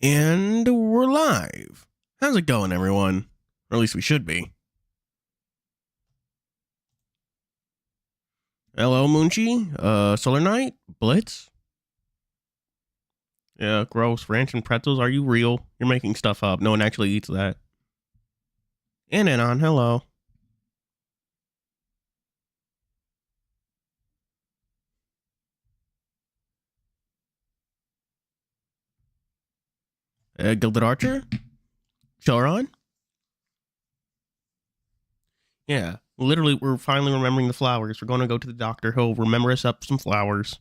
And we're live. How's it going, everyone? Or at least we should be. Hello, Moonchi. Solar Knight? Blitz? Yeah, gross. Ranch and pretzels? Are you real? You're making stuff up. No one actually eats that. And Anon, hello. Gilded Archer? Choron? Yeah, literally, we're finally remembering the flowers. We're going to go to the doctor. He'll remember us up some flowers.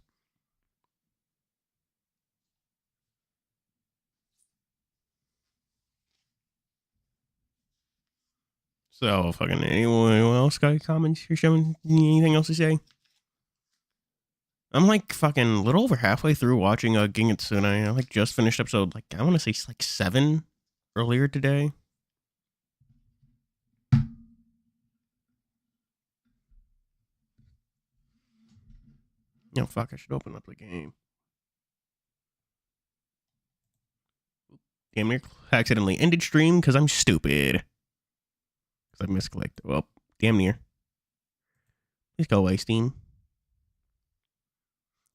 So, fucking anyone else got comments or showing anything else to say? I'm like fucking a little over halfway through watching Gingatsune. I like just finished episode I want to say like 7 earlier today. Oh fuck, I should open up the game. Damn near accidentally ended stream because I'm stupid. Because I misclicked. Well, damn near. Please go away, Steam.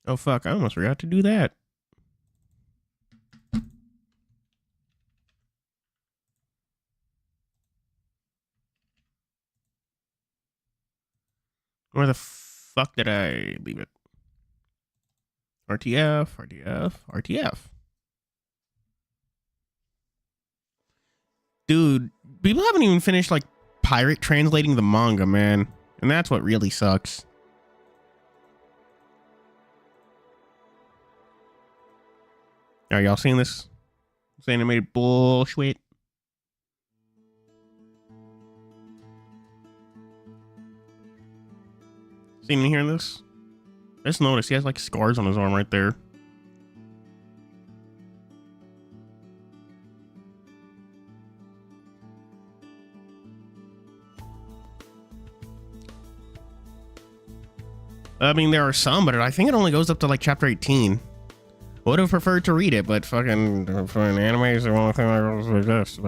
Oh fuck, I almost forgot to do that. Where the fuck did I leave it? RTF. Dude, people haven't even finished like pirate translating the manga, man. And that's what really sucks. Are y'all seeing this? This animated bullshit. Seen and hearing this? I just noticed he has like scars on his arm right there. I mean, there are some, but I think it only goes up to like chapter 18. Would have preferred to read it, but fucking anime is the only thing I goes like this.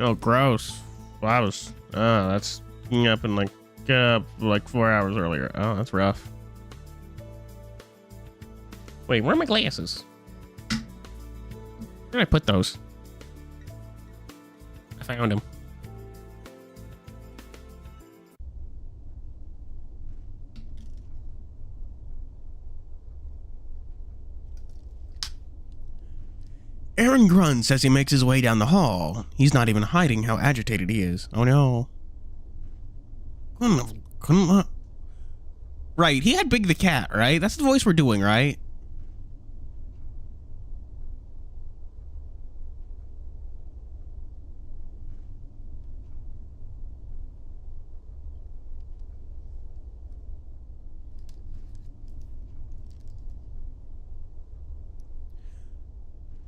Oh, gross. Flowers. Oh, that's up in like 4 hours earlier. Oh, that's rough. Wait, where are my glasses? Where did I put those? I found them. Aaron grunts as he makes his way down the hall. He's not even hiding how agitated he is. Oh no. Right, he had Big the Cat, right? That's the voice we're doing, right?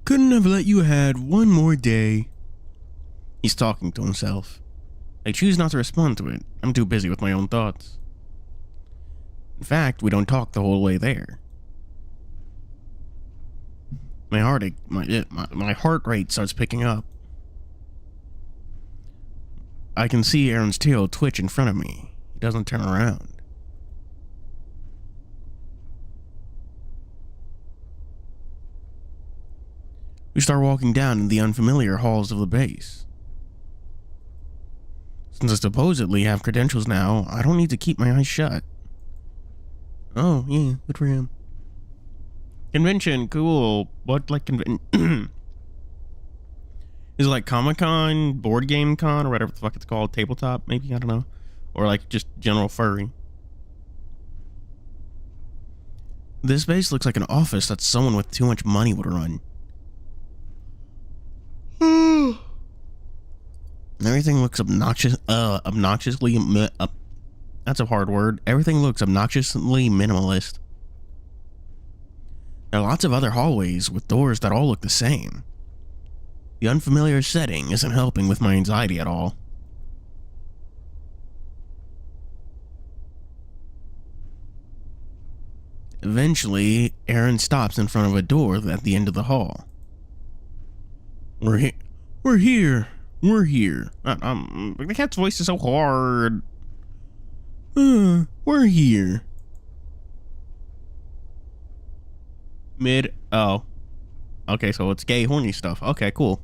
Couldn't have let you had one more day. He's talking to himself. I choose not to respond to it. I'm too busy with my own thoughts. In fact, we don't talk the whole way there. My heart rate starts picking up. I can see Aaron's tail twitch in front of me. He doesn't turn around. We start walking down the unfamiliar halls of the base. Since I supposedly have credentials now, I don't need to keep my eyes shut. Oh, yeah, good for him. Convention, cool. What, like, convention? Is it like Comic-Con, Board Game Con, or whatever the fuck it's called? Tabletop, maybe? I don't know. Or like just general furry. This base looks like an office that someone with too much money would run. Everything looks obnoxiously, that's a hard word. Everything looks obnoxiously minimalist. There are lots of other hallways with doors that all look the same. The unfamiliar setting isn't helping with my anxiety at all. Eventually, Aaron stops in front of a door at the end of the hall. We're here. We're here. We're here. The cat's voice is so hard. We're here. Oh. Okay, so it's gay, horny stuff. Okay, cool.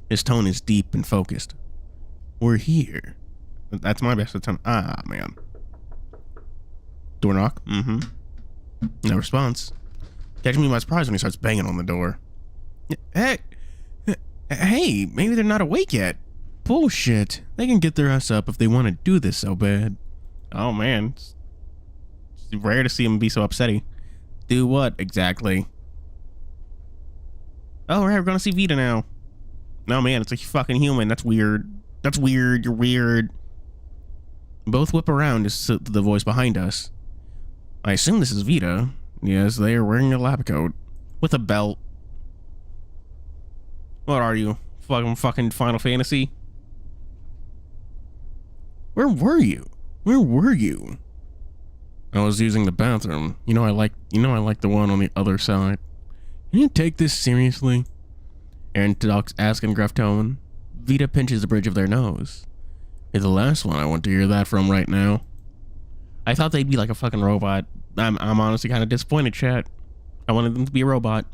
His tone is deep and focused. We're here. That's my best attempt. Ah, man. Door knock. Mm-hmm. No response. Catching me by surprise when he starts banging on the door. Hey, maybe they're not awake yet. Bullshit. They can get their ass up if they want to do this so bad. Oh, man. It's rare to see him be so upsetty. Do what, exactly? Oh, right, we're gonna see Vita now. No, man, it's a fucking human. That's weird. That's weird. You're weird. Both whip around to the voice behind us. I assume this is Vita. Yes, they are wearing a lab coat. With a belt. What are you? Fucking Final Fantasy? Where were you? Where were you? I was using the bathroom. I like the one on the other side. Can you take this seriously? Aaron talks, asking gruff tone. Vita pinches the bridge of their nose. You're the last one I want to hear that from right now. I thought they'd be like a fucking robot. I'm honestly kind of disappointed, chat. I wanted them to be a robot.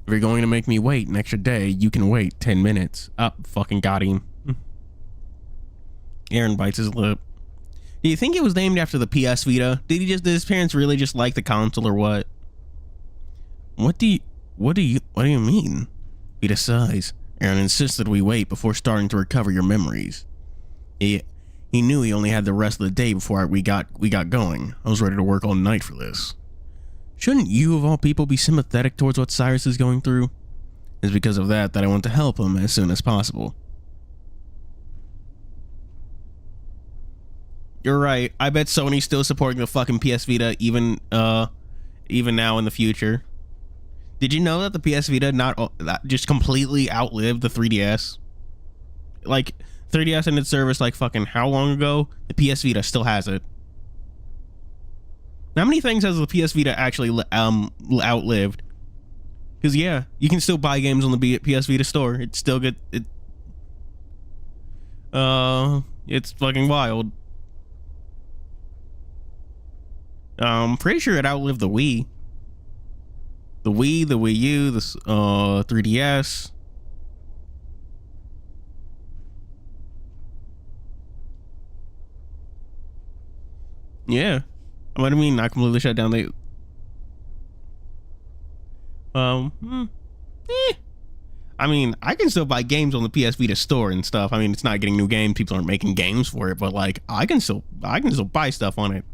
If you're going to make me wait an extra day, you can wait 10 minutes. Fucking got him. Aaron bites his lip. Do you think it was named after the PS Vita? Did his parents really just like the console or what? What do you mean? Vita sighs. Aaron insisted we wait before starting to recover your memories. He knew he only had the rest of the day before we got going. I was ready to work all night for this. Shouldn't you of all people be sympathetic towards what Cyrus is going through? It's because of that I want to help him as soon as possible. You're right. I bet Sony's still supporting the fucking PS Vita even now in the future. Did you know that the PS Vita just completely outlived the 3DS? Like 3DS ended service like fucking how long ago? The PS Vita still has it. How many things has the PS Vita actually outlived? Because yeah, you can still buy games on the PS Vita store. It's still good. It's fucking wild. I'm pretty sure it outlived the Wii. The Wii, the Wii U, the 3DS. Yeah. What do you mean not completely shut down? I mean, I can still buy games on the PS Vita store and stuff. I mean, it's not getting new games. People aren't making games for it, but like, I can still buy stuff on it.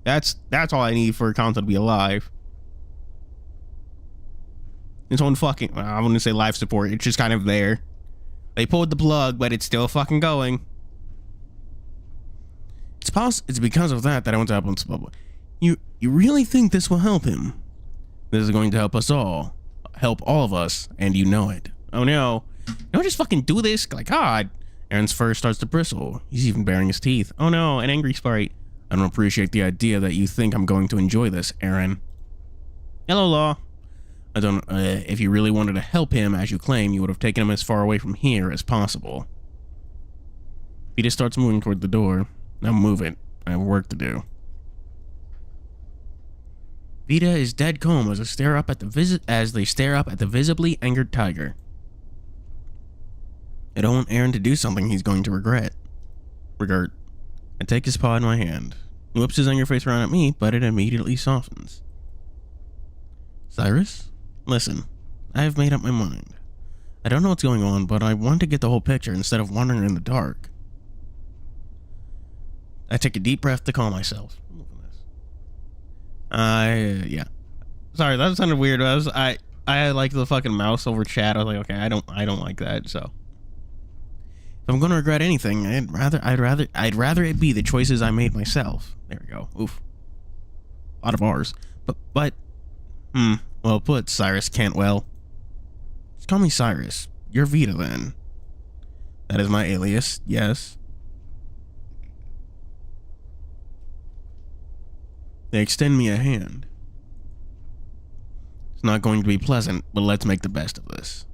That's all I need for a console to be alive. It's on fucking, I wouldn't say live support. It's just kind of there. They pulled the plug, but it's still fucking going. It's because of that I want to help him. You really think this will help him? This is going to help us all. Help all of us, and you know it. Oh no. Don't just fucking do this. Like, God. Aaron's fur starts to bristle. He's even baring his teeth. Oh no, an angry sprite. I don't appreciate the idea that you think I'm going to enjoy this, Aaron. Hello, Law. I don't, if you really wanted to help him, as you claim, you would have taken him as far away from here as possible. Vita starts moving toward the door. Now move it. I have work to do. Vita is dead calm as they stare up at the visibly angered tiger. I don't want Aaron to do something he's going to regret. I take his paw in my hand. He whips his anger face around at me, but it immediately softens. Cyrus? Listen, I have made up my mind. I don't know what's going on, but I want to get the whole picture instead of wandering in the dark. I take a deep breath to calm myself. Yeah. Sorry, that sounded weird. I had like the fucking mouse over chat. I was like, okay, I don't like that. So if I'm gonna regret anything, I'd rather it be the choices I made myself. There we go. Oof. A lot of R's. But well put, Cyrus Cantwell. Just call me Cyrus. You're Vita then. That is my alias, yes. They extend me a hand. It's not going to be pleasant, but let's make the best of this.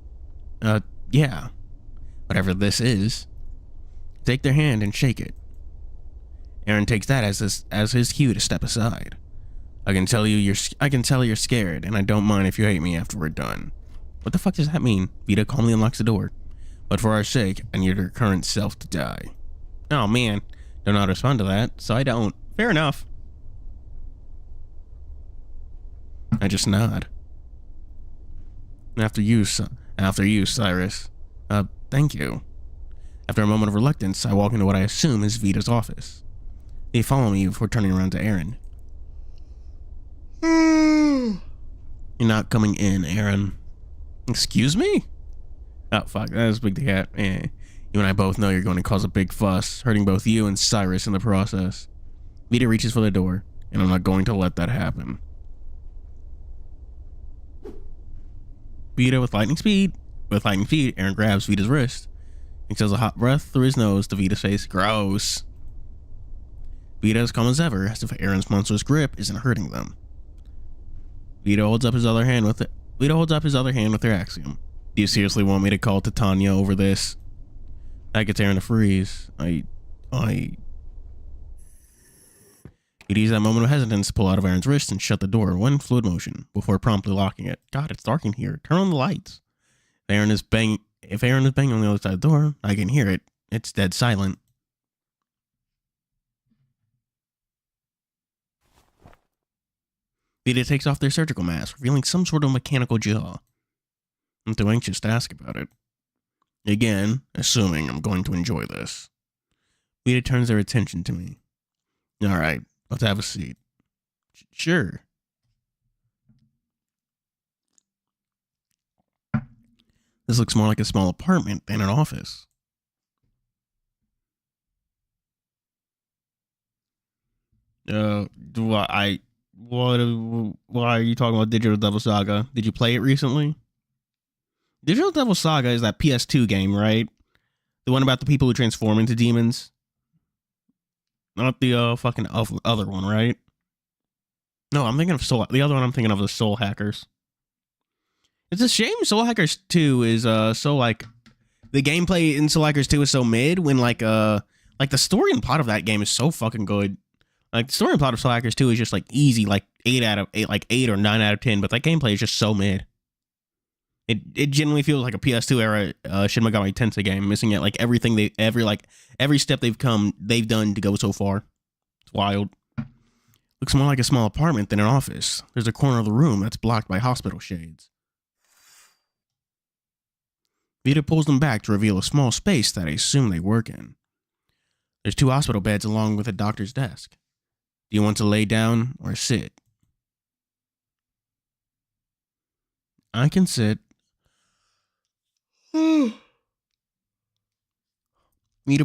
Yeah. Whatever this is. Take their hand and shake it. Aaron takes that as his cue to step aside. I can tell you're scared, and I don't mind if you hate me after we're done. What the fuck does that mean? Vita calmly unlocks the door. But for our sake, I need your current self to die. Oh man, don't know how to respond to that, so I don't. Fair enough. I just nod. After you, Cyrus. Thank you. After a moment of reluctance, I walk into what I assume is Vita's office. They follow me before turning around to Aaron. You're not coming in, Aaron. Excuse me? Oh, fuck, that was Big the Cat. You and I both know you're going to cause a big fuss, hurting both you and Cyrus in the process. Vita reaches for the door, and I'm not going to let that happen. Vita with lightning speed, Aaron grabs Vita's wrist. He exhales a hot breath through his nose to Vita's face. Gross. Vita as calm as ever, as if Aaron's monstrous grip isn't hurting them. Vita holds up his other hand with their axiom. Do you seriously want me to call Titania over this? That gets Aaron to freeze. He'd use that moment of hesitance to pull out of Aaron's wrist and shut the door in one fluid motion before promptly locking it. God, it's dark in here. Turn on the lights. If Aaron is banging on the other side of the door, I can hear it. It's dead silent. Vita takes off their surgical mask, revealing some sort of mechanical jaw. I'm too anxious to ask about it. Again, assuming I'm going to enjoy this. Vita turns their attention to me. Alright, let's have a seat. Sure. This looks more like a small apartment than an office. Why are you talking about Digital Devil Saga? Did you play it recently? Digital Devil Saga is that PS2 game, right? The one about the people who transform into demons? Not the fucking other one, right? No, I'm thinking of the other one I'm thinking of is Soul Hackers. It's a shame Soul Hackers 2 is so like the gameplay in Soul Hackers 2 is so mid when like the story and plot of that game is so fucking good. Like the story and plot of Soul Hackers 2 is just like easy, like 8 or 9 out of 10, but that gameplay is just so mid. It genuinely feels like a PS2 era Shin Megami Tensei game, missing out like everything every step they've done to go so far. It's wild. Looks more like a small apartment than an office. There's a corner of the room that's blocked by hospital shades. Vita pulls them back to reveal a small space that I assume they work in. There's 2 hospital beds along with a doctor's desk. Do you want to lay down or sit? I can sit. Vita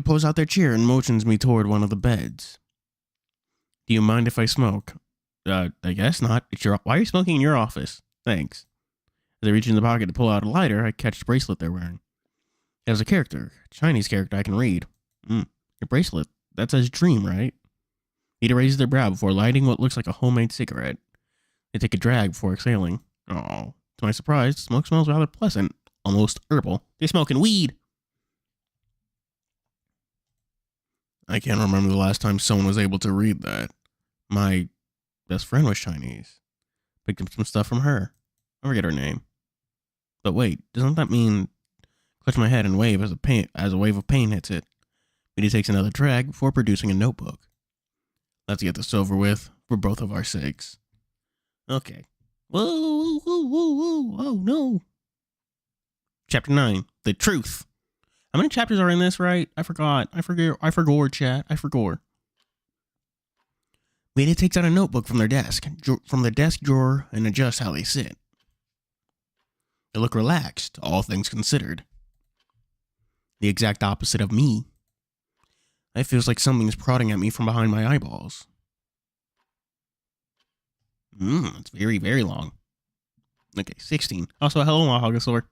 pulls out their chair and motions me toward one of the beds. Do you mind if I smoke? I guess not. Why are you smoking in your office? Thanks. As I reach in the pocket to pull out a lighter, I catch the bracelet they're wearing. It has a character, a Chinese character I can read. Your bracelet, that says dream, right? Vita raises their brow before lighting what looks like a homemade cigarette. They take a drag before exhaling. Oh, to my surprise, the smoke smells rather pleasant, almost herbal. They're smoking weed! I can't remember the last time someone was able to read that. My best friend was Chinese. Picked up some stuff from her. I forget her name. But wait, doesn't that mean... Clutch my head and wave as a wave of pain hits it. Vita takes another drag before producing a notebook. Let's get this over with, for both of our sakes. Okay. Whoa, oh no. Chapter 9, The Truth. How many chapters are in this, right? I forgot, chat. Vita takes out a notebook from their desk drawer, and adjusts how they sit. They look relaxed, all things considered. The exact opposite of me. It feels like something's prodding at me from behind my eyeballs. It's very, very long. Okay, 16. Also, hello, Mahagasaur.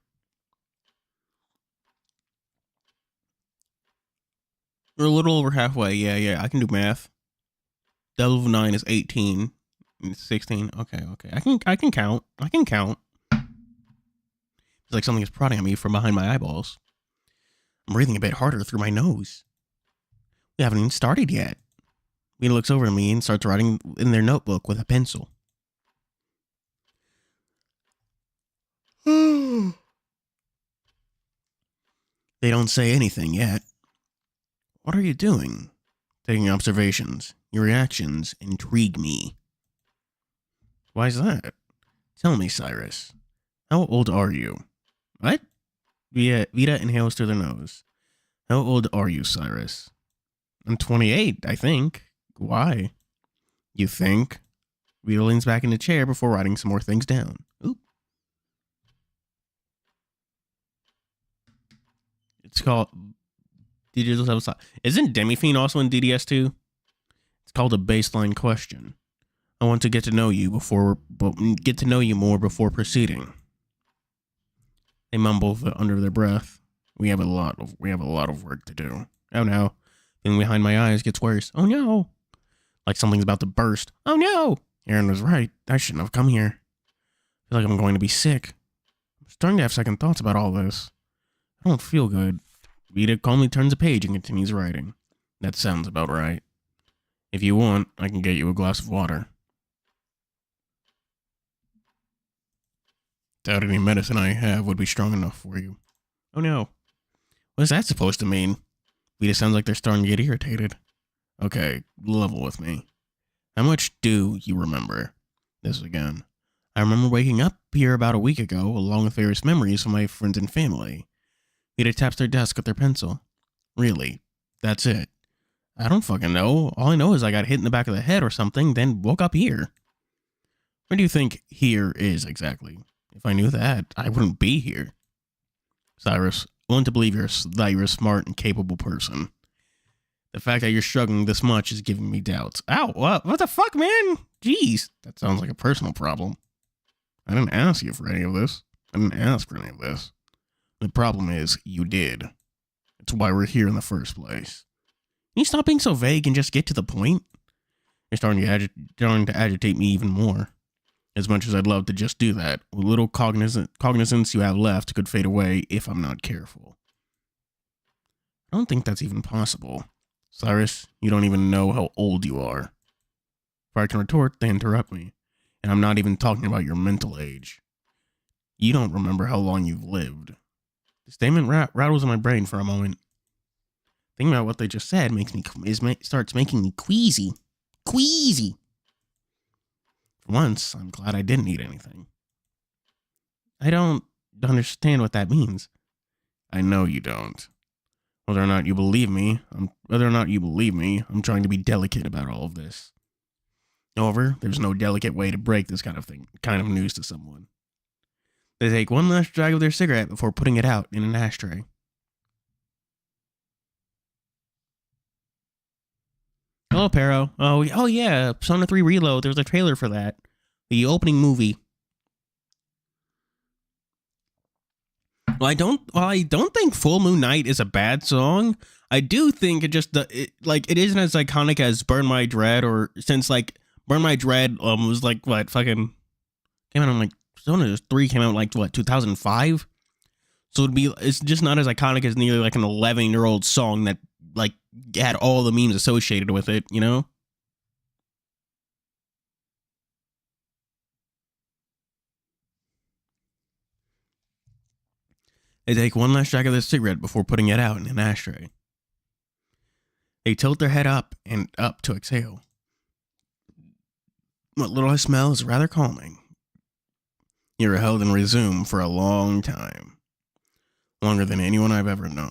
We're a little over halfway. Yeah, I can do math. Double of 9 is 18. 16. Okay. I can count. It's like something is prodding at me from behind my eyeballs. I'm breathing a bit harder through my nose. We haven't even started yet. Vita looks over at me and starts writing in their notebook with a pencil. They don't say anything yet. What are you doing? Taking observations. Your reactions intrigue me. Why is that? Tell me, Cyrus. How old are you? What? Vita inhales through their nose. How old are you, Cyrus? I'm 28, I think. Why? You think? Vita leans back in the chair before writing some more things down. Oop. It's called Digital. Isn't Demiphine also in DDS2? It's called a baseline question. I want to get to know you more before proceeding. They mumble under their breath. We have a lot of work to do. Oh no. Feeling behind my eyes gets worse. Oh no. Like something's about to burst. Oh no. Aaron was right. I shouldn't have come here. I feel like I'm going to be sick. I'm starting to have second thoughts about all this. I don't feel good. Vita calmly turns a page and continues writing. That sounds about right. If you want, I can get you a glass of water. Doubt any medicine I have would be strong enough for you. Oh no. What is that supposed to mean? Vita sounds like they're starting to get irritated. Okay, level with me. How much do you remember? This again. I remember waking up here about a week ago, along with various memories of my friends and family. Vita taps their desk with their pencil. Really? That's it? I don't fucking know. All I know is I got hit in the back of the head or something, then woke up here. Where do you think here is exactly? If I knew that, I wouldn't be here. Cyrus, I want to believe that you're a smart and capable person. The fact that you're struggling this much is giving me doubts. Ow, what the fuck, man? Jeez, that sounds like a personal problem. I didn't ask you for any of this. The problem is, you did. It's why we're here in the first place. Can you stop being so vague and just get to the point? You're starting to agitate me even more. As much as I'd love to just do that, what little cognizance you have left could fade away if I'm not careful. I don't think that's even possible. Cyrus, you don't even know how old you are. Before I can retort, they interrupt me. And I'm not even talking about your mental age. You don't remember how long you've lived. The statement rattles in my brain for a moment. Thinking about what they just said starts making me queasy. Queasy! For once, I'm glad I didn't eat anything. I don't understand what that means. I know you don't. Whether or not you believe me, I'm trying to be delicate about all of this. However, there's no delicate way to break this kind of news to someone. They take one last drag of their cigarette before putting it out in an ashtray. Hello, Pero. Oh yeah, Persona 3 Reload. There's a trailer for that. The opening movie. Well, I don't think Full Moon Night is a bad song. I do think it isn't as iconic as Burn My Dread, or since like Burn My Dread was like what fucking came out on like Persona 3 came out like what 2005. So it's just not as iconic as nearly like an 11-year-old song that like had all the memes associated with it, you know? They take one last drag of their cigarette before putting it out in an ashtray. They tilt their head up and up to exhale. What little I smell is rather calming. You were held and resumed for a long time. Longer than anyone I've ever known.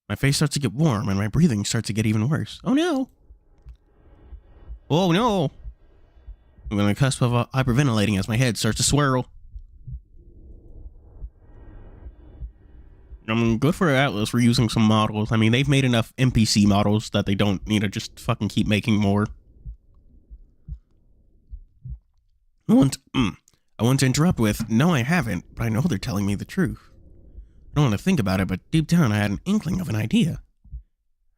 My face starts to get warm and my breathing starts to get even worse. Oh no! Oh no! I'm on the cusp of hyperventilating as my head starts to swirl. I'm good for Atlas for using some models. I mean, they've made enough NPC models that they don't need to just fucking keep making more. I want to interrupt with, no, I haven't, but I know they're telling me the truth. I don't want to think about it, but deep down I had an inkling of an idea.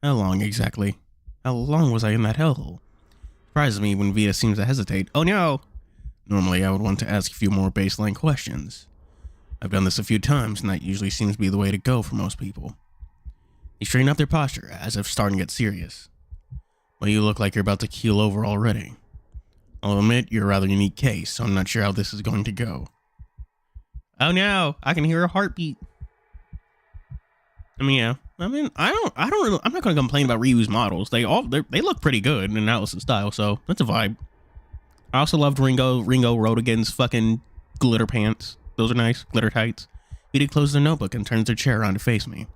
How long exactly? How long was I in that hellhole? Surprises me when Vita seems to hesitate. Oh no! Normally, I would want to ask a few more baseline questions. I've done this a few times, and that usually seems to be the way to go for most people. They straighten up their posture, as if starting to get serious. Well, you look like you're about to keel over already. I'll admit, you're a rather unique case, so I'm not sure how this is going to go. Oh no, I can hear a heartbeat. I mean, yeah. I mean, I'm not going to complain about reused models. They look pretty good in analysis style, so that's a vibe. I also loved Ringo Rodigan's fucking glitter pants. Those are nice, glitter tights. Vita closes their notebook and turns their chair around to face me.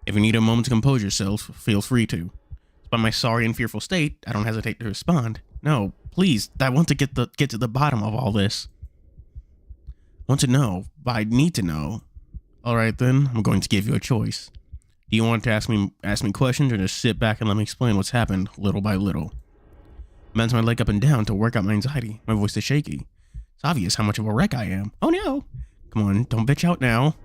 If you need a moment to compose yourself, feel free to. Despite my sorry and fearful state, I don't hesitate to respond. No, please, I want to get to the bottom of all this. I want to know, but I need to know. Alright then, I'm going to give you a choice. Do you want to ask me questions or just sit back and let me explain what's happened little by little? I bounce my leg up and down to work out my anxiety. My voice is shaky. It's obvious how much of a wreck I am. Oh no! Come on, don't bitch out now.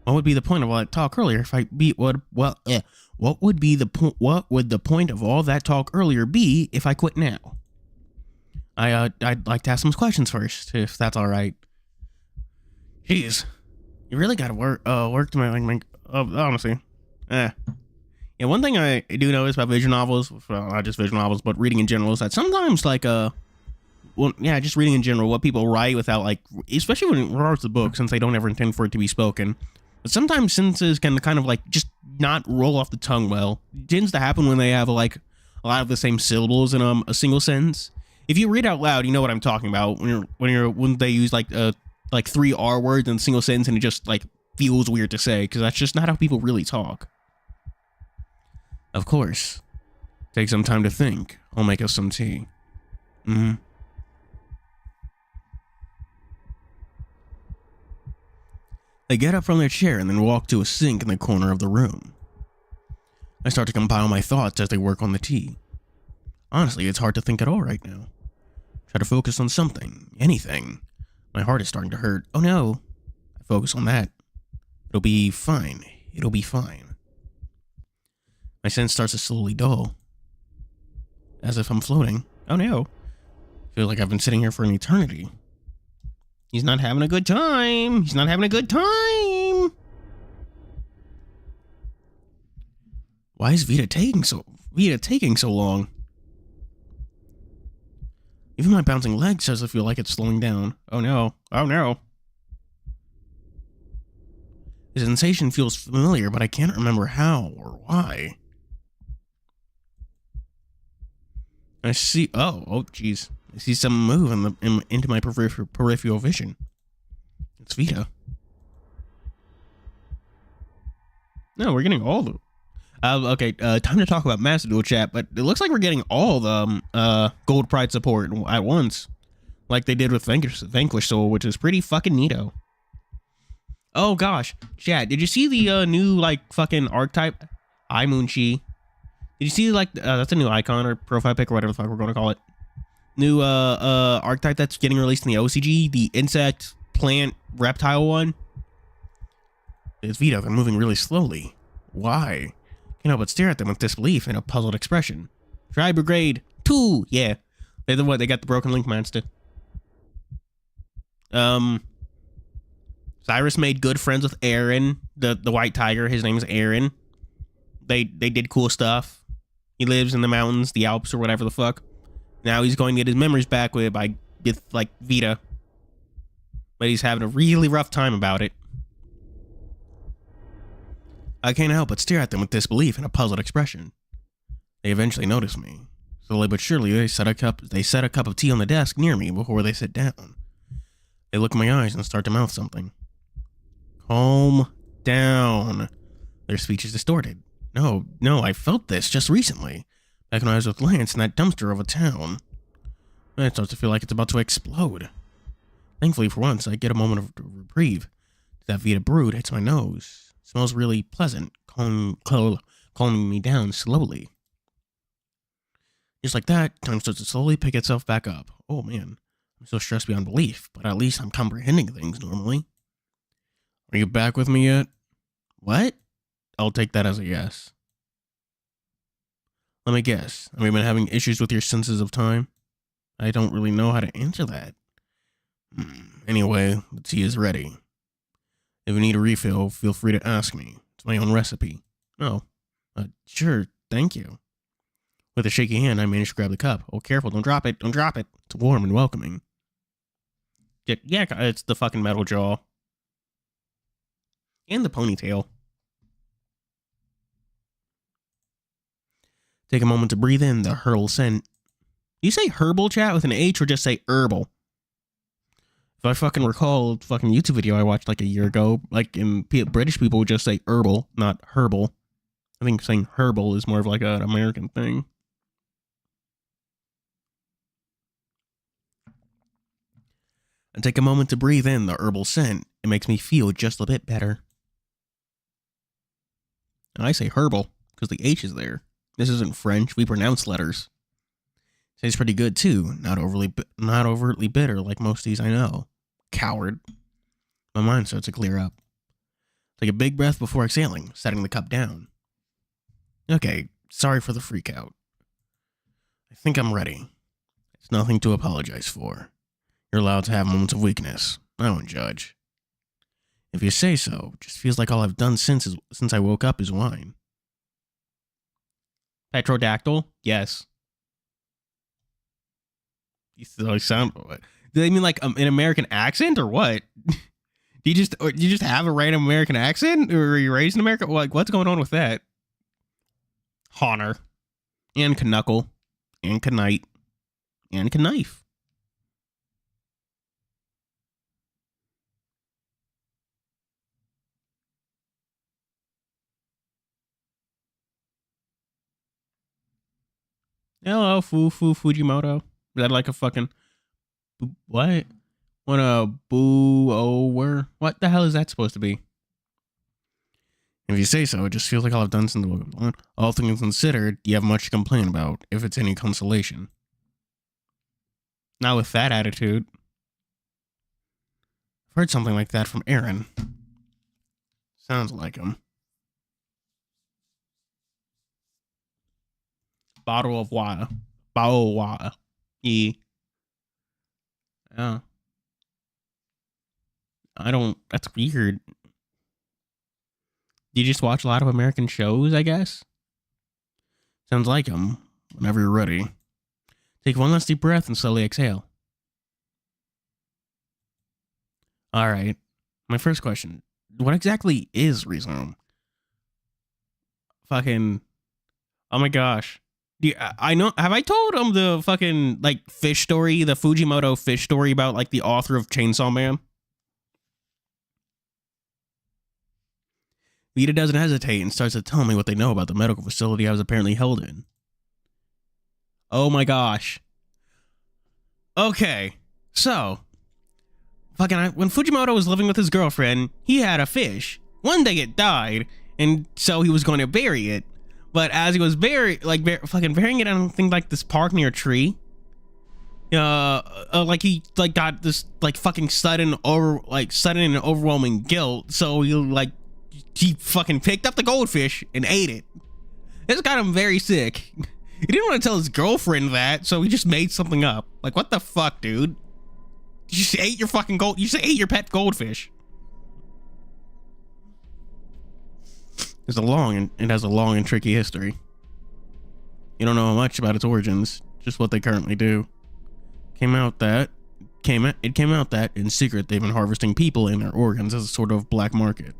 What would be the point of all that talk earlier if I beat what would the point of all that talk earlier be if I quit now? I'd like to ask some questions first, if that's alright. Jeez. You really gotta work to my honestly. Yeah, one thing I do notice about visual novels, well, not just visual novels, but reading in general, is that sometimes, just reading in general, what people write without, especially when it regards to books, since they don't ever intend for it to be spoken, but sometimes sentences can kind of, just not roll off the tongue well. It tends to happen when they have, a lot of the same syllables in a single sentence. If you read out loud, you know what I'm talking about, when they use, 3 R words in a single sentence, and it just, feels weird to say, because that's just not how people really talk. Of course. Take some time to think. I'll make us some tea. They get up from their chair and then walk to a sink in the corner of the room. I start to compile my thoughts as they work on the tea. Honestly, it's hard to think at all right now. Try to focus on something, anything. My heart is starting to hurt. Oh no. I focus on that. It'll be fine. It'll be fine. My sense starts to slowly dull. As if I'm floating. Oh no. I feel like I've been sitting here for an eternity. He's not having a good time. He's not having a good time. Why is Vita taking so long? Even my bouncing leg says I feel like it's slowing down. Oh no. Oh no. The sensation feels familiar, but I can't remember how or why. I see. Oh, jeez. I see some move into my peripheral vision. It's Vita. No, we're getting all the. Okay. Time to talk about Master Duel chat, but it looks like we're getting all the Gold Pride support at once, like they did with Vanquish Soul, which is pretty fucking neato. Oh gosh, chat. Did you see the new fucking archetype? Moonchi. Did you see that's a new icon or profile pic or whatever the fuck we're gonna call it? New archetype that's getting released in the OCG, the insect, plant, reptile one. It's Vita. They're moving really slowly. Why? Can't help but stare at them with disbelief and a puzzled expression. Try Brigade 2. Yeah, they're the what? They got the broken link monster. Cyrus made good friends with Aaron, the white tiger. His name is Aaron. They did cool stuff. He lives in the mountains, the Alps, or whatever the fuck. Now he's going to get his memories back with Vita. But he's having a really rough time about it. I can't help but stare at them with disbelief and a puzzled expression. They eventually notice me. Slowly but surely, they set a cup of tea on the desk near me before they sit down. They look in my eyes and start to mouth something. Calm down. Their speech is distorted. No, I felt this just recently. Back when I was with Lance in that dumpster of a town. It starts to feel like it's about to explode. Thankfully, for once, I get a moment of reprieve. That Vita brood hits my nose. It smells really pleasant, calming me down slowly. Just like that, time starts to slowly pick itself back up. Oh man, I'm so stressed beyond belief, but at least I'm comprehending things normally. Are you back with me yet? What? I'll take that as a yes. Let me guess. Have you been having issues with your senses of time? I don't really know how to answer that. Anyway, the tea is ready. If you need a refill, feel free to ask me. It's my own recipe. Oh, sure, thank you. With a shaky hand, I managed to grab the cup. Oh, careful, don't drop it, don't drop it. It's warm and welcoming. Yeah, it's the fucking metal jaw. And the ponytail. Take a moment to breathe in the herbal scent. Do you say herbal, chat, with an H, or just say herbal? If I fucking recall a fucking YouTube video I watched like a year ago, like British people would just say herbal, not herbal. I think saying herbal is more of like an American thing. And take a moment to breathe in the herbal scent. It makes me feel just a bit better. And I say herbal because the H is there. This isn't French. We pronounce letters. Tastes pretty good too. Not overtly bitter like most teas I know. Coward. My mind starts to clear up. Take a big breath before exhaling, setting the cup down. Okay, sorry for the freak out. I think I'm ready. It's nothing to apologize for. You're allowed to have moments of weakness. I won't judge. If you say so, it just feels like all I've done since I woke up is wine. Petrodactyl? Yes. You still sound... Do they mean like an American accent or what? Do you just have a random American accent? Or are you raised in America? Like, what's going on with that? Honor. And knuckle. And knight. And knife. Hello, Fujimoto. Is that like a fucking... What? What a boo-ower? What the hell is that supposed to be? If you say so, it just feels like all I've done since the woke up. All things considered, you have much to complain about, if it's any consolation. Not with that attitude. I've heard something like that from Aaron. Sounds like him. Bottle of water. Bottle of water. Yeah. Yeah. That's weird. You just watch a lot of American shows, I guess? Sounds like them. Whenever you're ready. Take one last deep breath and slowly exhale. Alright. My first question. What exactly is Rizome? Fucking... Oh my gosh. I know. Have I told him the fucking, like, fish story? The Fujimoto fish story about, like, the author of Chainsaw Man? Vita doesn't hesitate and starts to tell me what they know about the medical facility I was apparently held in. Oh my gosh. Okay. So, when Fujimoto was living with his girlfriend, he had a fish. One day it died, and so he was going to bury it. But as he was burying it in, I think, like, this park near a tree, like, he, like, got this, like, fucking sudden and overwhelming guilt, so he fucking picked up the goldfish and ate it. This got him very sick. He didn't want to tell his girlfriend that, so he just made something up. Like, what the fuck, dude? You just ate your fucking you just ate your pet goldfish. It has a long and tricky history. You don't know much about its origins, just what they currently do. It came out that in secret they've been harvesting people and their organs as a sort of black market.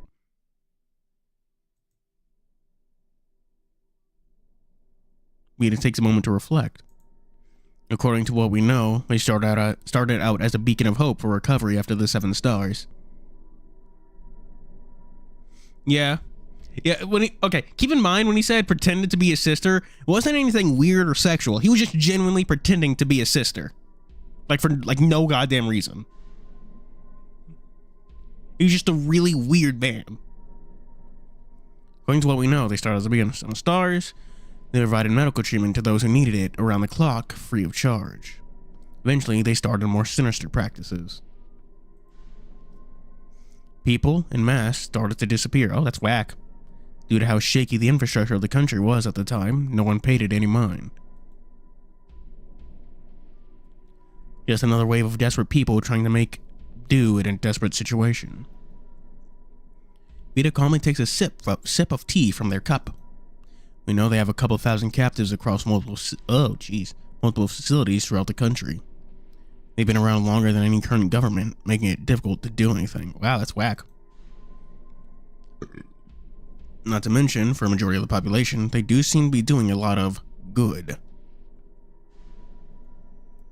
It takes a moment to reflect. According to what we know, they started out as a beacon of hope for recovery after the 7 stars. Yeah. Yeah, keep in mind when he said pretended to be his sister, it wasn't anything weird or sexual. He was just genuinely pretending to be his sister. Like, for, like, no goddamn reason. He was just a really weird man. According to what we know, they started as a beacon of 7 stars. They provided medical treatment to those who needed it around the clock, free of charge. Eventually, they started more sinister practices. People en masse started to disappear. Oh, that's whack. Due to how shaky the infrastructure of the country was at the time, no one paid it any mind. Just another wave of desperate people trying to make do in a desperate situation. Vita calmly takes a sip of tea from their cup. We know they have a couple thousand captives across multiple facilities throughout the country. They've been around longer than any current government, making it difficult to do anything. Wow, that's whack. Not to mention, for a majority of the population, they do seem to be doing a lot of good.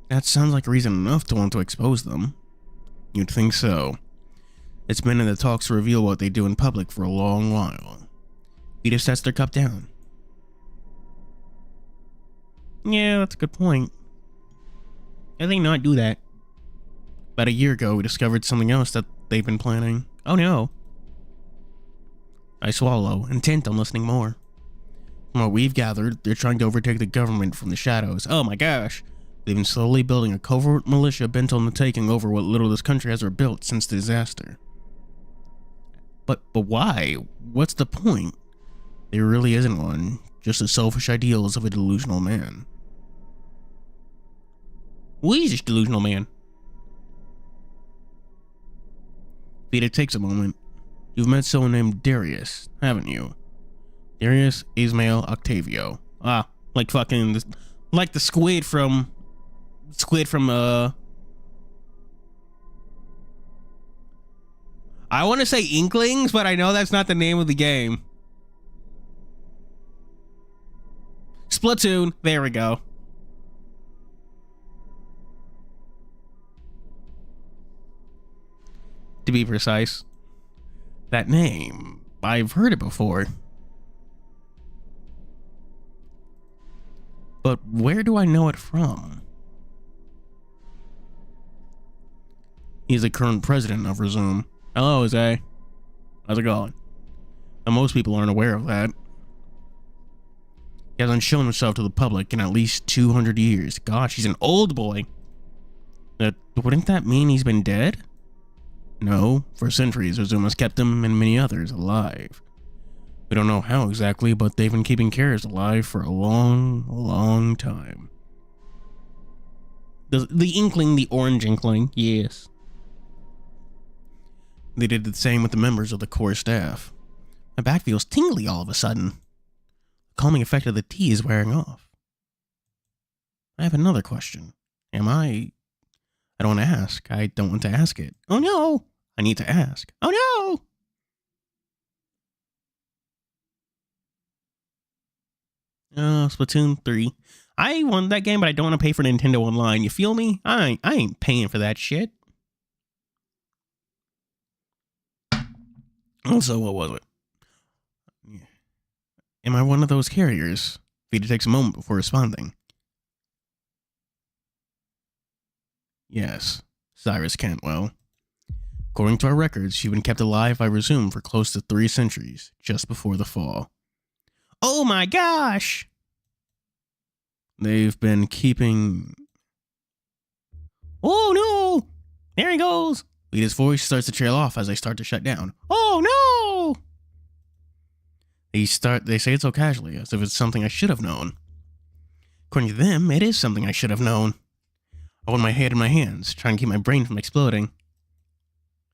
That sounds like reason enough to want to expose them. You'd think so. It's been in the talks to reveal what they do in public for a long while. Vita sets their cup down. Yeah, that's a good point. Why do they not do that? About a year ago, we discovered something else that they've been planning. Oh no. I swallow, intent on listening more. From what we've gathered, they're trying to overtake the government from the shadows. Oh my gosh. They've been slowly building a covert militia bent on the taking over what little this country has rebuilt since the disaster. But why? What's the point? There really isn't one. Just the selfish ideals of a delusional man. Who is this delusional man? Vita takes a moment. You've met someone named Darius, haven't you? Darius Ismail Octavio. Ah, like fucking, like the squid from I want to say Inklings, but I know that's not the name of the game. Splatoon. There we go. To be precise. That name, I've heard it before. But where do I know it from? He's the current president of Resume. Hello, Jose. How's it going? Now, most people aren't aware of that. He hasn't shown himself to the public in at least 200 years. Gosh, he's an old boy. Wouldn't that mean he's been dead? No, for centuries, Resume has kept him and many others alive. We don't know how exactly, but they've been keeping carriers alive for a long time. The Inkling, the orange Inkling, yes. They did the same with the members of the core staff. My back feels tingly all of a sudden. The calming effect of the tea is wearing off. I have another question. I don't want to ask. I don't want to ask it. Oh no! I need to ask. Oh no! Splatoon 3. I won that game, but I don't want to pay for Nintendo Online. You feel me? I ain't paying for that shit. Also, what was it? Am I one of those carriers? Vita takes a moment before responding. Yes, Cyrus Cantwell. According to our records, she'd been kept alive by Resume for close to 3 centuries, just before the fall. Oh my gosh! They've been keeping... Oh no! There he goes! Vita's voice starts to trail off as they start to shut down. Oh no! They say it so casually, as if it's something I should have known. According to them, it is something I should have known. I hold my head in my hands, trying to keep my brain from exploding.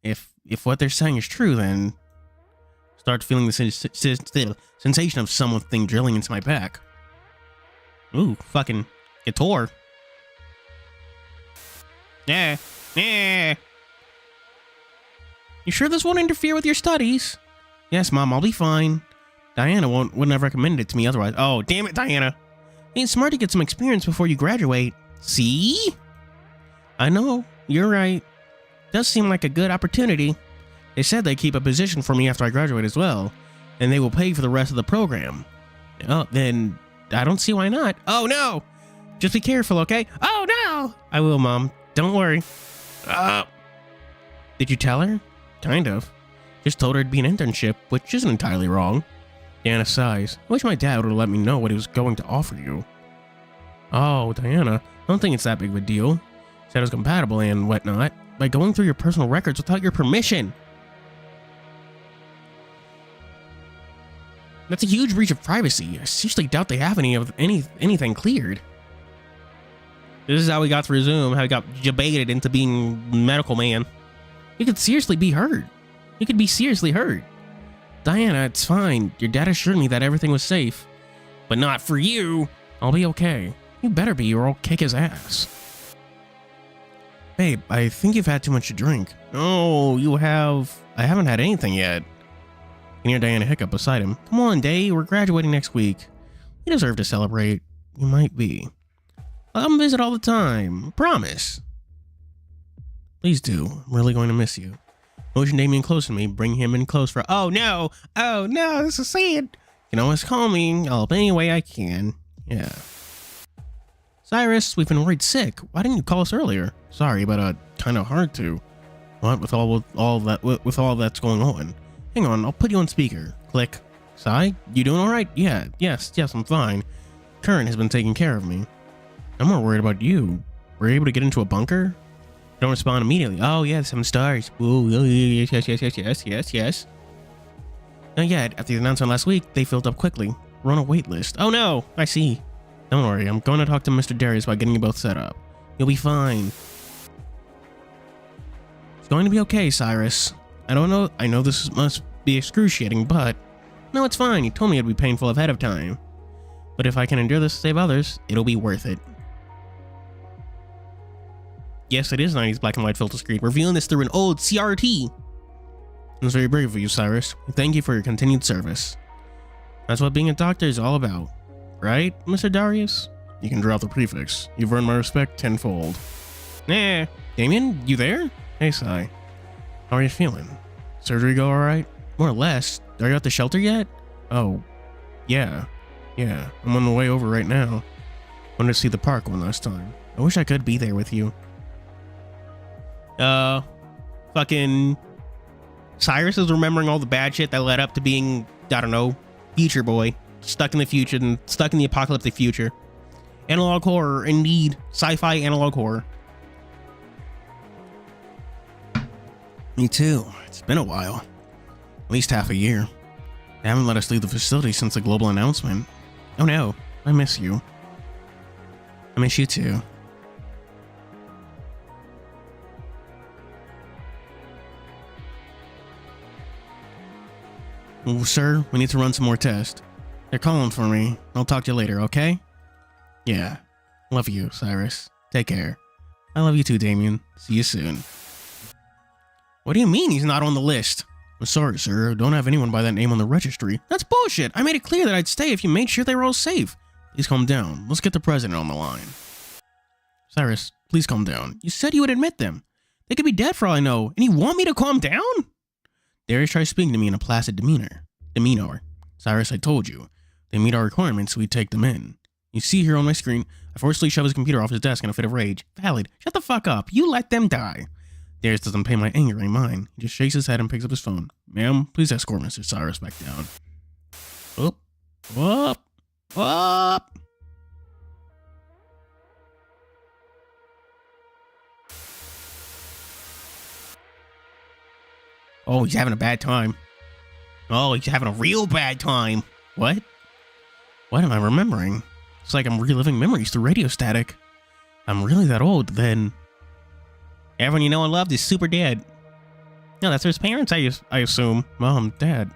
If what they're saying is true, then start feeling the sensation of something drilling into my back. Ooh, fucking guitar. Yeah. You sure this won't interfere with your studies? Yes, Mom, I'll be fine. Diana wouldn't have recommended it to me otherwise. Oh, damn it, Diana. It's smart to get some experience before you graduate. See? I know, you're right. Does seem like a good opportunity. They said they'd keep a position for me after I graduate as well, and they will pay for the rest of the program. Oh, then I don't see why not. Oh no! Just be careful, okay? Oh no! I will, Mom. Don't worry. Did you tell her? Kind of. Just told her it'd be an internship, which isn't entirely wrong. Diana sighs. I wish my dad would have let me know what he was going to offer you. Oh, Diana, I don't think it's that big of a deal. Said it was compatible and whatnot. By going through your personal records without your permission. That's a huge breach of privacy. I seriously doubt they have anything cleared. This is how we got through Zoom, how he got debated into being medical man. He could seriously be hurt. He could be seriously hurt. Diana, it's fine. Your dad assured me that everything was safe. But not for you. I'll be okay. You better be, or I'll kick his ass. Babe, I think you've had too much to drink. Oh, you have. I haven't had anything yet. You hear Diana hiccup beside him. Come on, Day. We're graduating next week. You deserve to celebrate. You might be. I'll come visit all the time. Promise. Please do. I'm really going to miss you. Motion Damien close to me. Bring him in close for. Oh no! Oh no! This is sad. You can always call me. I'll help any way I can. Yeah. Cyrus, we've been worried sick. Why didn't you call us earlier? Sorry, but kind of hard to. What with all that's going on? Hang on, I'll put you on speaker. Click. Cy, you doing all right? Yeah. Yes, I'm fine. Curran has been taking care of me. I'm more worried about you. Were you able to get into a bunker? Don't respond immediately. Oh yeah, 7 stars. Ooh, yes. Not yet. After the announcement last week, they filled up quickly. We're on a wait list. Oh no, I see. Don't worry, I'm going to talk to Mr. Darius about getting you both set up. You'll be fine. It's going to be okay, Cyrus. I know this must be excruciating, but... No, it's fine. You told me it'd be painful ahead of time. But if I can endure this to save others, it'll be worth it. Yes, it is 90s black and white filter screen, revealing this through an old CRT. It's very brave of you, Cyrus. Thank you for your continued service. That's what being a doctor is all about. Right, Mr. Darius? You can drop the prefix. You've earned my respect tenfold. Nah. Damien, you there? Hey, Cy. How are you feeling? Surgery go alright? More or less. Are you at the shelter yet? Oh, yeah. Yeah, I'm on the way over right now. Wanted to see the park one last time. I wish I could be there with you. Fucking Cyrus is remembering all the bad shit that led up to being, I don't know, future boy. Stuck in the future and stuck in the apocalyptic future. Analog horror, indeed. Sci-fi analog horror. Me too. It's been a while. At least half a year. They haven't let us leave the facility since the global announcement. Oh no, I miss you. I miss you too. Well, sir, we need to run some more tests. They're calling for me. I'll talk to you later, okay? Yeah. Love you, Cyrus. Take care. I love you too, Damien. See you soon. What do you mean he's not on the list? I'm sorry, sir. I don't have anyone by that name on the registry. That's bullshit. I made it clear that I'd stay if you made sure they were all safe. Please calm down. Let's get the president on the line. Cyrus, please calm down. You said you would admit them. They could be dead for all I know, and you want me to calm down? Darius tries speaking to me in a placid demeanor. Cyrus, I told you. They meet our requirements, so we take them in. You see here on my screen, I forcibly shove his computer off his desk in a fit of rage. Valid. Shut the fuck up. You let them die. Darius doesn't pay my anger any mind. He just shakes his head and picks up his phone. Ma'am, please escort Mr. Cyrus back down. Up. Oh, he's having a bad time. Oh, he's having a real bad time. What? What am I remembering? It's like I'm reliving memories through radio static. I'm really that old, then. Everyone you know and loved is super dead. No, that's his parents, I assume. Mom, Dad.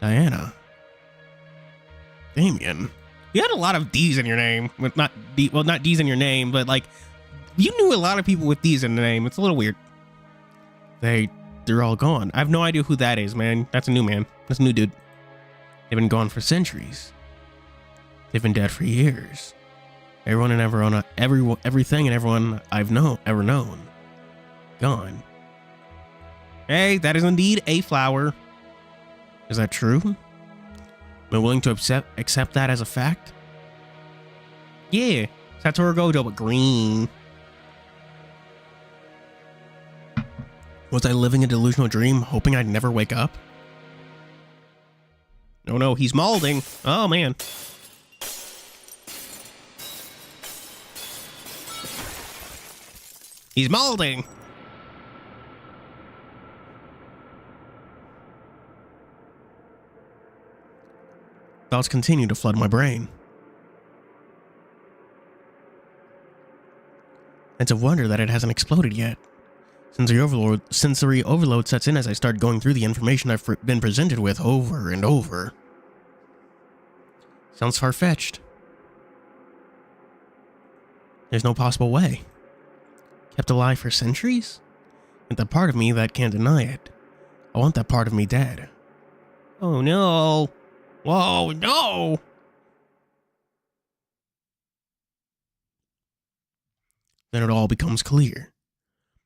Diana. Damien. You had a lot of D's in your name. Not D's in your name, but like, you knew a lot of people with D's in the name. It's a little weird. They're all gone. I have no idea who that is, man. That's a new man. That's a new dude. They've been gone for centuries. They've been dead for years. Everyone and everyone, everything and everyone I've ever known. Gone. Hey, that is indeed a flower. Is that true? Am I willing to accept that as a fact? Yeah. Satoru Gojo, but green. Was I living a delusional dream, hoping I'd never wake up? Oh no, he's molding. Oh man. He's molding. Thoughts continue to flood my brain. It's a wonder that it hasn't exploded yet. Sensory overload sets in as I start going through the information I've been presented with over and over. Sounds far-fetched. There's no possible way. Kept alive for centuries? And the part of me that can't deny it. I want that part of me dead. Oh no! Whoa, no! Then it all becomes clear.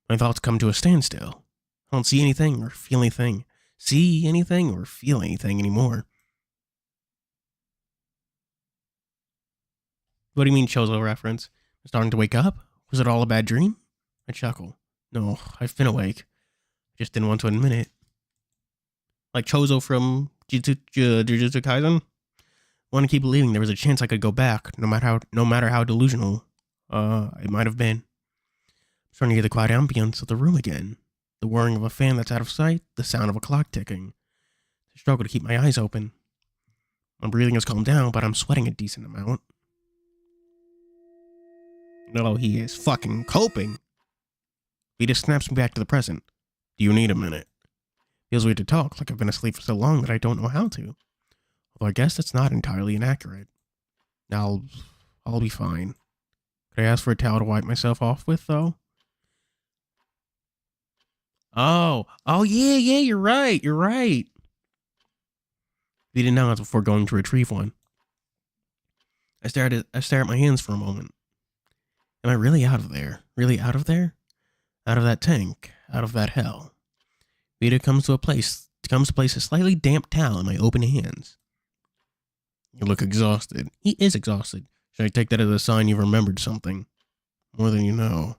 My thoughts come to a standstill. I don't see anything or feel anything. See anything or feel anything anymore. What do you mean, Chozo reference? I'm starting to wake up? Was it all a bad dream? I chuckle. No, I've been awake. Just didn't want to admit it. Like Chozo from Jujutsu Kaisen? I want to keep believing there was a chance I could go back, no matter how delusional it might have been. I'm starting to hear the quiet ambience of the room again. The whirring of a fan that's out of sight, the sound of a clock ticking. I struggle to keep my eyes open. My breathing has calmed down, but I'm sweating a decent amount. No, he is fucking coping. He just snaps me back to the present. Do you need a minute? Feels weird to talk, like I've been asleep for so long that I don't know how to. Although I guess that's not entirely inaccurate. I'll be fine. Could I ask for a towel to wipe myself off with, though? Oh, yeah, you're right. We didn't know before going to retrieve one. I stare at my hands for a moment. Am I really out of there? Really out of there? Out of that tank? Out of that hell? Vita comes to place a slightly damp towel in my open hands. You look exhausted. He is exhausted. Should I take that as a sign you've remembered something? More than you know.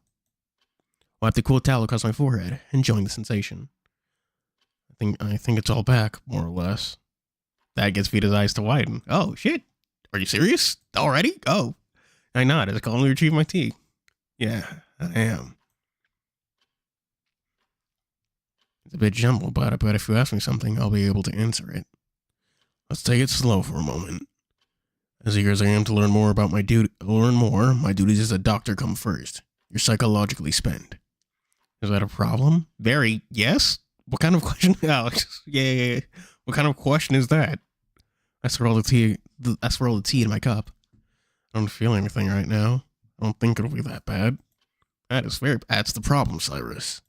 Wipe the cool towel across my forehead, enjoying the sensation. I think it's all back, more or less. That gets Vita's eyes to widen. Oh, shit. Are you serious? Already? Oh. I nod as I calmly retrieve my tea. Yeah, I am. It's a bit jumbled, but I bet if you ask me something, I'll be able to answer it. Let's take it slow for a moment. As eager as I am to learn more, my duties as a doctor come first. You're psychologically spent. Is that a problem? Very. Yes? What kind of question, Alex? Yeah. What kind of question is that? I swirl the tea in my cup. I don't feel anything right now. I don't think it'll be that bad. That's the problem, Cyrus.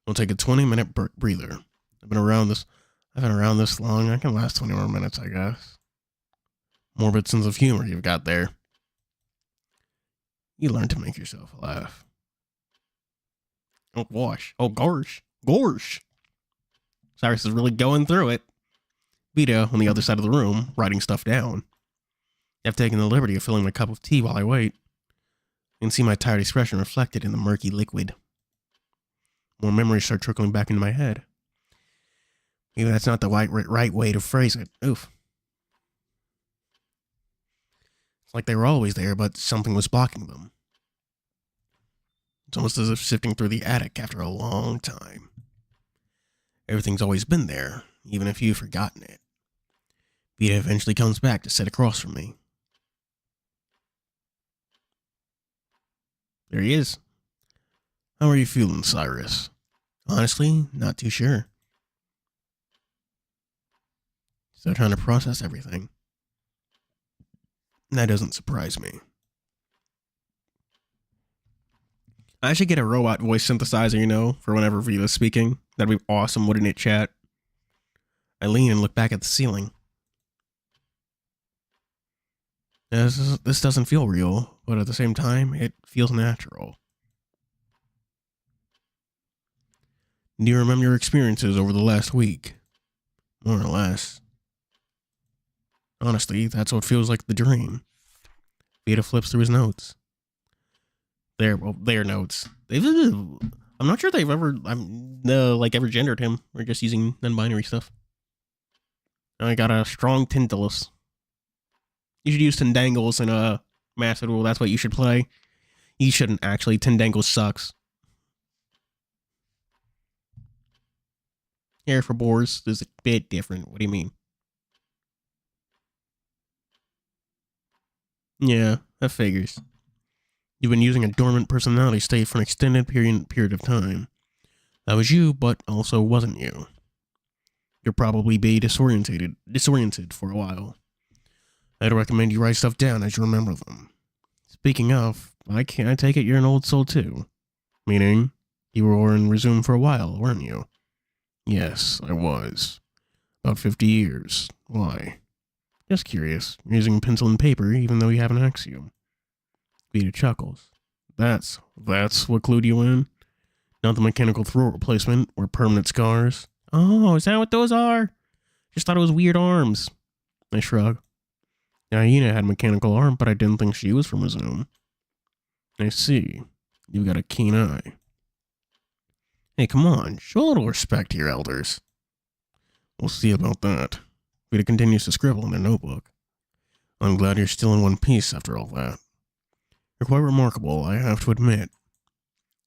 We'll take a 20-minute breather. I've been around this long. I can last 20 more minutes, I guess. Morbid sense of humor you've got there. You learn to make yourself laugh. Oh, gosh. Oh, gosh. Cyrus is really going through it. Vita, on the other side of the room, writing stuff down. I've taken the liberty of filling my cup of tea while I wait. I can see my tired expression reflected in the murky liquid. More memories start trickling back into my head. Maybe that's not the right way to phrase it. Oof. It's like they were always there, but something was blocking them. It's almost as if sifting through the attic after a long time. Everything's always been there, even if you've forgotten it. Vita eventually comes back to sit across from me. There he is. How are you feeling, Cyrus? Honestly, not too sure. Still trying to process everything. That doesn't surprise me. I should get a robot voice synthesizer, for whenever Vita's speaking. That'd be awesome, wouldn't it, chat? I lean and look back at the ceiling. This doesn't feel real, but at the same time, it feels natural. Do you remember your experiences over the last week? More or less. Honestly, that's what feels like the dream. Vita flips through his notes. Their notes. I'm not sure they've ever gendered him. We're just using non-binary stuff. I got a strong Tindalus. You should use Tindangles in Master Duel. That's what you should play. You shouldn't actually. Tindangles sucks. Hair for boars is a bit different. What do you mean? Yeah, that figures. You've been using a dormant personality state for an extended period of time. That was you, but also wasn't you. You'll probably be disoriented for a while. I'd recommend you write stuff down as you remember them. Speaking of, I take it you're an old soul too. Meaning, you were in Resume for a while, weren't you? Yes, I was. About 50 years. Why? Just curious. You're using pencil and paper even though you have an axiom. Vita chuckles. That's what clued you in? Not the mechanical throat replacement or permanent scars? Oh, is that what those are? Just thought it was weird arms. I shrug. Diana had a mechanical arm, but I didn't think she was from Resume. I see. You've got a keen eye. Hey, come on. Show a little respect to your elders. We'll see about that. Vita continues to scribble in a notebook. I'm glad you're still in one piece after all that. You're quite remarkable, I have to admit.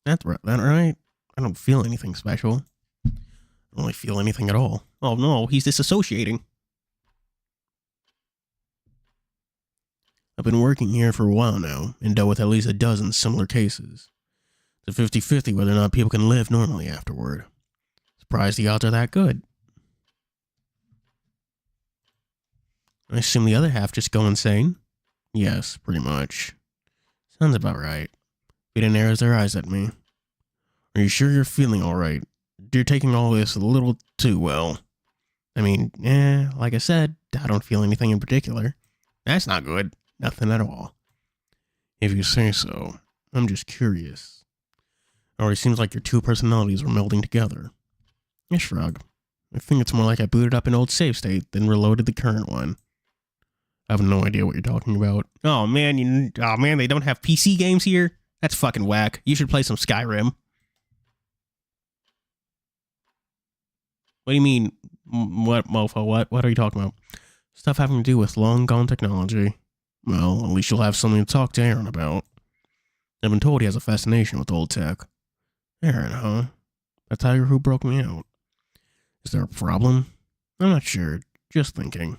That right? I don't feel anything special. I don't really feel anything at all. Oh no, he's disassociating. I've been working here for a while now, and dealt with at least a dozen similar cases. It's a 50-50 whether or not people can live normally afterward. Surprised the odds are that good. I assume the other half just go insane? Yes, pretty much. Sounds about right. Vita narrows their eyes at me. Are you sure you're feeling alright? You're taking all this a little too well. I mean, like I said, I don't feel anything in particular. That's not good. Nothing at all. If you say so. I'm just curious. It already seems like your two personalities are melding together. I shrug. I think it's more like I booted up an old save state, then reloaded the current one. I have no idea what you're talking about. Oh man, they don't have PC games here? That's fucking whack. You should play some Skyrim. What do you mean? What, mofo? What are you talking about? Stuff having to do with long gone technology. Well, at least you'll have something to talk to Aaron about. I've been told he has a fascination with old tech. Aaron, huh? That tiger who broke me out. Is there a problem? I'm not sure. Just thinking.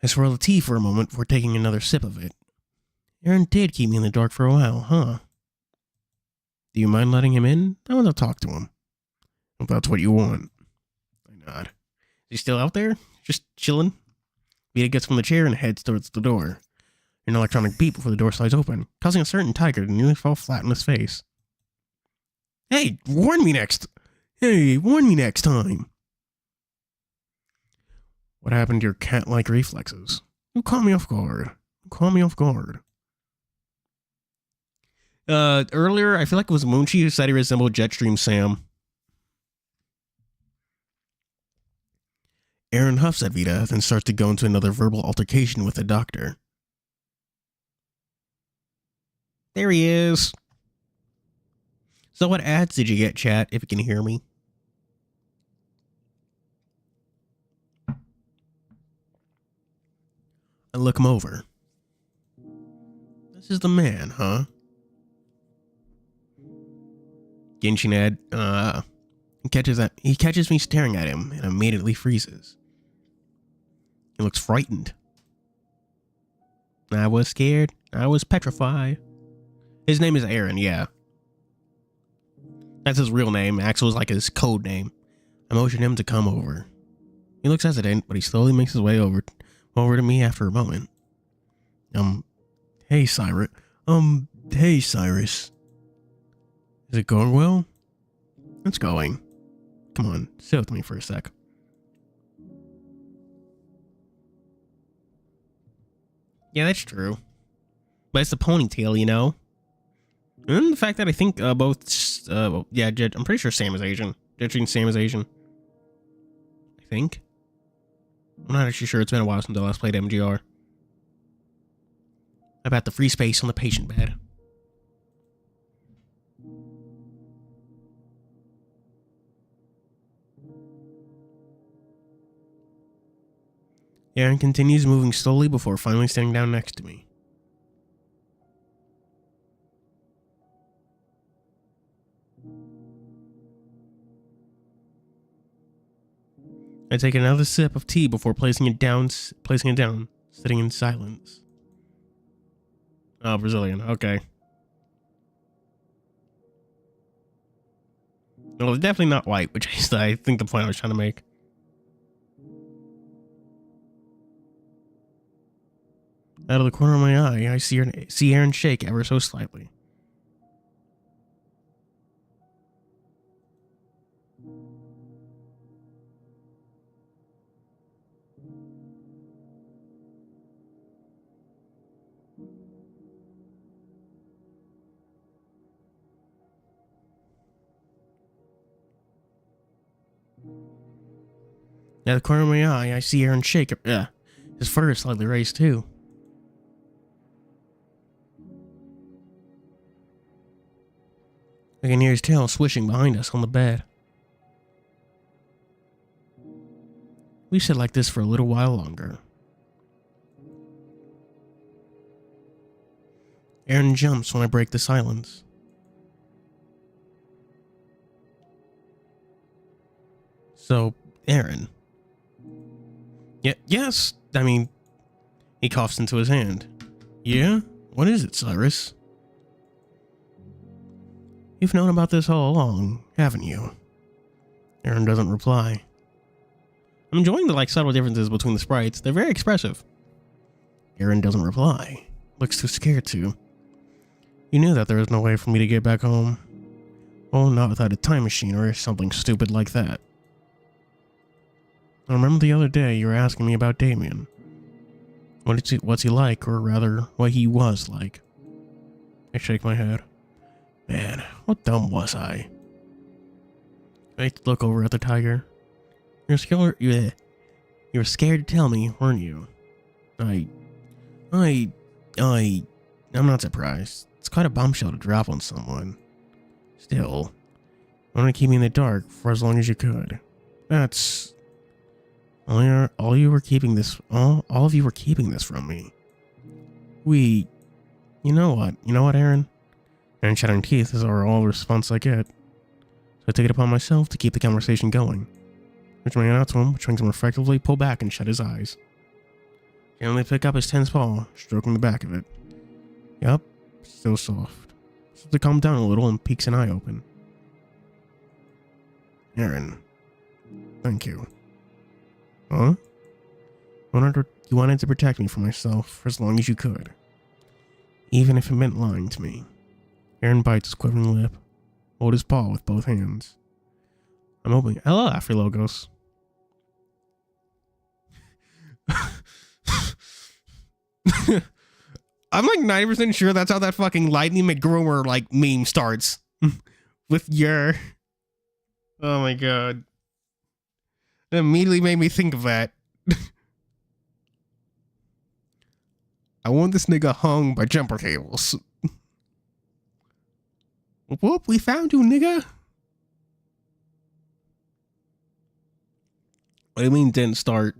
I swirl the tea for a moment before taking another sip of it. Aaron did keep me in the dark for a while, huh? Do you mind letting him in? I want to talk to him. If that's what you want. I nod. Is he still out there? Just chilling? Vita gets from the chair and heads towards the door. An electronic beep before the door slides open, causing a certain tiger to nearly fall flat on his face. Hey, warn me next time. What happened to your cat-like reflexes? You caught me off guard. Earlier, I feel like it was Moonchi who said he resembled Jetstream Sam. Aaron huffs at Vita, then starts to go into another verbal altercation with the doctor. There he is. So what ads did you get, chat, if you can hear me? I look him over. This is the man, huh? Genshin ad, he catches me staring at him and immediately freezes. He looks frightened. I was scared. I was petrified. His name is Aaron, yeah. That's his real name. Axel is like his code name. I motion him to come over. He looks hesitant, but he slowly makes his way over to me after a moment. Hey Cyrus. Hey Cyrus. Is it going well? It's going. Come on, sit with me for a sec. Yeah, that's true. But it's the ponytail, you know? And the fact that I think I'm pretty sure Sam is Asian. Judging Sam is Asian. I think. I'm not actually sure. It's been a while since I last played MGR. About the free space on the patient bed. Aaron continues moving slowly before finally sitting down next to me. I take another sip of tea before placing it down, sitting in silence. Oh, Brazilian. Okay. Well, it's definitely not white, which I think the point I was trying to make. Out of the corner of my eye, I see Aaron shake ever so slightly. Out of the corner of my eye, I see Aaron shake. His fur is slightly raised too. I can hear his tail swishing behind us on the bed. We sit like this for a little while longer. Aaron jumps when I break the silence. So, Aaron. Yes, I mean, he coughs into his hand. Yeah? What is it, Cyrus? You've known about this all along, haven't you? Aaron doesn't reply. I'm enjoying the subtle differences between the sprites. They're very expressive. Aaron doesn't reply. Looks too scared to. You knew that there was no way for me to get back home. Well, not without a time machine or something stupid like that. I remember the other day you were asking me about Damien. What's he like, or rather, what he was like. I shake my head. Man, what dumb was I? I look over at the tiger. You were scared to tell me, weren't you? I'm not surprised. It's quite a bombshell to drop on someone. Still, I want to keep me in the dark for as long as you could. That's... all of you were keeping this from me. You know what, Aaron? Aaron chattering teeth is all the response I get. So I take it upon myself to keep the conversation going. Reaching out to him, which makes him reflectively pull back and shut his eyes. Gently pick up his tense paw, stroking the back of it. Yup, still soft. So to calm down a little and peeks an eye open. Aaron, thank you. Huh? You wanted to protect me from myself for as long as you could. Even if it meant lying to me. Aaron bites his quivering lip. Hold his paw with both hands. I'm hoping... Hello, After Logos. I'm 90% sure that's how that fucking Lightning McGrower meme starts. With your... Oh my god. It immediately made me think of that. I want this nigga hung by jumper cables. Whoop, we found you, nigga. What do you mean didn't start?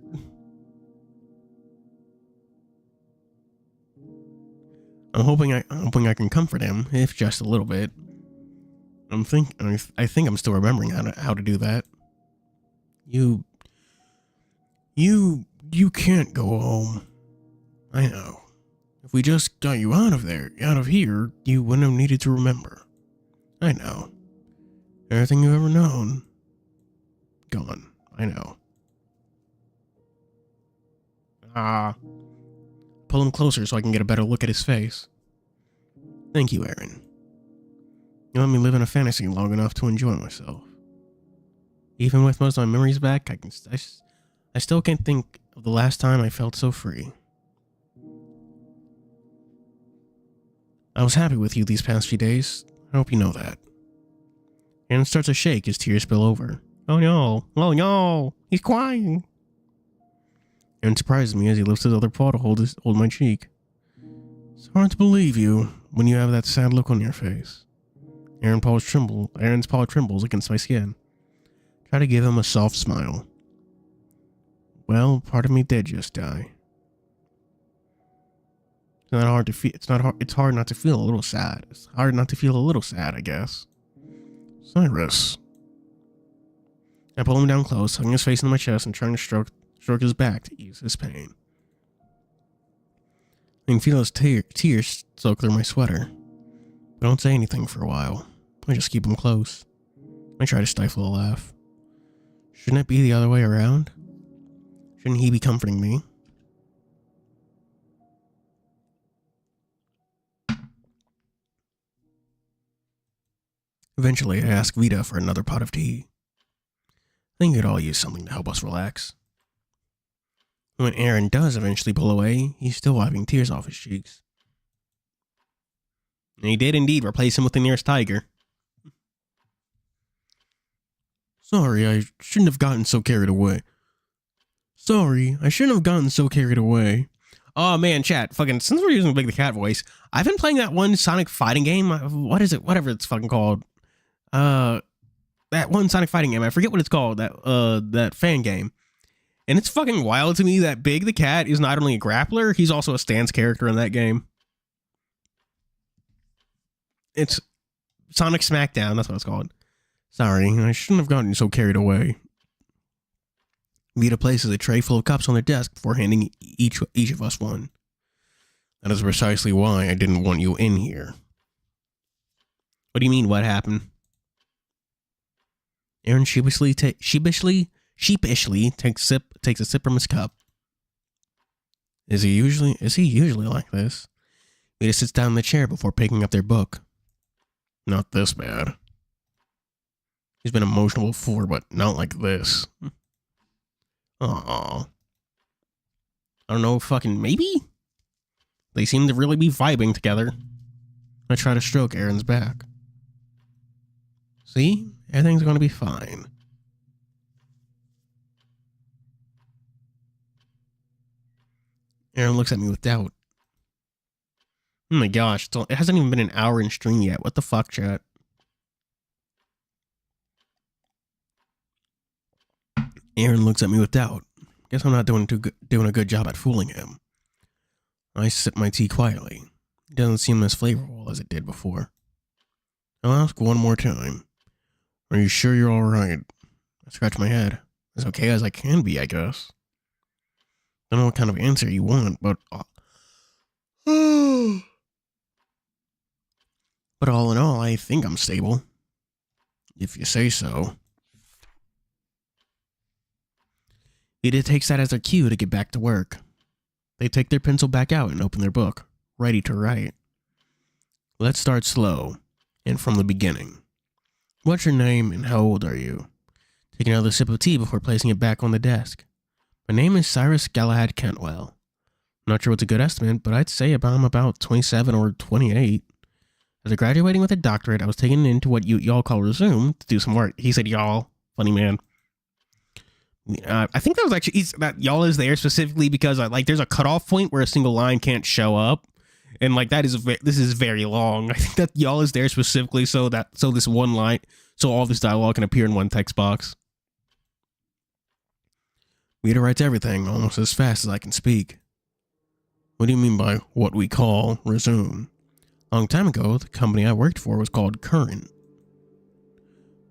I'm hoping I can comfort him, if just a little bit. I think I'm still remembering how to do that. You can't go home. I know. If we just got you out of here, you wouldn't have needed to remember. I know. Everything you've ever known. Gone. I know. Pull him closer so I can get a better look at his face. Thank you, Aaron. You let me live in a fantasy long enough to enjoy myself. Even with most of my memories back, I still can't think of the last time I felt so free. I was happy with you these past few days. I hope you know that. Aaron starts to shake as tears spill over. Oh no, he's crying. Aaron surprises me as he lifts his other paw to hold my cheek. It's hard to believe you when you have that sad look on your face. Aaron's paw trembles against my skin. Try to give him a soft smile. Well, part of me did just die. It's hard not to feel a little sad. It's hard not to feel a little sad, I guess. Cyrus. I pull him down close, hugging his face into my chest and trying to stroke his back to ease his pain. I can feel his tears soak through my sweater. I don't say anything for a while. I just keep him close. I try to stifle a laugh. Shouldn't it be the other way around? Shouldn't he be comforting me? Eventually, I ask Vita for another pot of tea. I think we could all use something to help us relax. When Aaron does eventually pull away, he's still wiping tears off his cheeks. And he did indeed replace him with the nearest tiger. Sorry, I shouldn't have gotten so carried away. Oh man, chat, fucking, since we're using Big the Cat voice, I've been playing that one Sonic fighting game. What is it? Whatever it's fucking called. That one Sonic fighting game. I forget what it's called. That fan game. And it's fucking wild to me that Big the Cat is not only a grappler, he's also a stance character in that game. It's Sonic Smackdown, that's what it's called. Sorry, I shouldn't have gotten so carried away. Vita places a tray full of cups on their desk before handing each of us one. That is precisely why I didn't want you in here. What do you mean, what happened? Aaron sheepishly takes a sip from his cup. Is he usually like this? Vita sits down in the chair before picking up their book. Not this bad. He's been emotional before, but not like this. Aww. I don't know, fucking maybe? They seem to really be vibing together. I try to stroke Aaron's back. See? Everything's gonna be fine. Aaron looks at me with doubt. Oh my gosh, it hasn't even been an hour in stream yet. What the fuck, chat? Aaron looks at me with doubt. Guess I'm not doing a good job at fooling him. I sip my tea quietly. It doesn't seem as flavorful as it did before. I'll ask one more time. Are you sure you're alright? I scratch my head. As okay as I can be, I guess. Don't know what kind of answer you want, but... but all in all, I think I'm stable. If you say so. Vita takes that as their cue to get back to work. They take their pencil back out and open their book, ready to write. Let's start slow, and from the beginning. What's your name and how old are you? Take another sip of tea before placing it back on the desk. My name is Cyrus Galahad Cantwell. I'm not sure what's a good estimate, but I'd say I'm about 27 or 28. After graduating with a doctorate, I was taken into what y'all call resume to do some work. He said y'all. Funny man. I think that was actually that y'all is there specifically because like there's a cutoff point where a single line can't show up, and like this is very long. I think that y'all is there specifically so this one line, so all this dialogue can appear in one text box. Vita writes everything almost as fast as I can speak. What do you mean by what we call resume? A long time ago, the company I worked for was called Current.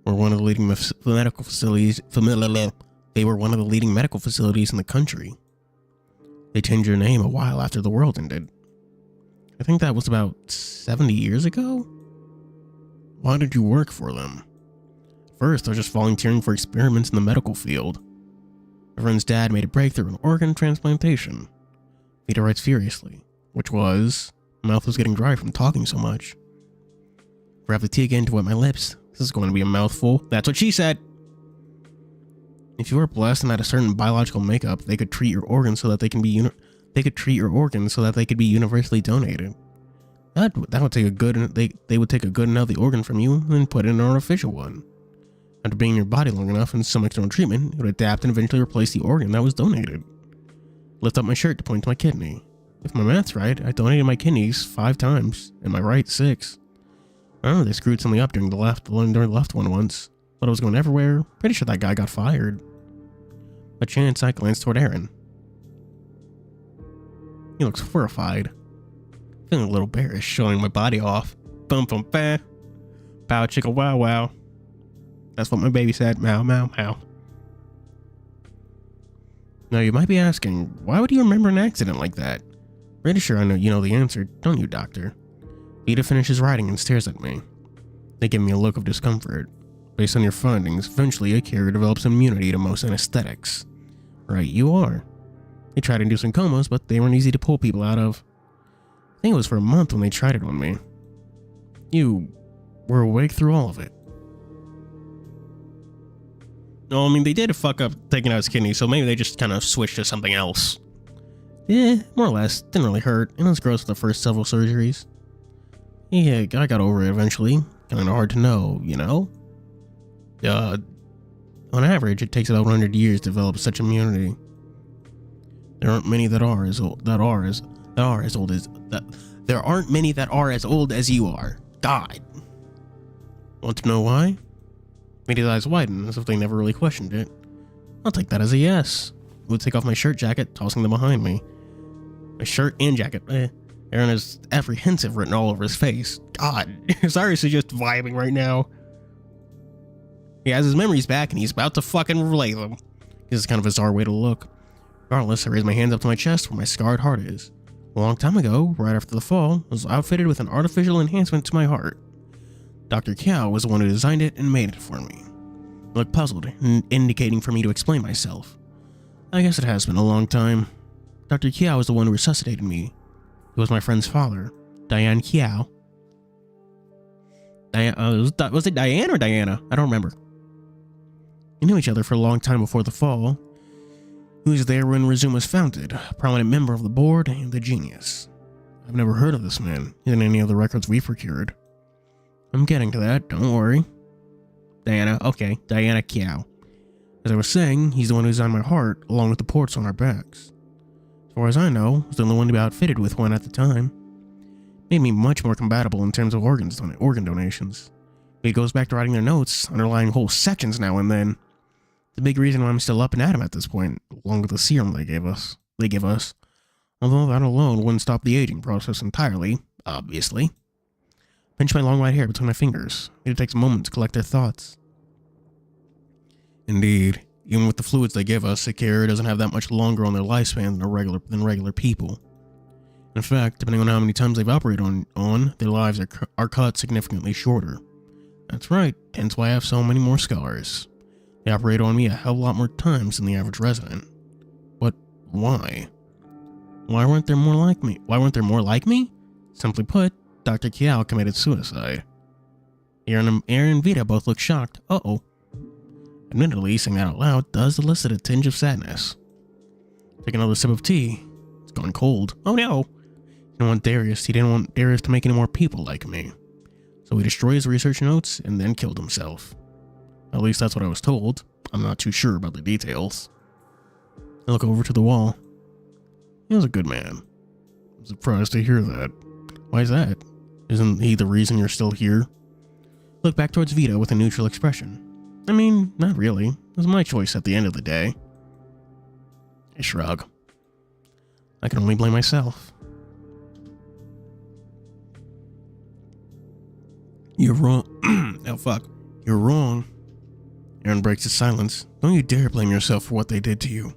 We're one of the leading medical facilities. They were one of the leading medical facilities in the country. They changed their name a while after the world ended. I think that was about 70 years ago? Why did you work for them? First, I was just volunteering for experiments in the medical field. My friend's dad made a breakthrough in organ transplantation. Vita writes furiously, which was, my mouth was getting dry from talking so much. Grab the tea again to wet my lips. This is going to be a mouthful. That's what she said. If you were blessed and had a certain biological makeup, they could treat your organs so that they can be universally donated. That would take a good they would take a good and healthy organ from you and put in an artificial one. After being in your body long enough and some external treatment, it would adapt and eventually replace the organ that was donated. Lift up my shirt to point to my kidney. If my math's right, I donated my kidneys 5 times and my right 6. I remember they screwed something up during the left one once. But I was going everywhere. Pretty sure that guy got fired. By chance, I glanced toward Aaron. He looks horrified. Feeling a little bearish, showing my body off. Bum bum bah. Bow chicka wow wow. That's what my baby said. Meow meow meow. Now you might be asking, why would you remember an accident like that? Pretty sure I know you know the answer, don't you, Doctor? Vita finishes writing and stares at me. They give me a look of discomfort. Based on your findings, eventually a carrier develops immunity to most anesthetics. Right, you are. They tried inducing comas, but they weren't easy to pull people out of. I think it was for a month when they tried it on me. You were awake through all of it. No, I mean, they did fuck up taking out his kidney, so maybe they just kind of switched to something else. Yeah, more or less. Didn't really hurt. It was gross for the first several surgeries. Yeah, I got over it eventually. Kinda hard to know, you know? On average, it takes about 100 years to develop such immunity. There aren't many that are as old as you are. God. Want to know why? Vita's eyes widen as if they never really questioned it. I'll take that as a yes. I would take off my shirt jacket, tossing them behind me. My shirt and jacket. Aaron is apprehensive written all over his face. God, Cyrus is just vibing right now. He has his memories back and he's about to fucking relay them. This is kind of a bizarre way to look. Regardless, I raise my hands up to my chest where my scarred heart is. A long time ago, right after the fall, I was outfitted with an artificial enhancement to my heart. Dr. Kiao was the one who designed it and made it for me. I looked puzzled, indicating for me to explain myself. I guess it has been a long time. Dr. Kiao was the one who resuscitated me. He was my friend's father, Diane Kiao. Was it Diane or Diana? I don't remember. We knew each other for a long time before the fall. He was there when Resume was founded, a prominent member of the board and the genius. I've never heard of this man, in any of the records we procured. I'm getting to that, don't worry. Diana Kiao. As I was saying, he's the one who's on my heart, along with the ports on our backs. As far as I know, I was the only one to be outfitted with one at the time. Made me much more compatible in terms of organ donations. It goes back to writing their notes, underlying whole sections now and then. The big reason why I'm still up and at 'em at this point, along with the serum they give us. Although that alone wouldn't stop the aging process entirely, obviously. Pinch my long white hair between my fingers. It takes a moment to collect their thoughts. Indeed, even with the fluids they give us, a carrier doesn't have that much longer on their lifespan than regular people. In fact, depending on how many times they've operated on their lives are cut significantly shorter. That's right, hence why I have so many more scars. They operate on me a hell of a lot more times than the average resident. But why? Why weren't there more like me? Simply put, Dr. Kiao committed suicide. Aaron and Vita both look shocked. Uh-oh. Admittedly, saying that out loud does elicit a tinge of sadness. Take another sip of tea. It's gone cold. Oh no! He didn't want Darius to make any more people like me. So he destroyed his research notes and then killed himself. At least that's what I was told. I'm not too sure about the details. I look over to the wall. He was a good man. I'm surprised to hear that. Why is that? Isn't he the reason you're still here? Look back towards Vita with a neutral expression. I mean, not really. It was my choice at the end of the day. I shrug. I can only blame myself. You're wrong. Oh, fuck. You're wrong. Aaron breaks his silence. Don't you dare blame yourself for what they did to you.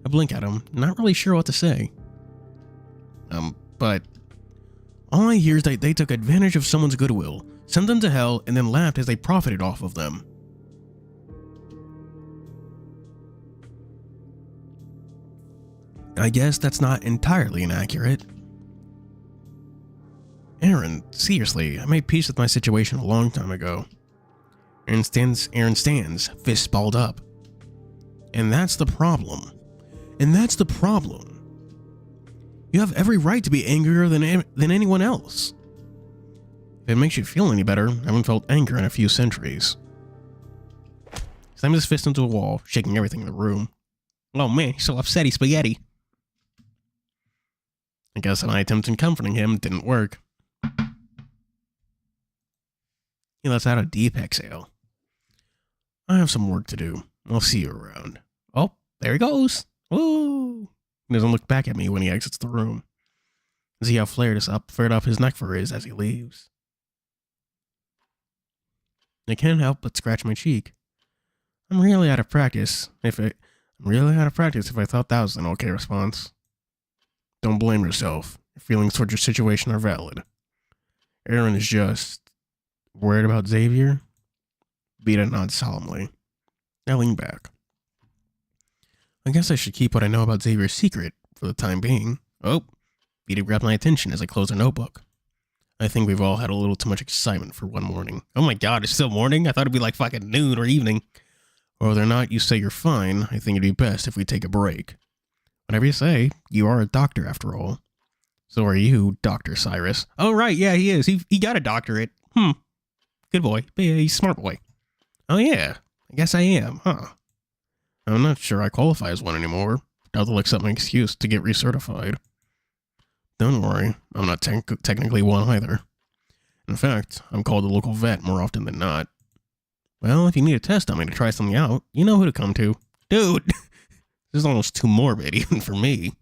I blink at him, not really sure what to say. But all I hear is that they took advantage of someone's goodwill, sent them to hell, and then laughed as they profited off of them. I guess that's not entirely inaccurate. Aaron, seriously, I made peace with my situation a long time ago. Aaron stands, fists balled up. And that's the problem. You have every right to be angrier than anyone else. If it makes you feel any better, I haven't felt anger in a few centuries. He slammed his fist into a wall, shaking everything in the room. Oh man, he's so upsetty spaghetti. I guess my attempt in comforting him didn't work. He lets out a deep exhale. I have some work to do. I'll see you around. Oh, there he goes. Woo! He doesn't look back at me when he exits the room. I see how flared up his neck fur is as he leaves. I can't help but scratch my cheek. I'm really out of practice if I thought that was an okay response. Don't blame yourself. Your feelings towards your situation are valid. Aaron is just worried about Xavier. Vita nods solemnly. I lean back. I guess I should keep what I know about Xavier secret for the time being. Oh, Vita grabbed my attention as I closed her notebook. I think we've all had a little too much excitement for one morning. Oh my god, it's still morning? I thought it'd be like fucking noon or evening. Whether or not you say you're fine, I think it'd be best if we take a break. Whatever you say, you are a doctor after all. So are you, Dr. Cyrus. Oh right, yeah, he is. He got a doctorate. Good boy. Yeah, he's a smart boy. Oh yeah, I guess I am, huh? I'm not sure I qualify as one anymore. I'll accept my excuse to get recertified. Don't worry, I'm not technically one either. In fact, I'm called a local vet more often than not. Well, if you need a test on me to try something out, you know who to come to. Dude, this is almost too morbid even for me.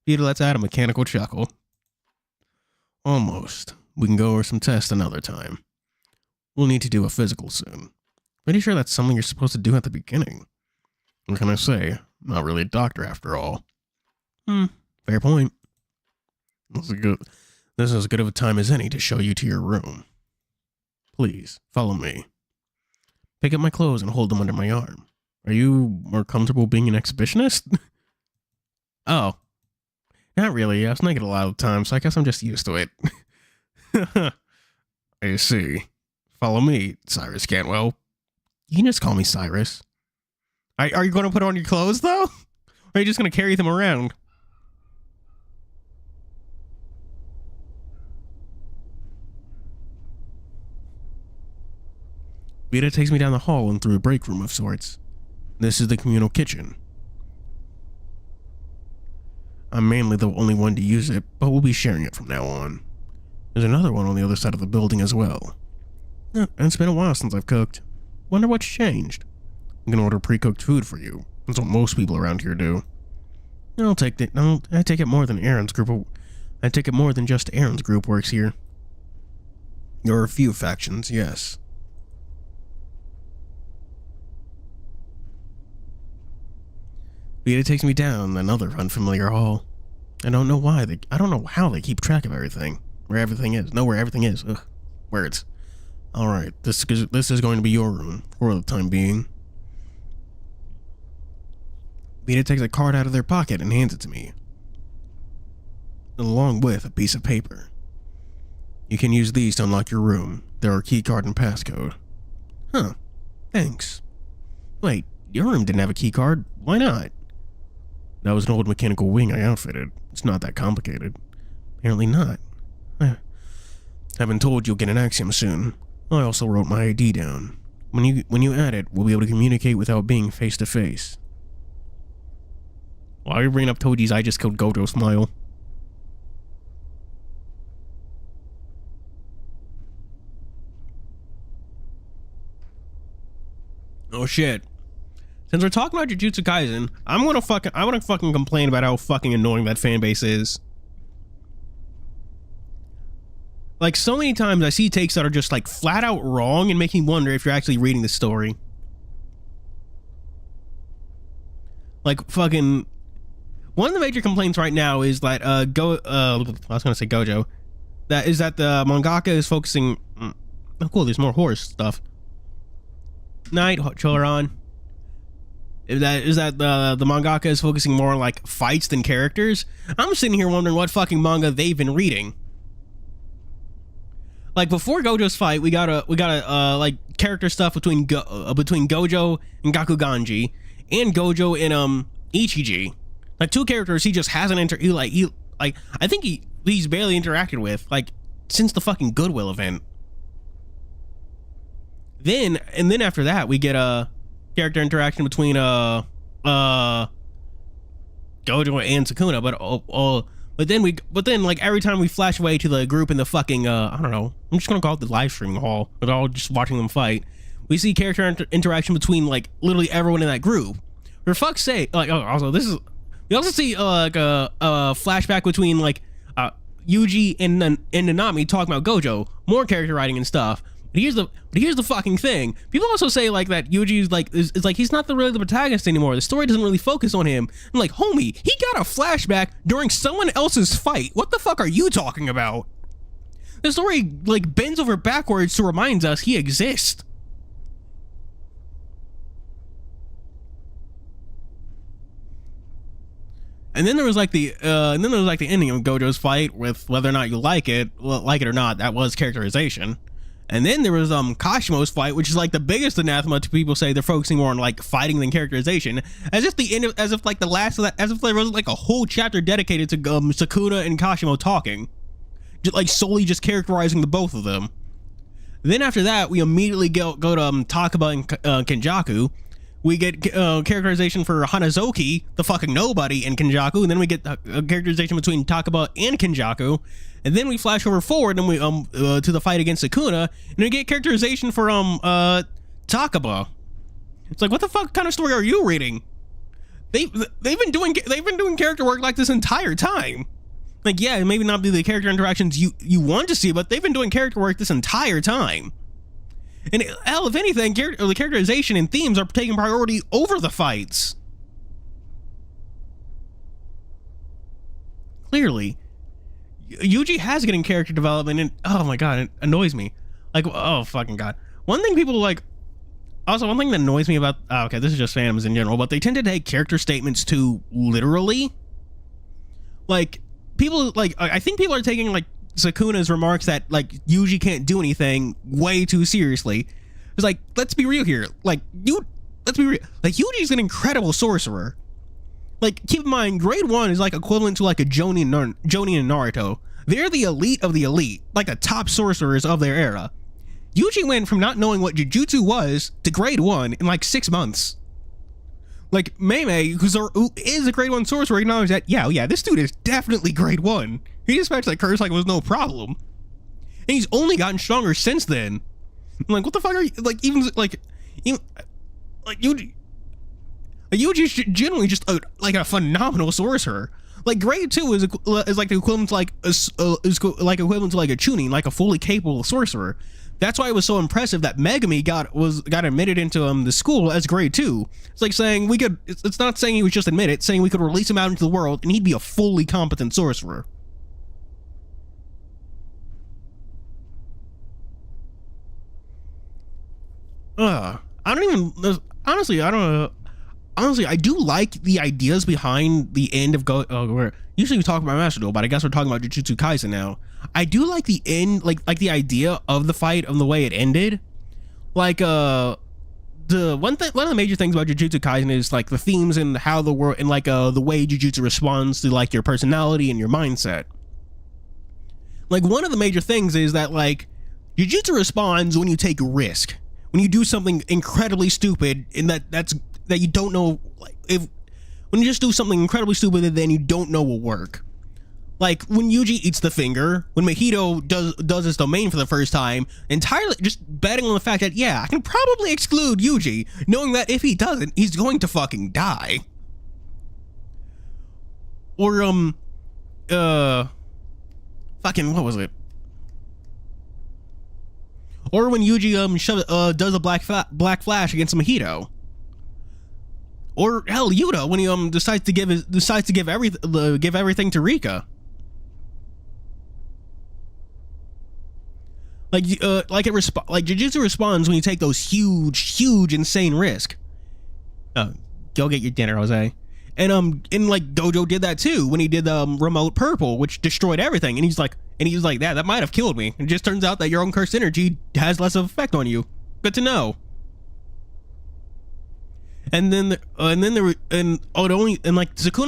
Peter lets out a mechanical chuckle. Almost. We can go over some tests another time. We'll need to do a physical soon. Pretty sure that's something you're supposed to do at the beginning. What can I say? I'm not really a doctor after all. Fair point. This is as good of a time as any to show you to your room. Please, follow me. Pick up my clothes and hold them under my arm. Are you more comfortable being an exhibitionist? Oh. Not really. I was naked a lot of the time, so I guess I'm just used to it. I see. Follow me, Cyrus Cantwell. You can just call me Cyrus. Are you going to put on your clothes, though? Or are you just going to carry them around? Vita takes me down the hall and through a break room of sorts. This is the communal kitchen. I'm mainly the only one to use it, but we'll be sharing it from now on. There's another one on the other side of the building as well. It's been a while since I've cooked. Wonder what's changed. I'm gonna order pre-cooked food for you. That's what most people around here do. I take it more than Aaron's group. I take it more than just Aaron's group works here. There are a few factions, yes. Vita takes me down another unfamiliar hall. I don't know how they keep track of everything. Where everything is. Know where everything is. Ugh. Words. Alright, this is going to be your room for the time being. Vita takes a card out of their pocket and hands it to me, along with a piece of paper. You can use these to unlock your room. There are keycard and passcode. Huh. Thanks. Wait, your room didn't have a keycard. Why not? That was an old mechanical wing I outfitted. It's not that complicated. Apparently not. I've been told you'll get an axiom soon. I also wrote my ID down. When you add it, we'll be able to communicate without being face to face. Why are you bringing up Toji's I just killed Gojo smile? Oh shit. Since we're talking about Jujutsu Kaisen, I want to fucking complain about how fucking annoying that fan base is. Like, so many times I see takes that are just like flat out wrong and make me wonder if you're actually reading the story. Like, fucking, one of the major complaints right now is that I was gonna say Gojo. That the mangaka is focusing. Oh cool, there's more horse stuff. Night, Choran. Is that the mangaka is focusing more on like fights than characters? I'm sitting here wondering what fucking manga they've been reading. Like, before Gojo's fight, we got like character stuff between Gojo and Gakuganji, and Gojo and Ichiji. Like, two characters he just hasn't I think he's barely interacted with, like, since the fucking Goodwill event. Then after that we get a character interaction between Gojo and Sukuna, but then like every time we flash away to the group in the fucking I don't know, I'm just gonna call it the live streaming hall, but all just watching them fight, we see character interaction between like literally everyone in that group. For fuck's sake, like, we also see like a flashback between like Yuji and Nanami talking about Gojo, more character writing and stuff. But here's the fucking thing. People also say like that Yuji's like is like he's not really the protagonist anymore. The story doesn't really focus on him. I'm like, homie, he got a flashback during someone else's fight. What the fuck are you talking about? The story like bends over backwards to remind us he exists. And then there was like the ending of Gojo's fight with whether or not you like it or not. That was characterization. And then there was Kashimo's fight, which is like the biggest anathema to people say they're focusing more on like fighting than characterization, as if there was like a whole chapter dedicated to Sukuna and Kashimo talking, like solely just characterizing the both of them. Then after that, we immediately go to Takaba and Kenjaku. We get characterization for Hanazoki, the fucking nobody, in Kenjaku, and then we get a characterization between Takaba and Kenjaku, and then we flash forward and we to the fight against Sukuna, and we get characterization for Takaba. It's like, what the fuck kind of story are you reading? They've been doing character work like this entire time. Like, yeah, maybe not be the character interactions you want to see, but they've been doing character work this entire time. And hell, if anything, the characterization and themes are taking priority over the fights. Clearly, Yuji has getting character development, and oh my god, it annoys me. Like, oh fucking god. One thing people like. Also, one thing that annoys me about. Oh, okay, this is just fandoms in general, but they tend to take character statements too literally. Like, people like. I think people are taking like Sukuna's remarks that like Yuji can't do anything way too seriously. It's like, let's be real here. Like, let's be real. Like, Yuji's an incredible sorcerer. Like, keep in mind, grade 1 is like equivalent to like a Jonin and Naruto. They're the elite of the elite, like the top sorcerers of their era. Yuji went from not knowing what Jujutsu was to grade 1 in like 6 months. Like, Mei, who is a grade 1 sorcerer, acknowledged that, yeah, this dude is definitely grade 1. He dispatched that curse like it was no problem. And he's only gotten stronger since then. I'm like, what the fuck are you, like, Yuji's generally just like a phenomenal sorcerer. Like, grade 2 is like the equivalent to like equivalent to like a Chunin, like a fully capable sorcerer. That's why it was so impressive that Megami got admitted into the school as grade 2. It's like saying it's not saying he was just admitted, it's saying we could release him out into the world and he'd be a fully competent sorcerer. Honestly, I do like the ideas behind the end of usually we talk about Master Duel, but I guess we're talking about Jujutsu Kaisen now. I do like the end, like the idea of the fight and the way it ended. Like one of the major things about Jujutsu Kaisen is like the themes and how the world and like the way Jujutsu responds to like your personality and your mindset. Like, one of the major things is that like Jujutsu responds when you take risk, when you do something incredibly stupid, and that you don't know, like, when you just do something incredibly stupid and then you don't know will work. Like, when Yuji eats the finger, when Mahito does his domain for the first time, entirely just betting on the fact that, yeah, I can probably exclude Yuji, knowing that if he doesn't, he's going to fucking die. Or, fucking, what was it? Or when Yuji, does a black flash against Mahito. Or hell, Yuta, when he decides to give everything to Rika. Like Jujutsu responds when you take those huge, insane risk. Go get your dinner, Jose. And like Gojo did that too when he did remote purple, which destroyed everything. And he's like, that might have killed me. It just turns out that your own cursed energy has less of effect on you. Good to know. And then Sukuna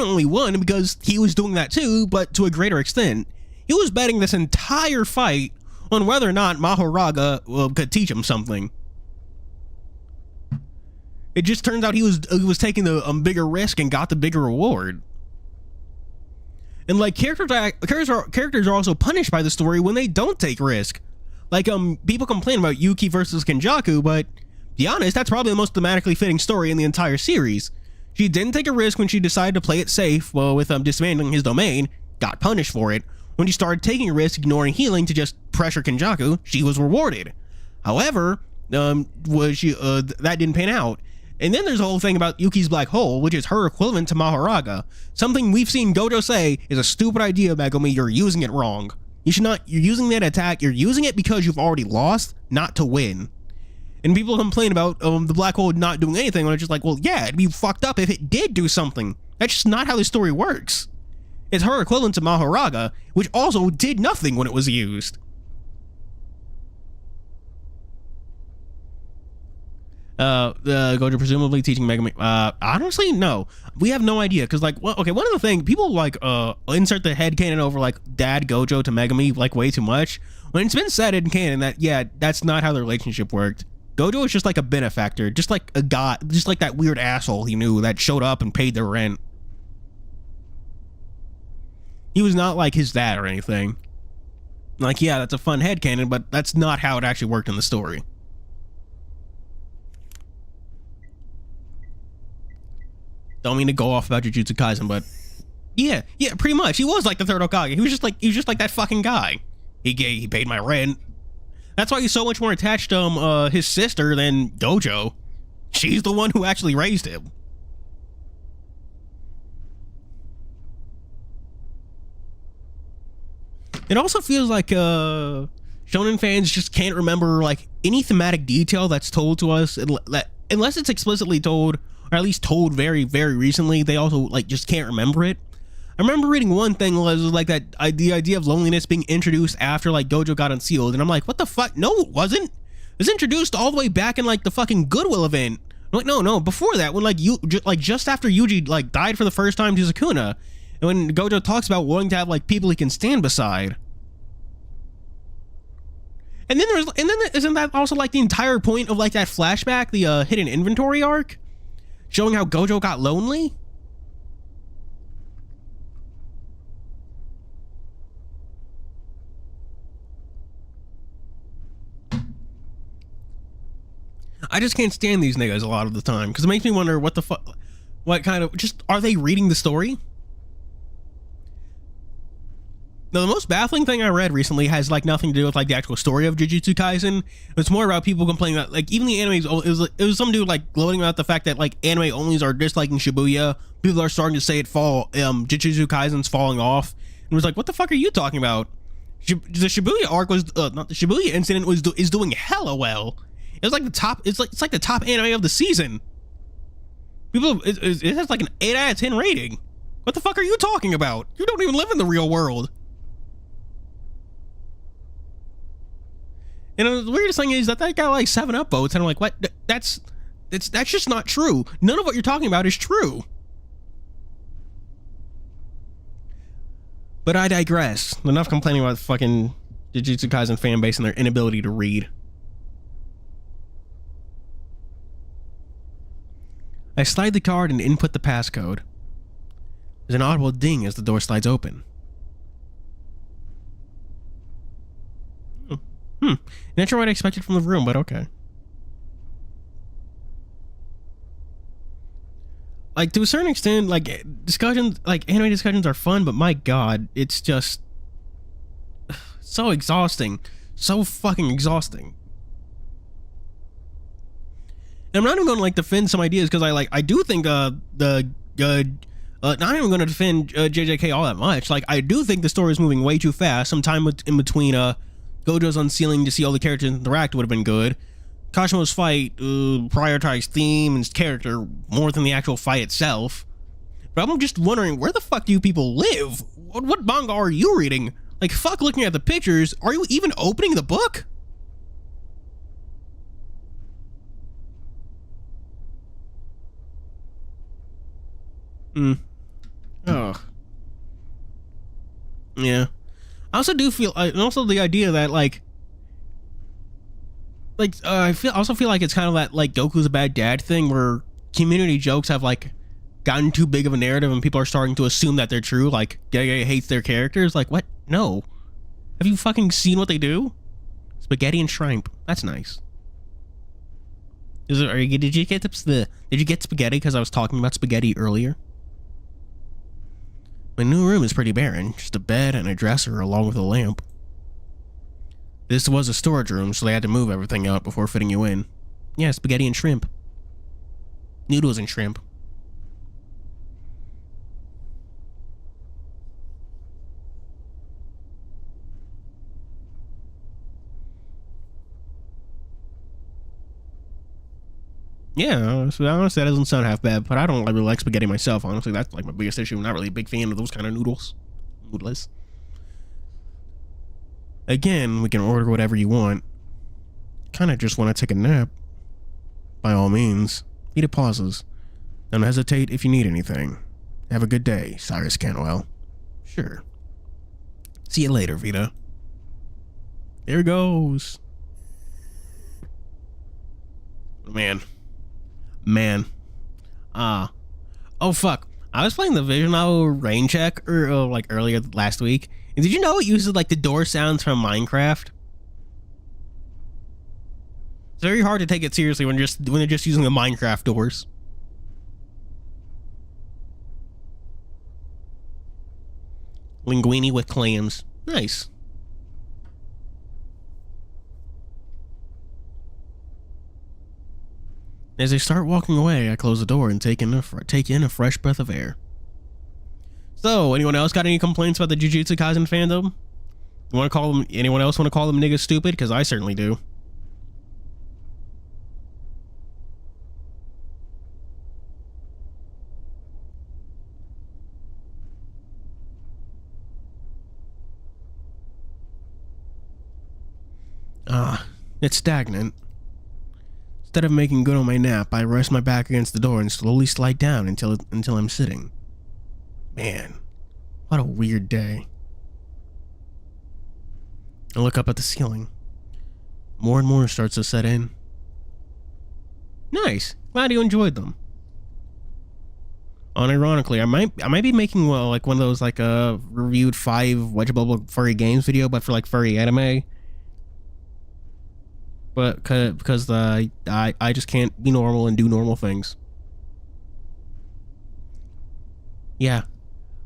only won because he was doing that too, but to a greater extent. He was betting this entire fight on whether or not Mahoraga could teach him something. It just turns out he was taking the bigger risk and got the bigger reward. And like characters are also punished by the story when they don't take risk. Like people complain about Yuki versus Kenjaku, but to be honest, that's probably the most thematically fitting story in the entire series. She didn't take a risk when she decided to play it safe, with dismantling his domain, got punished for it. When she started taking a risk, ignoring healing to just pressure Kenjaku, she was rewarded. However, that didn't pan out. And then there's a whole thing about Yuki's black hole, which is her equivalent to Mahoraga. Something we've seen Gojo say is a stupid idea, Megumi. You're using it wrong. You should not. You're using that attack. You're using it because you've already lost, not to win. And people complain about the black hole not doing anything. And it's just like, well, yeah, it'd be fucked up if it did do something. That's just not how the story works. It's her equivalent to Mahoraga, which also did nothing when it was used. Gojo presumably teaching Megumi. Honestly, no. We have no idea, because, like, well, okay, one of the things, people, like, insert the headcanon over, like, Dad Gojo to Megumi, like, way too much. When it's been said in canon that, yeah, that's not how the relationship worked. Gojo is just, like, a benefactor, just like a guy, just like that weird asshole he knew that showed up and paid the rent. He was not, like, his dad or anything. Like, yeah, that's a fun headcanon, but that's not how it actually worked in the story. Don't mean to go off about Jujutsu Kaisen, but yeah, pretty much. He was like the third Hokage. He was just like that fucking guy. He paid my rent. That's why he's so much more attached to his sister than Gojo. She's the one who actually raised him. It also feels like shonen fans just can't remember like any thematic detail that's told to us unless it's explicitly told, or at least told very, very recently. They also like just can't remember it. I remember reading one thing was like that the idea of loneliness being introduced after like Gojo got unsealed, and I'm like, what the fuck? No, it wasn't. It was introduced all the way back in like the fucking Goodwill event. I'm like, no, before that, when just after Yuji like died for the first time to Sukuna, and when Gojo talks about wanting to have like people he can stand beside. And then isn't that also like the entire point of like that flashback, the hidden inventory arc, showing how Gojo got lonely? I just can't stand these niggas a lot of the time because it makes me wonder what the fuck, what kind of, just are they reading the story? Now, the most baffling thing I read recently has like nothing to do with like the actual story of Jujutsu Kaisen. It's more about people complaining that like even the animes. It was some dude like gloating about the fact that like anime onlys are disliking Shibuya. People are starting to say Jujutsu Kaisen's falling off. And it was like, what the fuck are you talking about? The Shibuya arc was not the Shibuya incident is doing hella well. It's like the top. It's like the top anime of the season. It has like an 8 out of 10 rating. What the fuck are you talking about? You don't even live in the real world. And the weirdest thing is that guy like 7-Up votes, and I'm like, what? That's just not true. None of what you're talking about is true. But I digress. Enough complaining about the fucking Jujutsu Kaisen fan base and their inability to read. I slide the card and input the passcode. There's an audible ding as the door slides open. Not sure what I expected from the room, but okay. Like, to a certain extent, like, discussions, like, anime discussions are fun, but my god, it's just so exhausting. So fucking exhausting. And I'm not even going to, like, defend some ideas, because I do think, not even going to defend JJK all that much. Like, I do think the story is moving way too fast. Some time in between, Gojo's unsealing to see all the characters interact would have been good. Kashimo's fight prioritized theme and character more than the actual fight itself. But I'm just wondering, where the fuck do you people live? What manga are you reading? Like, fuck looking at the pictures. Are you even opening the book? Ugh. Yeah. I also do feel, and also the idea that I also feel like it's kind of that like Goku's a bad dad thing, where community jokes have like gotten too big of a narrative and people are starting to assume that they're true. Like, Gege hates their characters. Like, what? No. Have you fucking seen what they do? Spaghetti and shrimp. That's nice. Did you get spaghetti because I was talking about spaghetti earlier? My new room is pretty barren. Just a bed and a dresser along with a lamp. This was a storage room, so they had to move everything out before fitting you in. Yeah, spaghetti and shrimp. Noodles and shrimp. Yeah, so honestly, that doesn't sound half bad, but I don't really like spaghetti myself. Honestly, that's like my biggest issue. I'm not really a big fan of those kind of noodles. Noodles. Again, we can order whatever you want. Kind of just want to take a nap. By all means, Vita pauses. Don't hesitate if you need anything. Have a good day, Cyrus Canwell. Sure. See you later, Vita. There goes. Man. Oh fuck. I was playing the Vision Novel Rain Check like earlier last week. And did you know it uses like the door sounds from Minecraft? It's very hard to take it seriously when they're just using the Minecraft doors. Linguine with clams. Nice. As they start walking away, I close the door and take in a fresh breath of air. So, anyone else got any complaints about the Jujutsu Kaisen fandom? Anyone else want to call them niggas stupid? Because I certainly do. It's stagnant. Instead of making good on my nap, I rest my back against the door and slowly slide down until I'm sitting. Man, what a weird day. I look up at the ceiling. More and more starts to set in. Nice. Glad you enjoyed them. Unironically, I might be making like one of those like reviewed 5 watchable furry games video, but for like furry anime. But because I just can't be normal and do normal things. Yeah.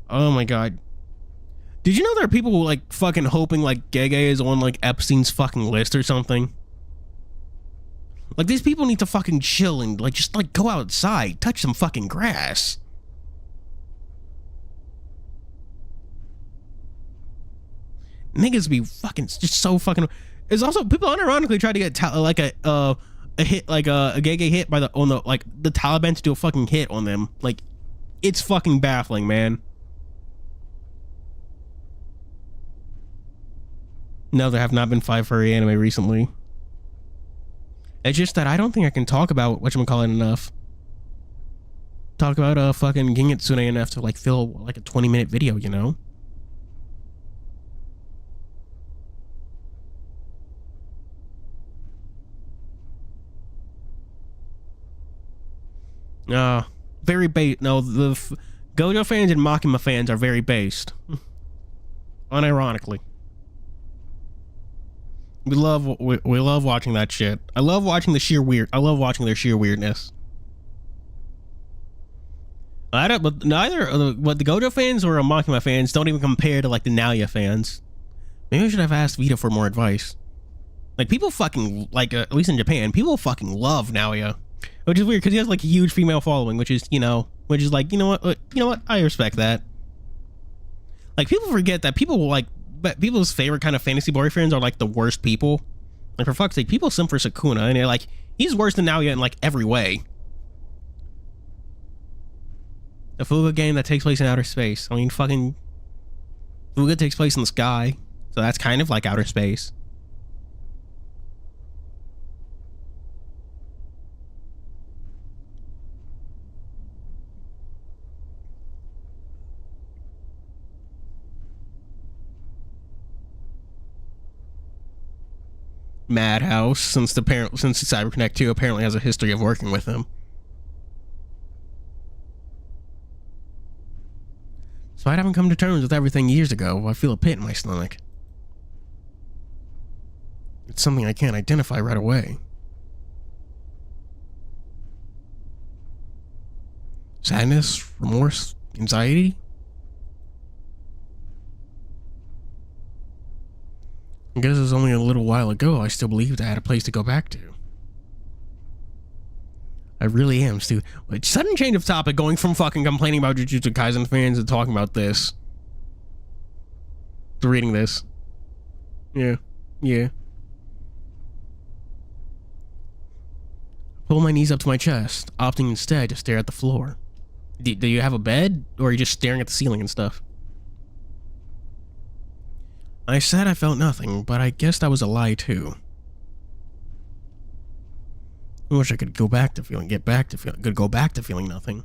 Oh my god. Did you know there are people who like fucking hoping like Gege is on like Epstein's fucking list or something? Like these people need to fucking chill and like just like go outside, touch some fucking grass. Niggas be fucking just so fucking. There's also people unironically try to get like a hit, like a Gege hit by the Taliban to do a fucking hit on them. Like, it's fucking baffling, man. No, there have not been 5 furry anime recently. It's just that I don't think I can talk about whatchamacallit enough. Talk about fucking Gingatsune enough to like fill like a 20-minute video, you know? Very bait. No, the Gojo fans and Makima fans are very based. Unironically. We love watching that shit. I love watching their sheer weirdness. But neither the Gojo fans or Makima fans don't even compare to like the Naoya fans. Maybe I should have asked Vita for more advice. Like people fucking like at least in Japan, people fucking love Naoya. Which is weird because he has like a huge female following, which is like, you know what, I respect that. Like people forget that people's favorite kind of fantasy boyfriends are like the worst people. Like for fuck's sake, people simp for Sukuna and they're like, he's worse than Naoya in like every way. A Fuga game that takes place in outer space. I mean, fucking Fuga takes place in the sky, so that's kind of like outer space. Madhouse, since CyberConnect 2 apparently has a history of working with him. Despite having come to terms with everything years ago, I feel a pit in my stomach. It's something I can't identify right away. Sadness, remorse, anxiety? I guess it's only a little while while ago, I still believed I had a place to go back to. I really am, Stu. Sudden change of topic, going from fucking complaining about Jujutsu Kaisen fans and talking about this. To reading this. Yeah. Pull my knees up to my chest, opting instead to stare at the floor. Do you have a bed, or are you just staring at the ceiling and stuff? I said I felt nothing, but I guess that was a lie too. I wish I could go back to feeling nothing.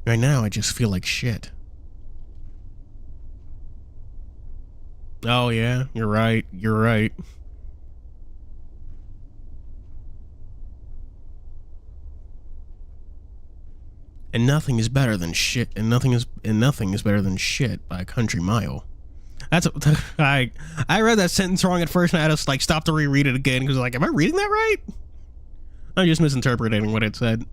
Right now, I just feel like shit. Oh yeah, you're right. And nothing is better than shit. And nothing is better than shit by a country mile. I read that sentence wrong at first, and I had to like stop to reread it again because like, am I reading that right? I'm just misinterpreting what it said.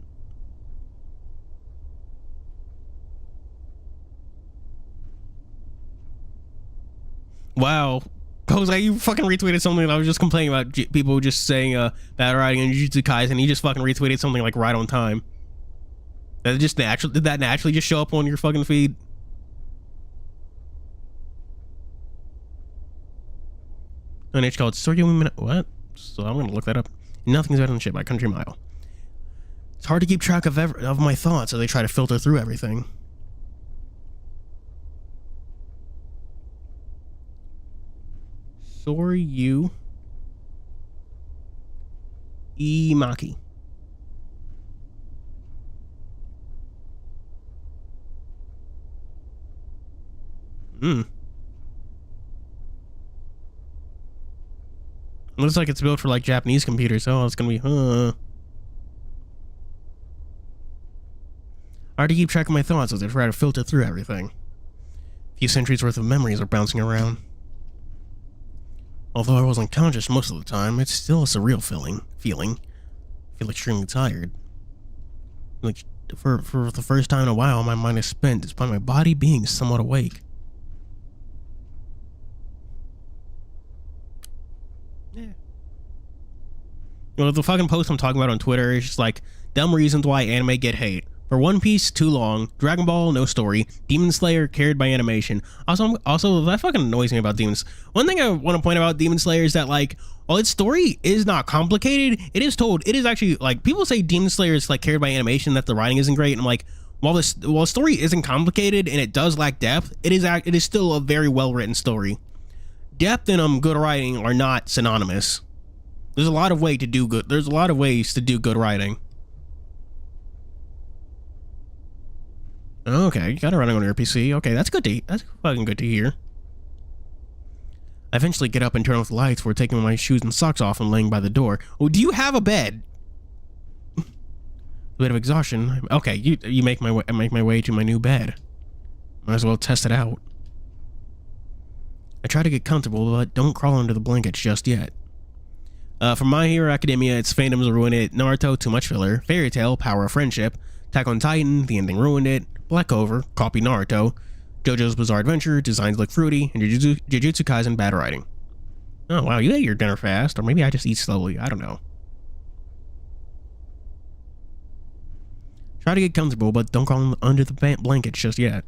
Wow, Jose, you fucking retweeted something that I was just complaining about. People just saying bad writing in Jujutsu Kaisen, and you just fucking retweeted something like right on time. Did that naturally just show up on your fucking feed? An H called what? So I'm gonna look that up. Nothing's better than shit by country mile. It's hard to keep track of my thoughts as they try to filter through everything. Sorry, you. Imaki. Looks like it's built for like Japanese computers, so it's gonna be hard to keep track of my thoughts as I try to filter through everything. A few centuries worth of memories are bouncing around. Although I wasn't conscious most of the time, it's still a surreal feeling. I feel extremely tired. Like for the first time in a while, my mind is spent despite my body being somewhat awake. Yeah. Well, the fucking post I'm talking about on Twitter is just like dumb reasons why anime get hate. For One Piece, too long. Dragon Ball, no story. Demon Slayer, carried by animation. Also, that fucking annoys me about Demons. One thing I want to point out about Demon Slayer is that, like, while its story is not complicated, it is actually, like, people say Demon Slayer is, like, carried by animation, that the writing isn't great, and I'm like, while the story isn't complicated and it does lack depth, it is still a very well-written story. Depth and good writing are not synonymous. There's a lot of ways to do good writing. Okay, you got it running on your PC. Okay, that's fucking good to hear. I eventually get up and turn off the lights before taking my shoes and socks off and laying by the door. Oh, do you have a bed? A bit of exhaustion. Okay, you make my way to my new bed. Might as well test it out. I try to get comfortable, but don't crawl under the blankets just yet. From My Hero Academia, its fandoms ruin it. Naruto, too much filler. Fairy Tail, Power of Friendship. Attack on Titan, the ending ruined it. Black Clover, copy Naruto. JoJo's Bizarre Adventure, designs look fruity. And Jujutsu Kaisen, bad writing. Oh wow, you ate your dinner fast, or maybe I just eat slowly. I don't know. Try to get comfortable, but don't crawl under the blankets just yet.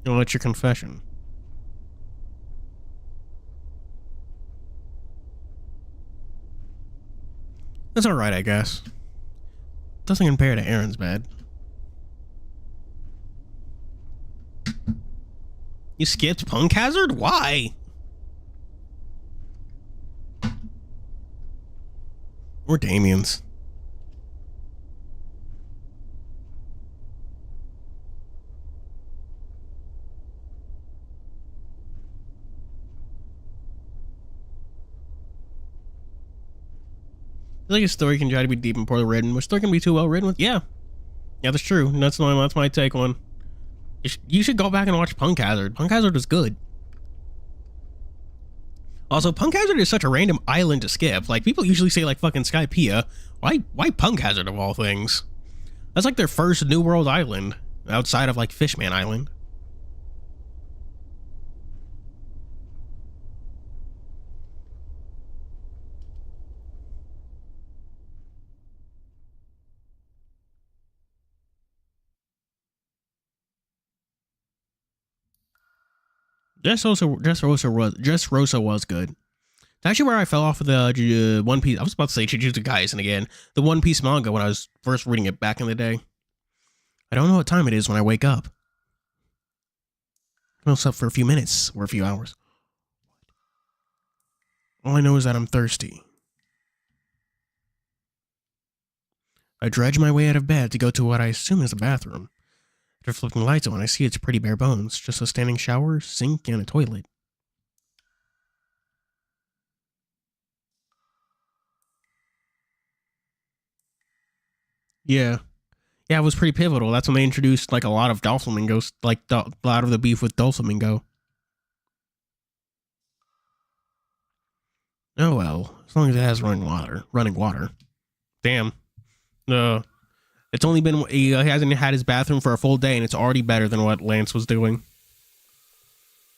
Oh, what's your confession? That's alright, I guess. Doesn't compare to Aaron's bed. You skipped Punk Hazard? Why? Or Damien's. I think a story can try to be deep and poorly written. We're still gonna be too well written with. Yeah, that's true. That's my take on. You should go back and watch Punk Hazard. Punk Hazard was good. Also, Punk Hazard is such a random island to skip. Like, people usually say like fucking Skypiea. Why Punk Hazard of all things? That's like their first New World island. outside of like Fishman Island. Dressrosa was good. It's actually where I fell off of the One Piece. I was about to say Jujutsu Kaisen again. The One Piece manga when I was first reading it back in the day. I don't know what time it is when I wake up. I'll sleep for a few minutes or a few hours. All I know is that I'm thirsty. I dredge my way out of bed to go to what I assume is a bathroom. After flipping lights on, I see it's pretty bare bones. Just a standing shower, sink, and a toilet. Yeah. Yeah, it was pretty pivotal. That's when they introduced like a lot of Doflamingos, like a lot of the beef with Doflamingo. Oh well, as long as it has running water. Damn. It's only been, he hasn't had his bathroom for a full day and it's already better than what Lance was doing.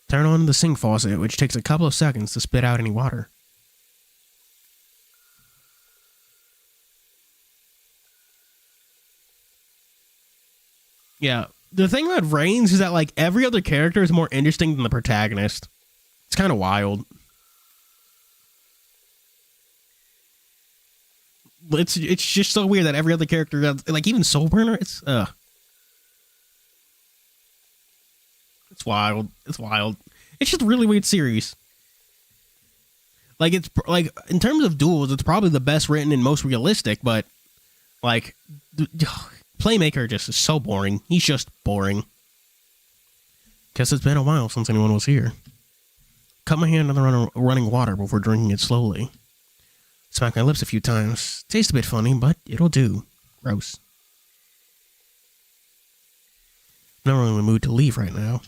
Turn on the sink faucet, which takes a couple of seconds to spit out any water. Yeah, the thing about Reigns is that like every other character is more interesting than the protagonist. It's kind of wild. It's just so weird that every other character, like even Soulburner, it's wild. It's wild. It's just a really weird series. Like it's like in terms of duels, it's probably the best written and most realistic, but like Playmaker just is so boring. He's just boring. Guess it's been a while since anyone was here. Cut my hand on the running water before drinking it slowly. Smack my lips a few times. Tastes a bit funny, but it'll do. Gross. I'm not really in the mood to leave right now.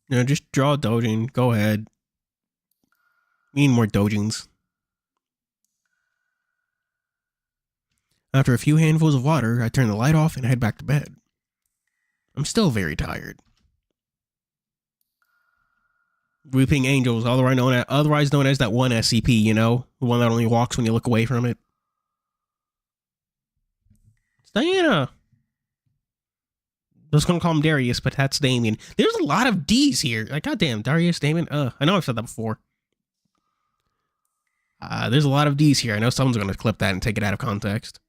No, just draw a dojin. Go ahead. We need more dojins. After a few handfuls of water, I turn the light off and head back to bed. I'm still very tired. Weeping Angels, otherwise known as that one SCP, you know? The one that only walks when you look away from it. It's Diana. I was going to call him Darius, but that's Damien. There's a lot of D's here. Like, goddamn, Darius, Damien. I know I've said that before. There's a lot of D's here. I know someone's going to clip that and take it out of context.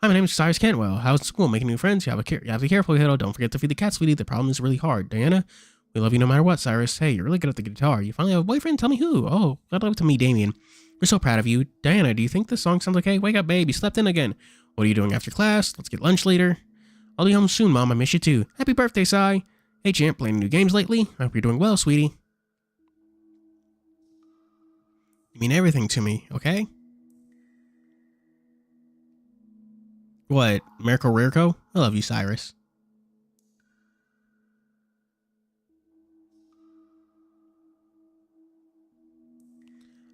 Hi, my name is Cyrus Cantwell. How's school? Making new friends? You have to be careful, kiddo. Don't forget to feed the cat, sweetie. The problem is really hard. Diana, we love you no matter what, Cyrus. Hey, you're really good at the guitar. You finally have a boyfriend? Tell me who. Oh, good luck to me, Damien. We're so proud of you. Diana, do you think this song sounds okay? Wake up, babe. You slept in again. What are you doing after class? Let's get lunch later. I'll be home soon, Mom. I miss you too. Happy birthday, Cy. Hey, champ. Playing new games lately? I hope you're doing well, sweetie. You mean everything to me, okay? What? Mirko Rirko? I love you, Cyrus.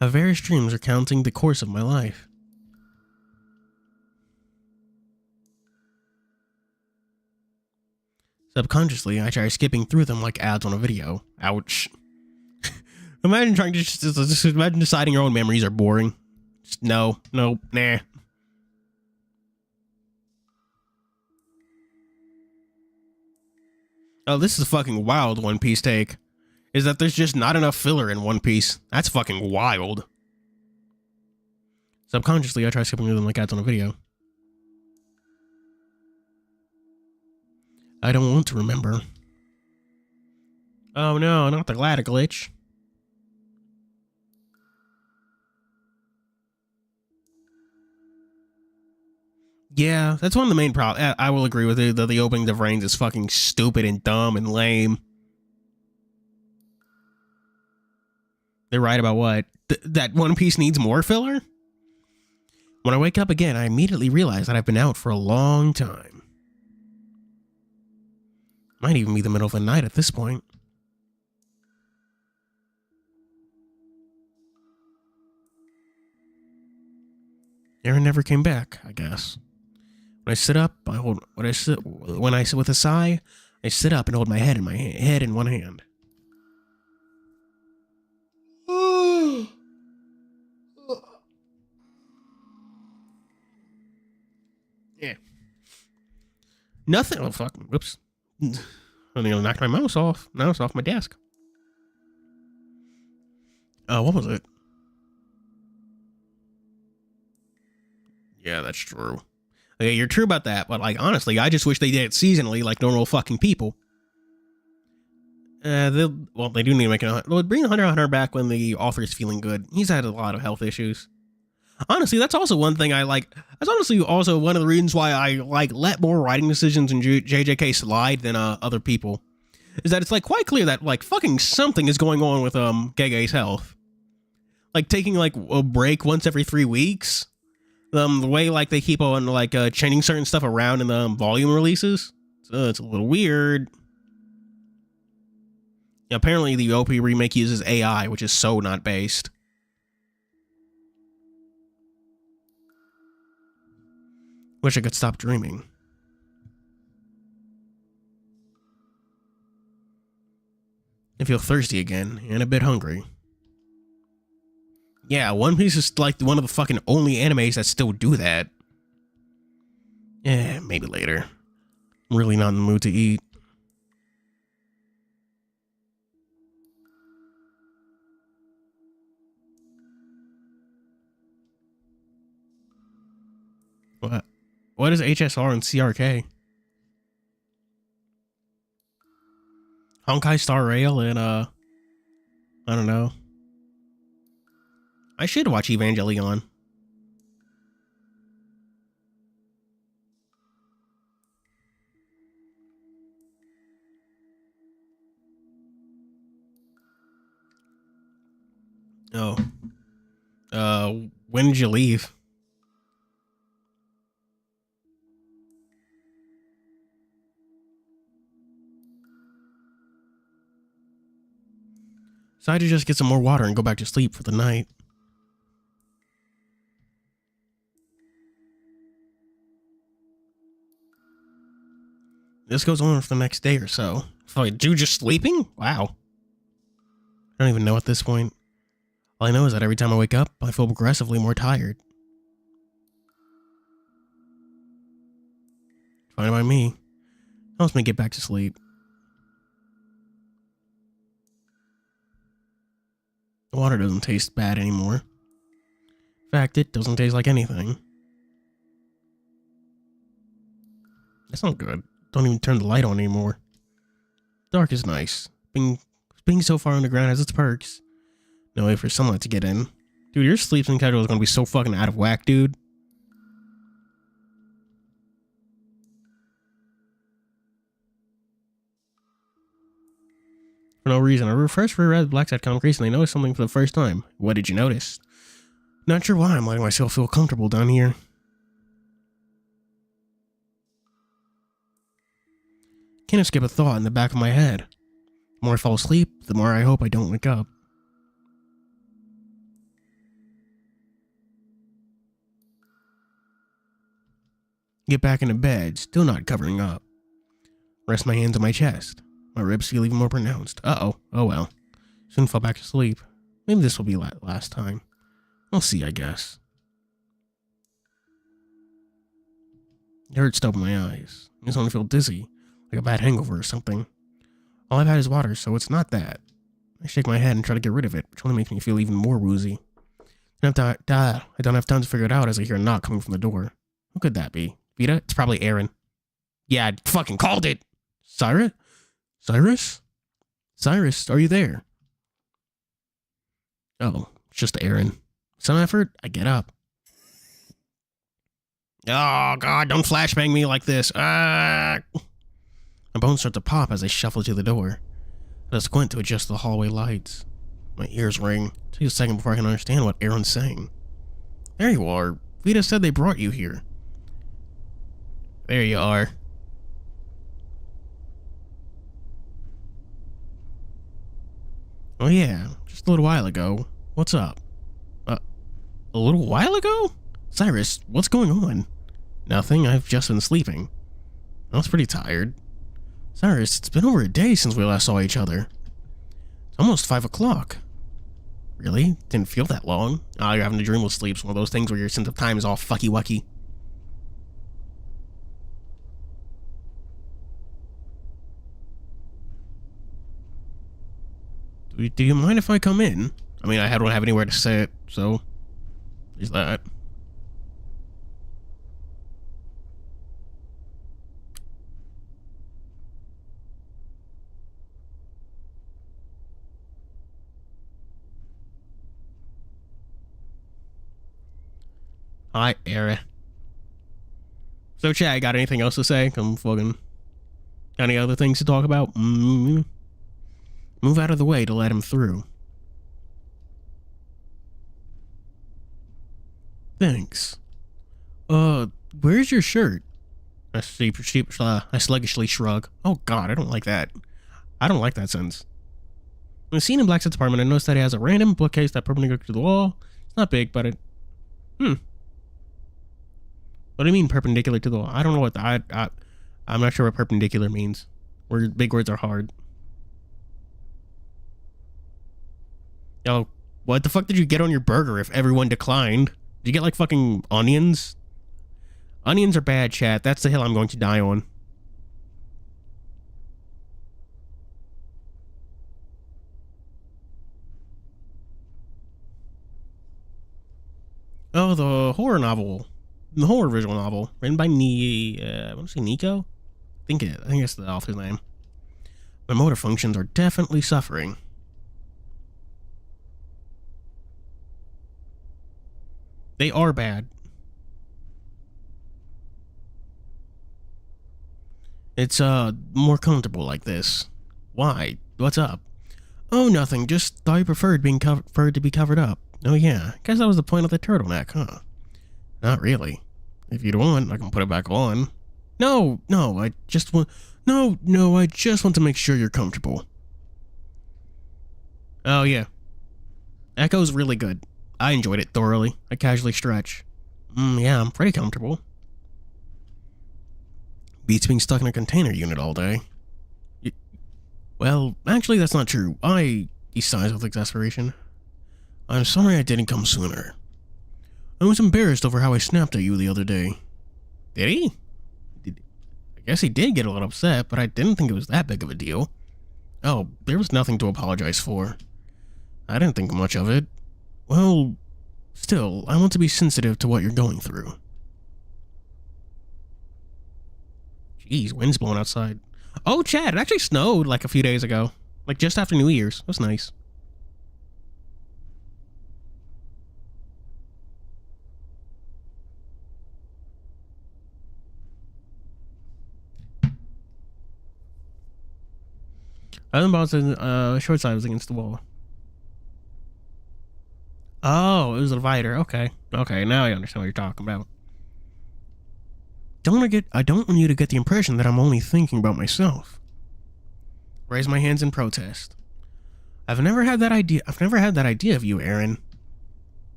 I have various dreams recounting the course of my life. Subconsciously, I try skipping through them like ads on a video. Ouch. Imagine trying to just imagine deciding your own memories are boring. Just no, nah. Oh, this is a fucking wild One Piece take. Is that there's just not enough filler in One Piece. That's fucking wild. Subconsciously, I try skipping through them like ads on a video. I don't want to remember. Oh no, not the ladder glitch. Yeah, that's one of the main problems. I will agree with it that the opening of Reigns is fucking stupid and dumb and lame. They're right about what? That One Piece needs more filler? When I wake up again, I immediately realize that I've been out for a long time. Might even be the middle of the night at this point. Aaron never came back, I guess. When I sit up, when I sit with a sigh, I sit up and hold my head in one hand. Yeah. Nothing. Oh, fuck. Whoops. I think I knocked my mouse off. Now it's off my desk. What was it? Yeah, that's true. Okay, you're true about that, but, like, honestly, I just wish they did it seasonally like normal fucking people. They do need to make it. They'll bring Hunter x Hunter back when the author's feeling good. He's had a lot of health issues. Honestly, that's also one thing I like. That's honestly also one of the reasons why I, like, let more writing decisions in JJK slide than other people. Is that it's, like, quite clear that, like, fucking something is going on with Gege's health. Like, taking, like, a break once every 3 weeks. The way, like, they keep on, like, changing certain stuff around in the volume releases. So it's a little weird. Yeah, apparently the OP remake uses AI, which is so not based. Wish I could stop dreaming. I feel thirsty again, and a bit hungry. Yeah, One Piece is like one of the fucking only animes that still do that. Yeah, maybe later. I'm really not in the mood to eat. What? What is HSR and CRK? Honkai Star Rail and, I don't know. I should watch Evangelion. Oh. When did you leave? Decided to just get some more water and go back to sleep for the night. This goes on for the next day or so. So I do just sleeping? Wow. I don't even know at this point. All I know is that every time I wake up, I feel progressively more tired. Fine by me. Helps me get back to sleep. The water doesn't taste bad anymore. In fact, it doesn't taste like anything. That's not good. Don't even turn the light on anymore. Dark is nice. Being so far underground has its perks. No way for sunlight to get in. Dude, your sleep schedule is gonna be so fucking out of whack, dude. For no reason, I refreshed reread Black Side comic recently and noticed something for the first time. What did you notice? Not sure why I'm letting myself feel comfortable down here. Can't escape a thought in the back of my head. The more I fall asleep, the more I hope I don't wake up. Get back into bed, still not covering up. Rest my hands on my chest. My ribs feel even more pronounced. Uh-oh. Oh well. Soon fall back to sleep. Maybe this will be last time. We'll see, I guess. It hurts to open my eyes. I just want to feel dizzy, like a bad hangover or something. All I've had is water, so it's not that. I shake my head and try to get rid of it, which only makes me feel even more woozy. I don't have time to figure it out as I hear a knock coming from the door. Who could that be? Vita? It's probably Aaron. Yeah, I fucking called it! Cyrus? Cyrus? Cyrus, are you there? Oh, it's just Aaron. Some effort, I get up. Oh, God, don't flashbang me like this. My bones start to pop as I shuffle to the door. I squint to adjust the hallway lights. My ears ring. It takes a second before I can understand what Aaron's saying. There you are. Vita said they brought you here. There you are. Oh yeah, just a little while ago. What's up? A little while ago? Cyrus, what's going on? Nothing, I've just been sleeping. I was pretty tired. Cyrus, it's been over a day since we last saw each other. It's almost 5 o'clock. Really? Didn't feel that long. Oh, you're having a dreamless sleep. It's one of those things where your sense of time is all fucky-wucky. Do you mind if I come in? I mean, I don't have anywhere to sit, so... There's that. Hi, Era. So, Chad, got anything else to say? Come fucking... Got any other things to talk about? Move out of the way to let him through. Thanks. Where's your shirt? I sluggishly shrug. Oh god, I don't like that. I don't like that sentence. When seen in Blacksmith's apartment, I noticed that he has a random bookcase that perpendicular to the wall. It's not big, but it... What do you mean perpendicular to the wall? I don't know what I'm not sure what perpendicular means. Big words are hard. Yo, what the fuck did you get on your burger if everyone declined? Did you get like fucking onions? Onions are bad, chat. That's the hill I'm going to die on. Oh, the horror novel. The horror visual novel. Written by I want to say Nico? I think it's the author's name. My motor functions are definitely suffering. They are bad. It's, more comfortable like this. Why? What's up? Oh, nothing. Just thought you preferred to be covered up. Oh, yeah. Guess that was the point of the turtleneck, huh? Not really. If you want, I can put it back on. No, I just want... No, I just want to make sure you're comfortable. Oh, yeah. Echo's really good. I enjoyed it thoroughly. I casually stretch. Yeah, I'm pretty comfortable. Beats being stuck in a container unit all day. Well, actually, that's not true. He sighs with exasperation. I'm sorry I didn't come sooner. I was embarrassed over how I snapped at you the other day. Did he? I guess he did get a little upset, but I didn't think it was that big of a deal. Oh, there was nothing to apologize for. I didn't think much of it. Well, still, I want to be sensitive to what you're going through. Jeez, wind's blowing outside. Oh, Chad, it actually snowed like a few days ago. Like just after New Year's. That's nice. Other than boss, short side was against the wall. Oh, it was a divider. Okay, now I understand what you're talking about. I don't want you to get the impression that I'm only thinking about myself. Raise my hands in protest. I've never had that idea of you, Aaron.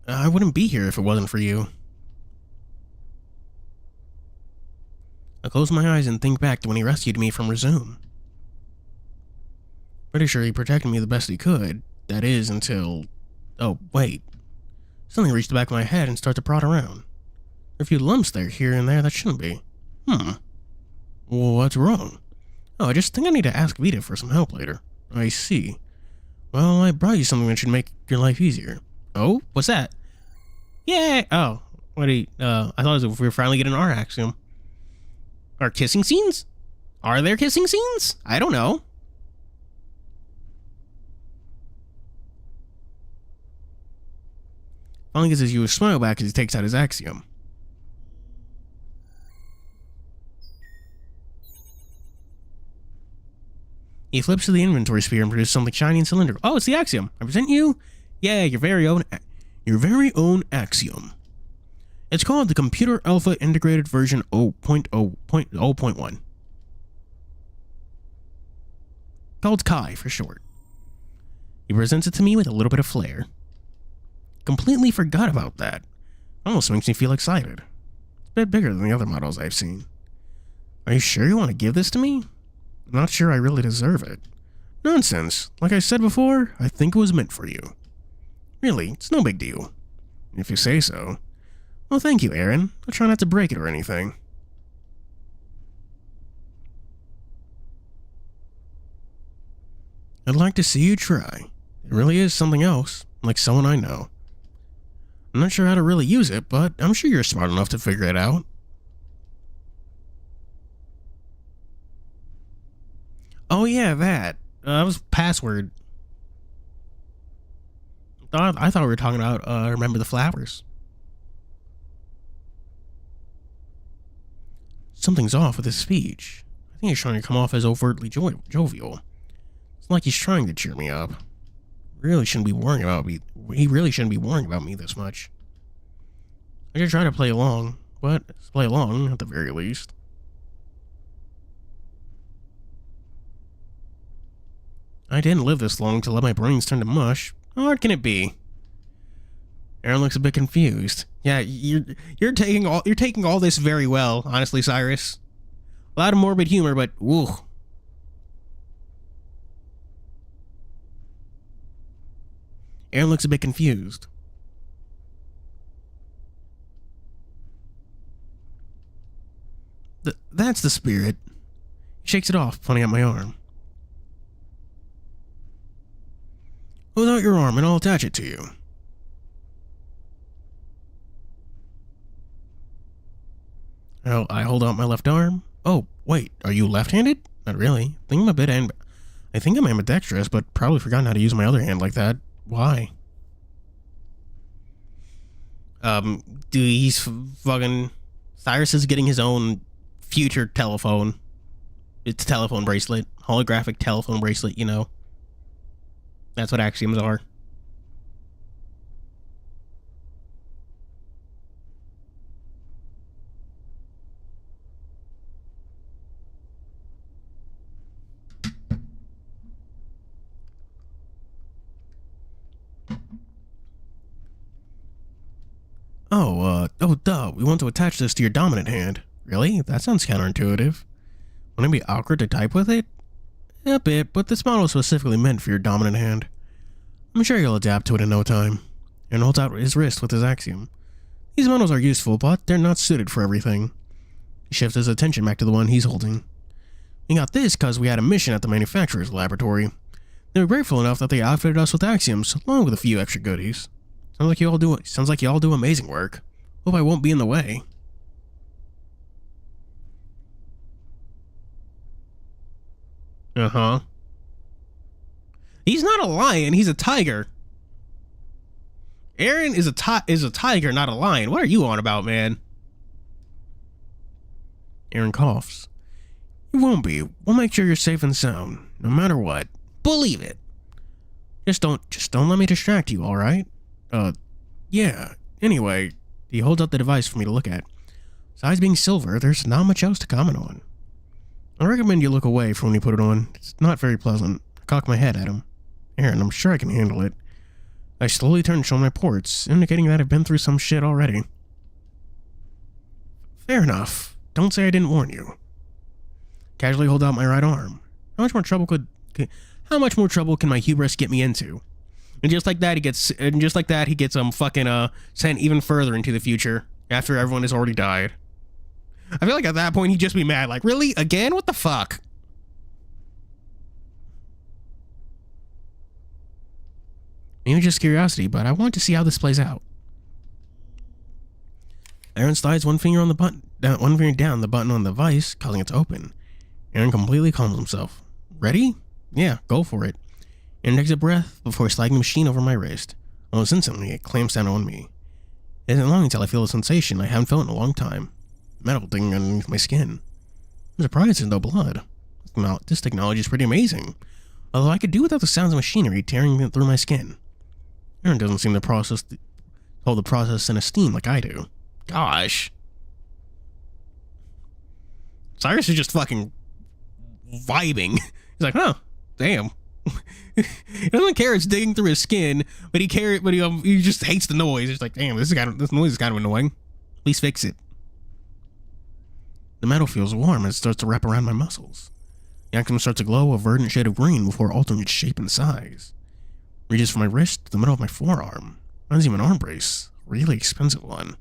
I wouldn't be here if it wasn't for you. I close my eyes and think back to when he rescued me from Resume. Pretty sure he protected me the best he could. That is, until... Oh, wait. Something reached the back of my head and started to prod around. There are a few lumps there, here and there, that shouldn't be. Well, what's wrong? Oh, I just think I need to ask Vita for some help later. I see. Well, I brought you something that should make your life easier. Oh? What's that? Yay! Oh. I thought it was if we were finally getting our axiom. Are kissing scenes? Are there kissing scenes? I don't know. Finally gives you a smile back as he takes out his axiom. He flips to the inventory sphere and produces something shiny and cylindrical. Oh, it's the axiom. I present you, your very own axiom. It's called the Computer Alpha Integrated Version 0.0.1. Called Kai for short. He presents it to me with a little bit of flair. Completely forgot about that. Almost makes me feel excited. It's a bit bigger than the other models I've seen. Are you sure you want to give this to me? I'm not sure I really deserve it. Nonsense. Like I said before, I think it was meant for you. Really, it's no big deal. If you say so. Well, thank you, Aaron. I'll try not to break it or anything. I'd like to see you try. It really is something else, like someone I know. I'm not sure how to really use it, but I'm sure you're smart enough to figure it out. Oh yeah, that. That was password. I thought we were talking about Remember the Flowers. Something's off with his speech. I think he's trying to come off as overtly jovial. It's like he's trying to cheer me up. Really shouldn't be worrying about me. He really shouldn't be worrying about me this much. I should try to play along, but play along at the very least. I didn't live this long to let my brains turn to mush. How hard can it be? Aaron looks a bit confused. Yeah, you're taking all this very well, honestly, Cyrus. A lot of morbid humor, but woo. Aaron looks a bit confused. That's the spirit. He shakes it off, pointing at my arm. Hold out your arm and I'll attach it to you. I hold out my left arm. Oh, wait, are you left-handed? Not really. I think I'm ambidextrous, but probably forgotten how to use my other hand like that. Why? He's fucking... Cyrus is getting his own future telephone. It's a telephone bracelet. Holographic telephone bracelet, you know. That's what axioms are. Oh, duh, we want to attach this to your dominant hand. Really? That sounds counterintuitive. Wouldn't it be awkward to type with it? A bit, but this model is specifically meant for your dominant hand. I'm sure you'll adapt to it in no time. Aaron holds out his wrist with his axiom. These models are useful, but they're not suited for everything. He shifts his attention back to the one he's holding. We got this because we had a mission at the manufacturer's laboratory. They were grateful enough that they outfitted us with axioms, along with a few extra goodies. Sounds like you all do amazing work. Hope I won't be in the way. Uh-huh. He's not a lion, he's a tiger. Aaron is a tiger, not a lion. What are you on about, man? Aaron coughs. You won't be. We'll make sure you're safe and sound, no matter what. Believe it. Just don't let me distract you, alright? Yeah. Anyway, he holds up the device for me to look at. Besides being silver, there's not much else to comment on. I recommend you look away from when you put it on. It's not very pleasant. I cock my head at him. Aaron, I'm sure I can handle it. I slowly turn to show my ports, indicating that I've been through some shit already. Fair enough. Don't say I didn't warn you. Casually hold out my right arm. How much more trouble can my hubris get me into? And just like that, he gets fucking sent even further into the future after everyone has already died. I feel like at that point he'd just be mad, like, really? Again? What the fuck? Maybe just curiosity, but I want to see how this plays out. Aaron slides one finger down the button on the device, causing it to open. Aaron completely calms himself. Ready? Yeah, go for it. Aaron takes a breath before sliding the machine over my wrist. Almost instantly, it clamps down on me. It isn't long until I feel a sensation I haven't felt in a long time. Metal thing underneath my skin. I'm surprised there's no blood. This technology is pretty amazing. Although I could do without the sounds of machinery tearing through my skin. Aaron doesn't seem to hold the process in esteem like I do. Gosh. Cyrus is just fucking vibing. He's like, huh, Damn. He doesn't care it's digging through his skin, but he just hates the noise. It's like, damn, this noise is kind of annoying. Please fix it. The metal feels warm and it starts to wrap around my muscles. The Axum starts to glow a verdant shade of green before altering its shape and size. Reaches from my wrist to the middle of my forearm. Reminds me of an arm brace. Really expensive one.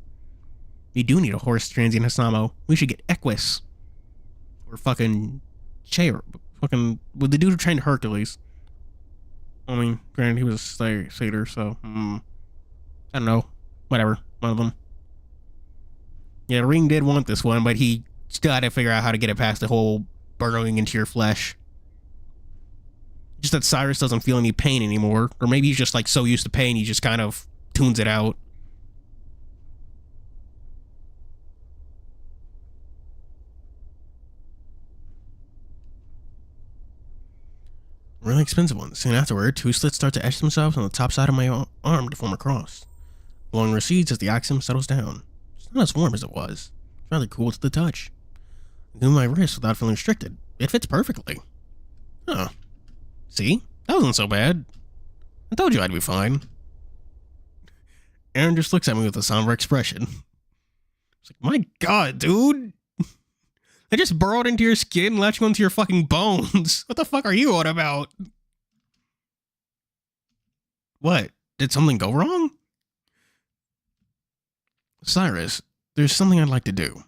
We do need a horse, Transient Hisamo. We should get Equus. Or fucking Chair. Fucking with the dude who trained Hercules. I mean, granted, he was a satyr, so I don't know. Whatever. One of them. Yeah, Ring did want this one, but he still had to figure out how to get it past the whole burrowing into your flesh. Just that Cyrus doesn't feel any pain anymore. Or maybe he's just like so used to pain, he just kind of tunes it out. Really expensive one. Soon afterward, two slits start to etch themselves on the top side of my arm to form a cross. The glowing recedes as the Axum settles down. It's not as warm as it was. It's rather cool to the touch. I do my wrist without feeling restricted. It fits perfectly. Huh. See? That wasn't so bad. I told you I'd be fine. Aaron just looks at me with a somber expression. It's like, my god, dude! I just burrowed into your skin, latching onto your fucking bones. What the fuck are you on about? What? Did something go wrong? Cyrus, there's something I'd like to do.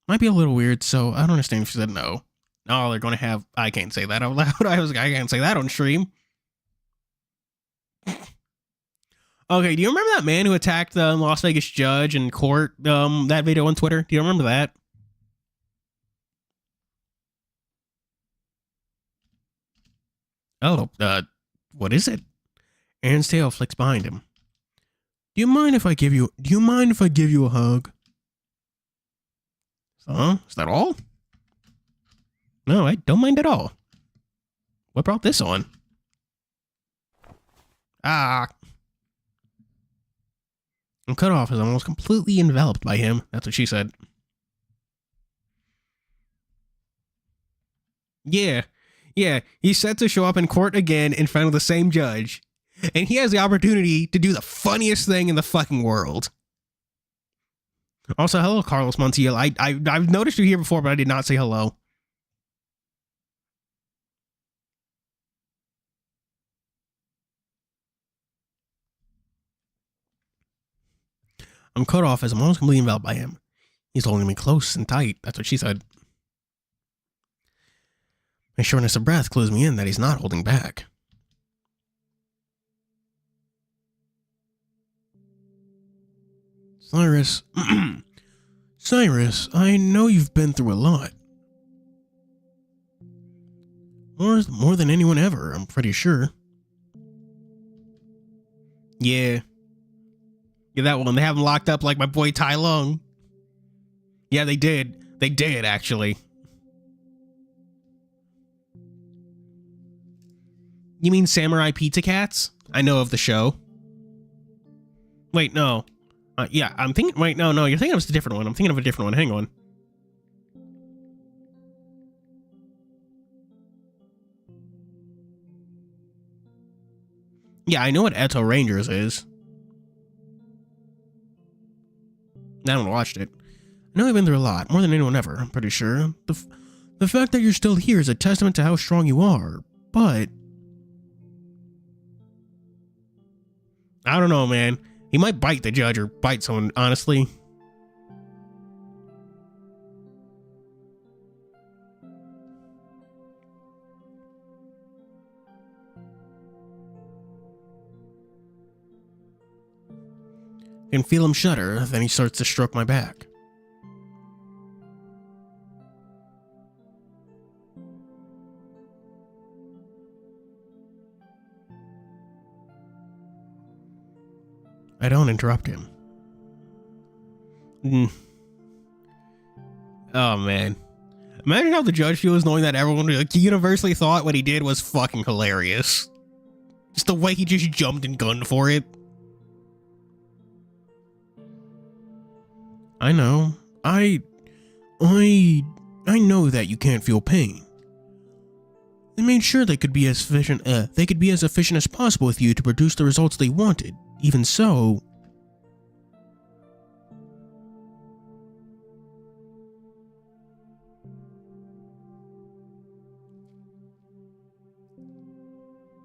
Might be a little weird, so I don't understand if she said no. Oh, they're gonna have... I can't say that out loud. I can't say that on stream. Okay, do you remember that man who attacked the Las Vegas judge in court? That video on Twitter? Do you remember that? Oh, what is it? Aaron's tail flicks behind him. Do you mind if I give you a hug? Huh? Is that all? No, I don't mind at all. What brought this on? Ah. I'm cut off as I'm almost completely enveloped by him. That's what she said. Yeah. Yeah, he's set to show up in court again in front of the same judge. And he has the opportunity to do the funniest thing in the fucking world. Also, hello, Carlos Montiel. I've noticed you here before, but I did not say hello. I'm cut off as I'm almost completely enveloped by him. He's holding me close and tight. That's what she said. My shortness of breath clues me in that he's not holding back. Cyrus, Cyrus, I know you've been through a lot. More than anyone ever, I'm pretty sure. Yeah. Yeah, that one. They have him locked up like my boy Tai Lung. Yeah, they did. They did, actually. You mean Samurai Pizza Cats? I know of the show. Wait, no. Yeah, I'm thinking... Wait, no, you're thinking of a different one. I'm thinking of a different one. Hang on. Yeah, I know what Eto Rangers is. I haven't watched it. I know I've been through a lot, more than anyone ever, I'm pretty sure. The fact that you're still here is a testament to how strong you are, but... I don't know, man. He might bite the judge or bite someone, honestly. I can feel him shudder, then he starts to stroke my back. I don't interrupt him. Oh, man. Imagine how the judge feels knowing that everyone universally thought what he did was fucking hilarious. Just the way he just jumped and gunned for it. I know. I know that you can't feel pain. They made sure they could be as efficient. They could be as efficient as possible with you to produce the results they wanted. Even so,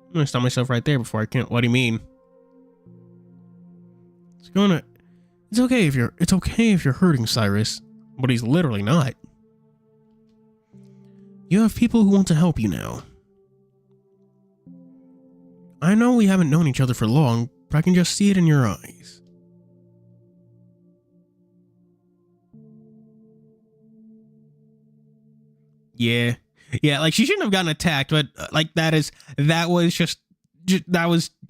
I'm gonna stop myself right there before I can't. What do you mean? It's okay if you're hurting Cyrus, but he's literally not. You have people who want to help you now. I know we haven't known each other for long, but I can just see it in your eyes. Yeah, like she shouldn't have gotten attacked, but like that was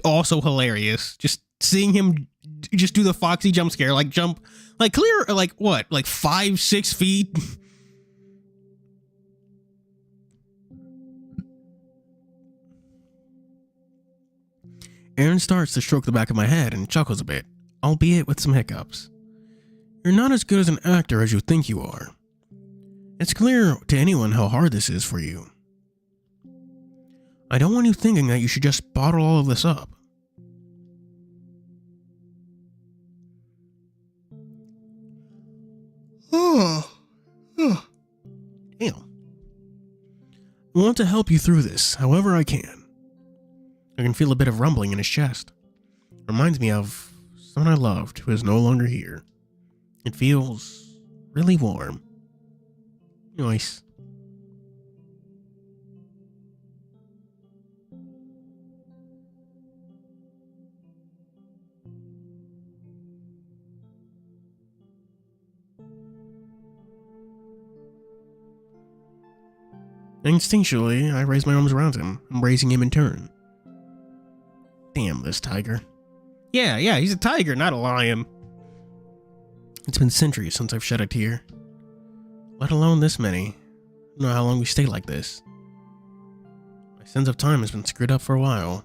also hilarious. Just seeing him just do the Foxy jump scare, like jump, like clear, like what, like 5-6 feet. Aaron starts to stroke the back of my head and chuckles a bit, albeit with some hiccups. You're not as good as an actor as you think you are. It's clear to anyone how hard this is for you. I don't want you thinking that you should just bottle all of this up. Damn. I want to help you through this, however I can. I can feel a bit of rumbling in his chest. Reminds me of someone I loved who is no longer here. It feels really warm. Nice. Instinctually, I raise my arms around him, embracing him in turn. Damn this tiger. Yeah, he's a tiger, not a lion. It's been centuries since I've shed a tear. Let alone this many. I don't know how long we stay like this. My sense of time has been screwed up for a while.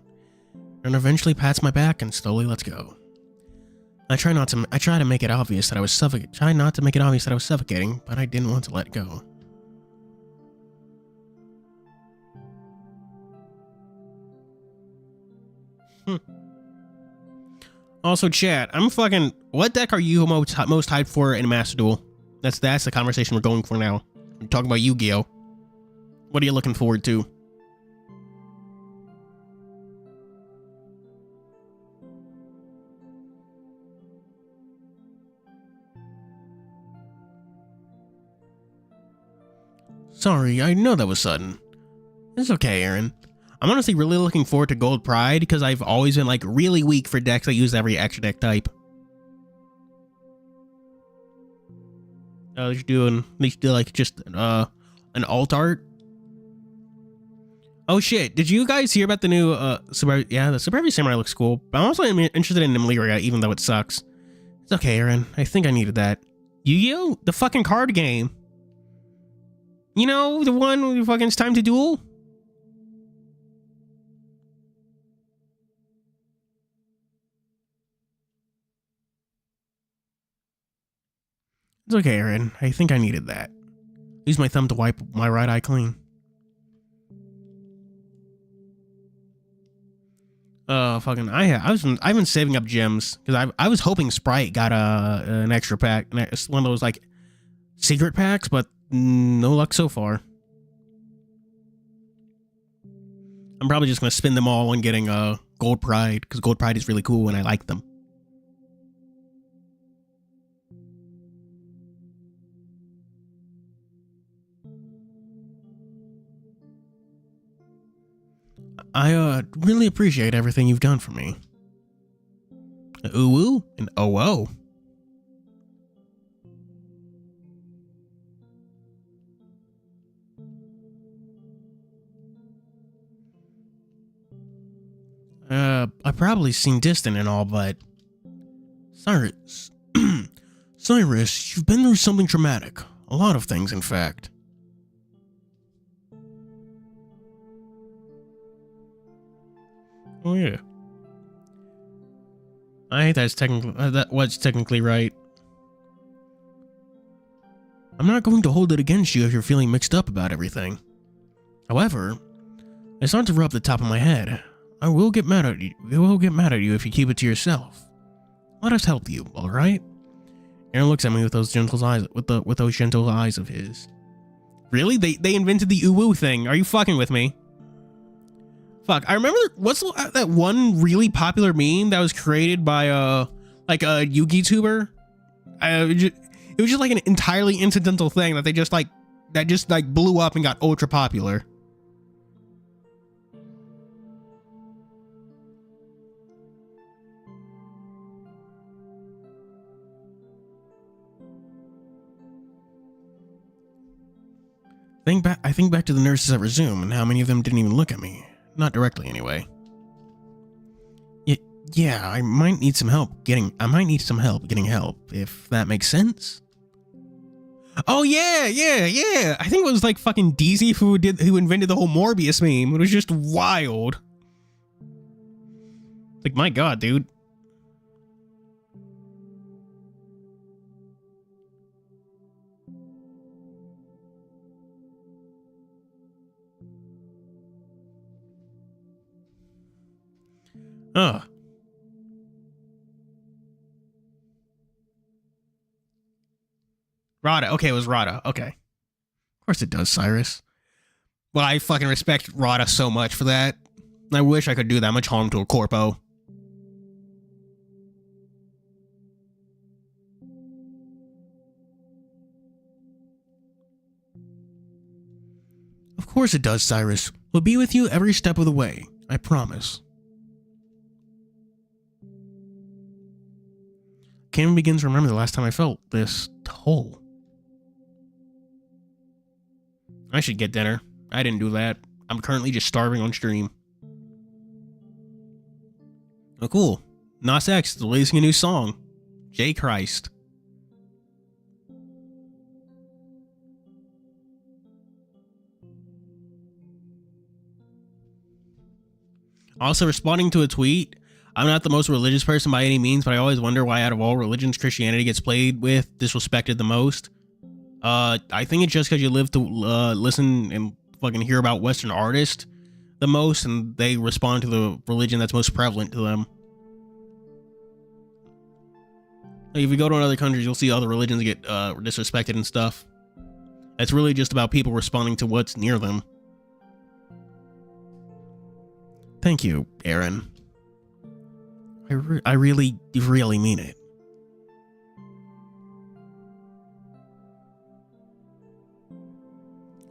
And eventually pats my back and slowly lets go. I try to make it obvious that I was suffocating, but I didn't want to let go. Also, chat, I'm fucking... What deck are you most hyped for in Master Duel? That's the conversation we're going for now. We're talking about Yu-Gi-Oh! What are you looking forward to? Sorry, I know that was sudden. It's okay, Aaron. I'm honestly really looking forward to Gold Pride because I've always been like really weak for decks that use every extra deck type. They should do like just an alt art. Oh shit! Did you guys hear about the new the Super Heavy Samurai looks cool, but I'm also interested in Nymeria even though it sucks. It's okay, Aaron. I think I needed that. Yu-Gi-Oh! The fucking card game. You know, the one where fucking it's time to duel? It's okay, Aaron. I think I needed that. Use my thumb to wipe my right eye clean. I've been saving up gems because I was hoping Sprite got an extra pack, one of those like secret packs, but no luck so far. I'm probably just gonna spend them all on getting Gold Pride because Gold Pride is really cool and I like them. I really appreciate everything you've done for me. Ooh and oh. I probably seem distant and all, but Cyrus, Cyrus, you've been through something traumatic. A lot of things, in fact. Oh yeah. I hate that's technically what's technically right. I'm not going to hold it against you if you're feeling mixed up about everything. However, I start to rub the top of my head. I will get mad at you. I will get mad at you if you keep it to yourself. Let us help you, all right? Aaron looks at me with those gentle eyes, with those gentle eyes of his. Really? They invented the uwu thing. Are you fucking with me? Fuck. I remember that one really popular meme that was created by like a Yugi tuber. It was just like an entirely incidental thing that they just like blew up and got ultra popular. I think back to the nurses at Resume and how many of them didn't even look at me. Not directly, anyway. Yeah, I might need some help getting help, if that makes sense. Oh yeah. I think it was like fucking DZ who invented the whole Morbius meme. It was just wild. Like, my god, dude. Ugh. Rada. Okay, it was Rada. Okay. Of course it does, Cyrus. Well, I fucking respect Rada so much for that. I wish I could do that much harm to a corpo. Of course it does, Cyrus. We'll be with you every step of the way. I promise. Can't begin to remember the last time I felt this whole. I should get dinner. I didn't do that. I'm currently just starving on stream. Oh, cool. Nas X is releasing a new song. J Christ. Also, responding to a tweet, I'm not the most religious person by any means, but I always wonder why out of all religions, Christianity gets played with, disrespected the most. I think it's just because you live to listen and fucking hear about Western artists the most, and they respond to the religion that's most prevalent to them. Like, if you go to other countries, you'll see other religions get disrespected and stuff. It's really just about people responding to what's near them. Thank you, Aaron. I really mean it.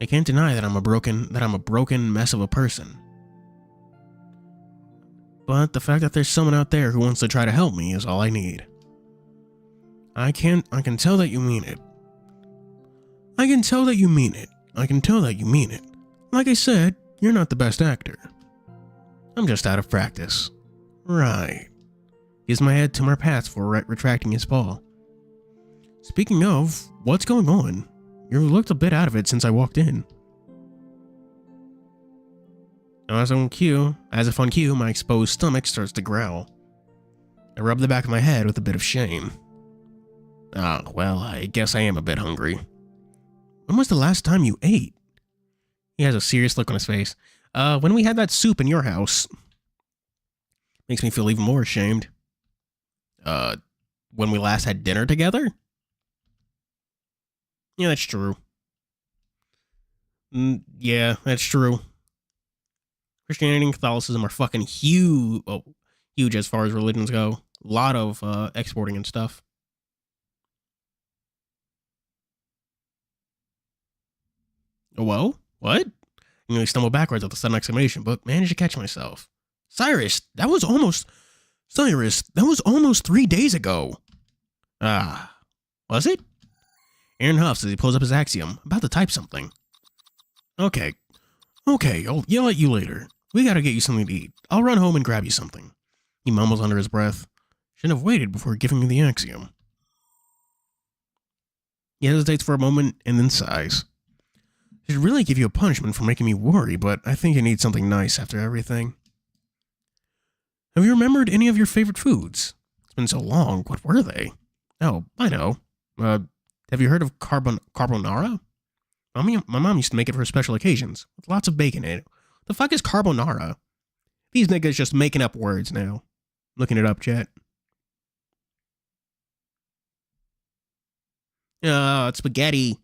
I can't deny that I'm a broken mess of a person. But the fact that there's someone out there who wants to try to help me is all I need. I can tell that you mean it. I can tell that you mean it. I can tell that you mean it. Like I said, you're not the best actor. I'm just out of practice. Right. Gives my head to my pats for retracting his paw. Speaking of, what's going on? You looked a bit out of it since I walked in. As if on cue, my exposed stomach starts to growl. I rub the back of my head with a bit of shame. Ah, well, I guess I am a bit hungry. When was the last time you ate? He has a serious look on his face. When we had that soup in your house. Makes me feel even more ashamed. When we last had dinner together? Yeah, that's true. Yeah, that's true. Christianity and Catholicism are fucking huge as far as religions go. A lot of exporting and stuff. Well, what? I nearly stumbled backwards at the sudden exclamation, but managed to catch myself. Cyrus, that was almost 3 days ago. Ah, was it? Aaron huffs as he pulls up his axiom, about to type something. Okay, I'll yell at you later. We gotta get you something to eat. I'll run home and grab you something. He mumbles under his breath. Shouldn't have waited before giving me the axiom. He hesitates for a moment and then sighs. I should really give you a punishment for making me worry, but I think you need something nice after everything. Have you remembered any of your favorite foods? It's been so long. What were they? Oh, I know. Have you heard of carbonara? My mom used to make it for special occasions, with lots of bacon in it. The fuck is carbonara? These niggas just making up words now. Looking it up, chat. It's spaghetti.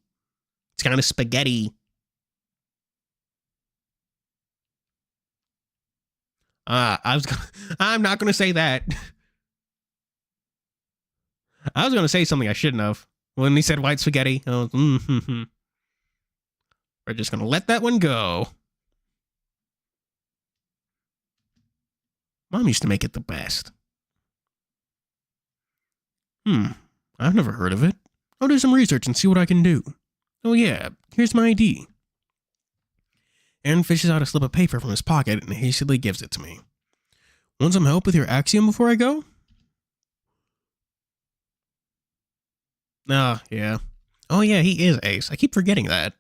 It's kind of spaghetti. I'm not gonna say that. I was gonna say something I shouldn't have. When he said white spaghetti, I was, We're just gonna let that one go. Mom used to make it the best. I've never heard of it. I'll do some research and see what I can do. Oh yeah, here's my ID. Aaron fishes out a slip of paper from his pocket and hastily gives it to me. Want some help with your axiom before I go? Yeah. Oh yeah, he is Ace. I keep forgetting that.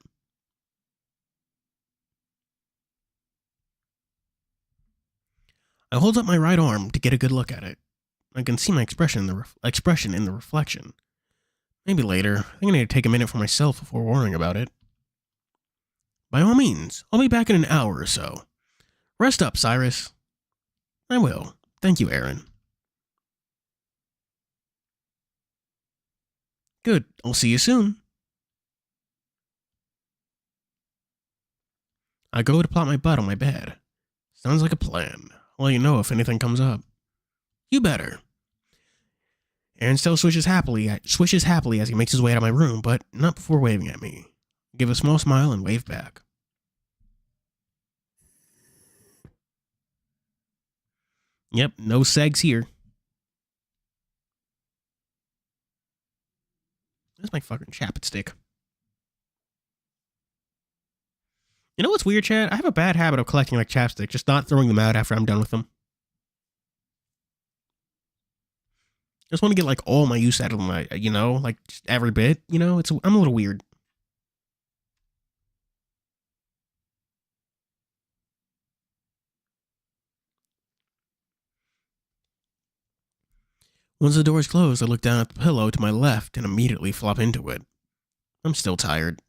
I hold up my right arm to get a good look at it. I can see my expression in the reflection. Maybe later. I think I need to take a minute for myself before worrying about it. By all means, I'll be back in an hour or so. Rest up, Cyrus. I will. Thank you, Aaron. Good. I'll see you soon. I go to plop my butt on my bed. Sounds like a plan. I'll let you know if anything comes up. You better. Aaron still swishes happily as he makes his way out of my room, but not before waving at me. I give a small smile and wave back. Yep, no segs here. That's my fucking chapstick. You know what's weird, Chad? I have a bad habit of collecting like chapstick, just not throwing them out after I'm done with them. Just want to get like all my use out of them, like just every bit, I'm a little weird. Once the door is closed, I look down at the pillow to my left and immediately flop into it. I'm still tired.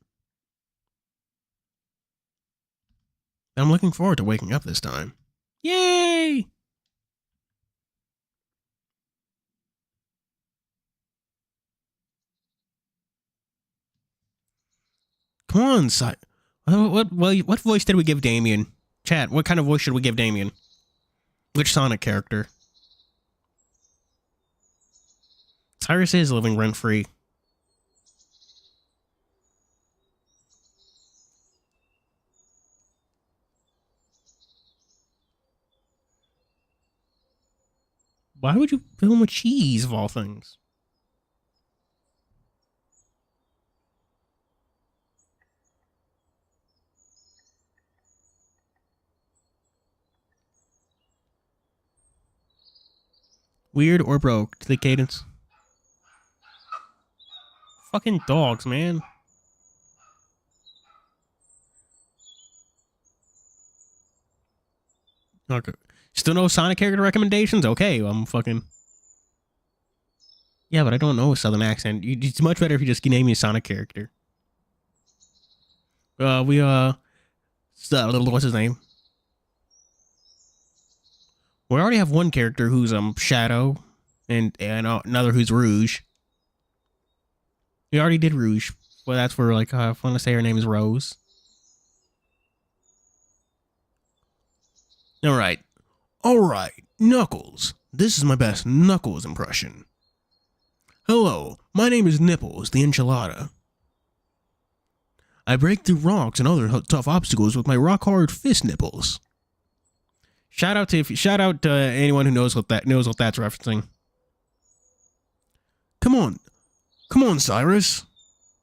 But I'm looking forward to waking up this time. Yay! Come on, what voice did we give Damien? Chat, what kind of voice should we give Damien? Which Sonic character? Cyrus is living rent-free. Why would you fill him with cheese, of all things? Weird or broke to the cadence? Fucking dogs, man. Okay. Still no Sonic character recommendations? Okay, I'm fucking... Yeah, but I don't know a southern accent. It's much better if you just name me a Sonic character. What's his name? We already have one character who's Shadow, and another who's Rouge. We already did Rouge. Well, that's where I want to say her name is Rose. All right, Knuckles. This is my best Knuckles impression. Hello, my name is Nipples, the enchilada. I break through rocks and other tough obstacles with my rock-hard fist nipples. Shout out to anyone who knows what that's referencing. Come on, Cyrus.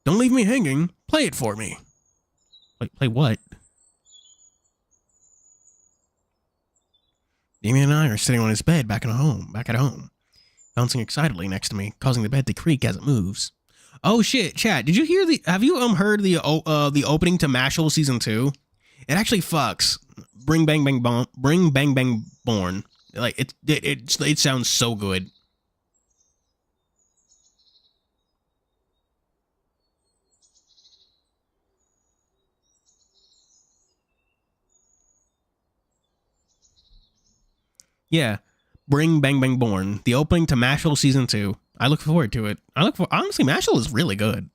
Don't leave me hanging. Play it for me. Wait, play what? Damien and I are sitting on his bed back at home, bouncing excitedly next to me, causing the bed to creak as it moves. Oh shit, chat, did you hear have you heard the opening to Mashal Season 2? It actually fucks. Bring Bang Bang Born. Like it sounds so good. Yeah. Bring Bang Bang Born, the opening to Mashal Season 2. I look forward to it. Honestly, Mashal is really good.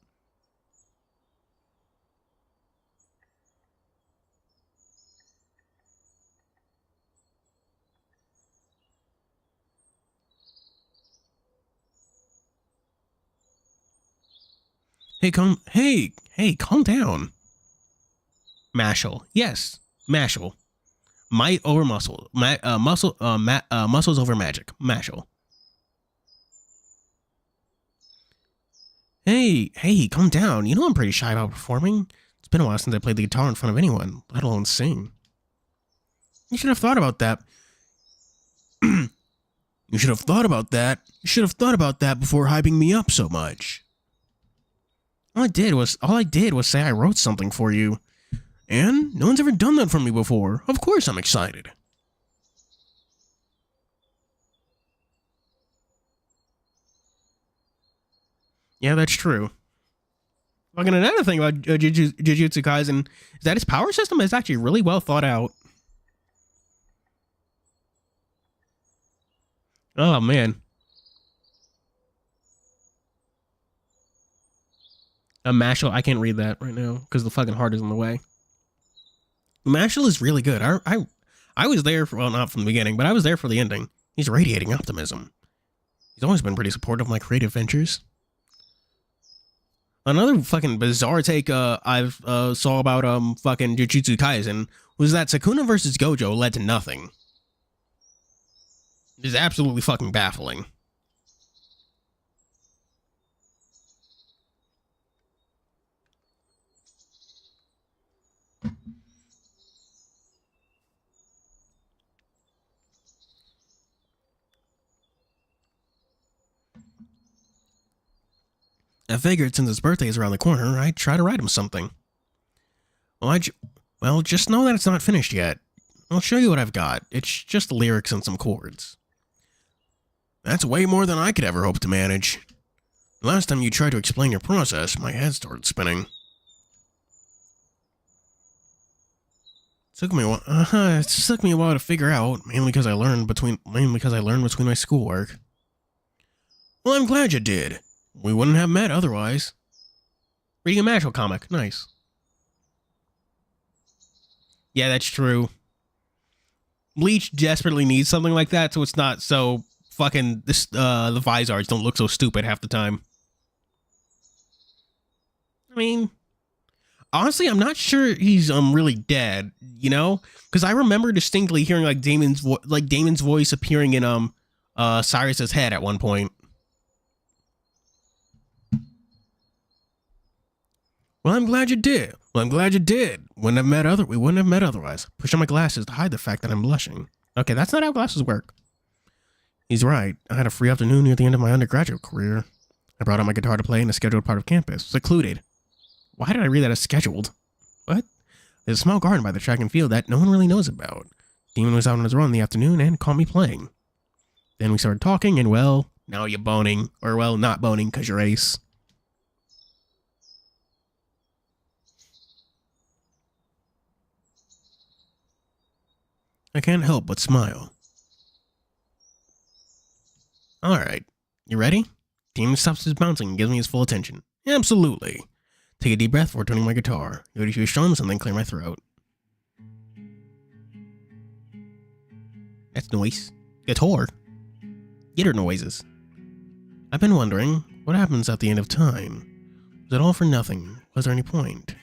Hey, calm down. Mashal. Yes, Mashal. Might over muscle. Muscles over magic. Mashal. Hey, calm down. You know I'm pretty shy about performing. It's been a while since I played the guitar in front of anyone, let alone sing. You should have thought about that. You should have thought about that. You should have thought about that before hyping me up so much. All I did was say I wrote something for you. And no one's ever done that for me before. Of course I'm excited. Yeah, that's true. Fucking another thing about Jujutsu Kaisen is that its power system is actually really well thought out. Oh, man. A Mashal, I can't read that right now because the fucking heart is in the way. Mashal is really good. I was there for, well, not from the beginning, but I was there for the ending. He's radiating optimism. He's always been pretty supportive of my creative ventures. Another fucking bizarre take I've saw about fucking Jujutsu Kaisen was that Sukuna versus Gojo led to nothing. It is absolutely fucking baffling. I figured since his birthday is around the corner, I'd try to write him something. Well, just know that it's not finished yet. I'll show you what I've got. It's just lyrics and some chords. That's way more than I could ever hope to manage. Last time you tried to explain your process, my head started spinning. It took me a while to figure out, mainly because I learned between my schoolwork. Well, I'm glad you did. We wouldn't have met otherwise. Reading a magical comic, nice. Yeah, that's true. Bleach desperately needs something like that, so it's not so fucking the Vizards don't look so stupid half the time. I mean, honestly, I'm not sure he's really dead, you know? Because I remember distinctly hearing like Damon's voice appearing in Cyrus's head at one point. Well, I'm glad you did. We wouldn't have met otherwise. Push on my glasses to hide the fact that I'm blushing. Okay, that's not how glasses work. He's right. I had a free afternoon near the end of my undergraduate career. I brought out my guitar to play in a scheduled part of campus, secluded. Why did I read that as scheduled? What? There's a small garden by the track and field that no one really knows about. Demon was out on his run in the afternoon and caught me playing. Then we started talking and, well, now you're boning. Or, well, not boning because you're ace. I can't help but smile. Alright, you ready? Demon stops his bouncing and gives me his full attention. Absolutely. Take a deep breath before turning my guitar. Go to your strums and then clear my throat. That's noise. Guitar. Guitar noises. I've been wondering, what happens at the end of time? Was it all for nothing? Was there any point?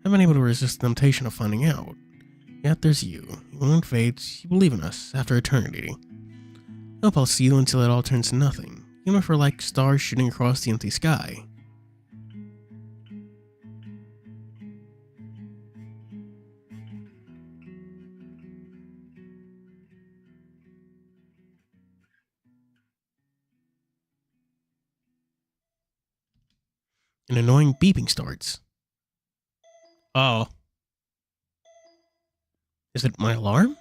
I've been able to resist the temptation of finding out. Yet there's you. You won't fade. You believe in us after eternity. I hope I'll see you until it all turns to nothing, even if we're like stars shooting across the empty sky. An annoying beeping starts. Oh. Is it my alarm?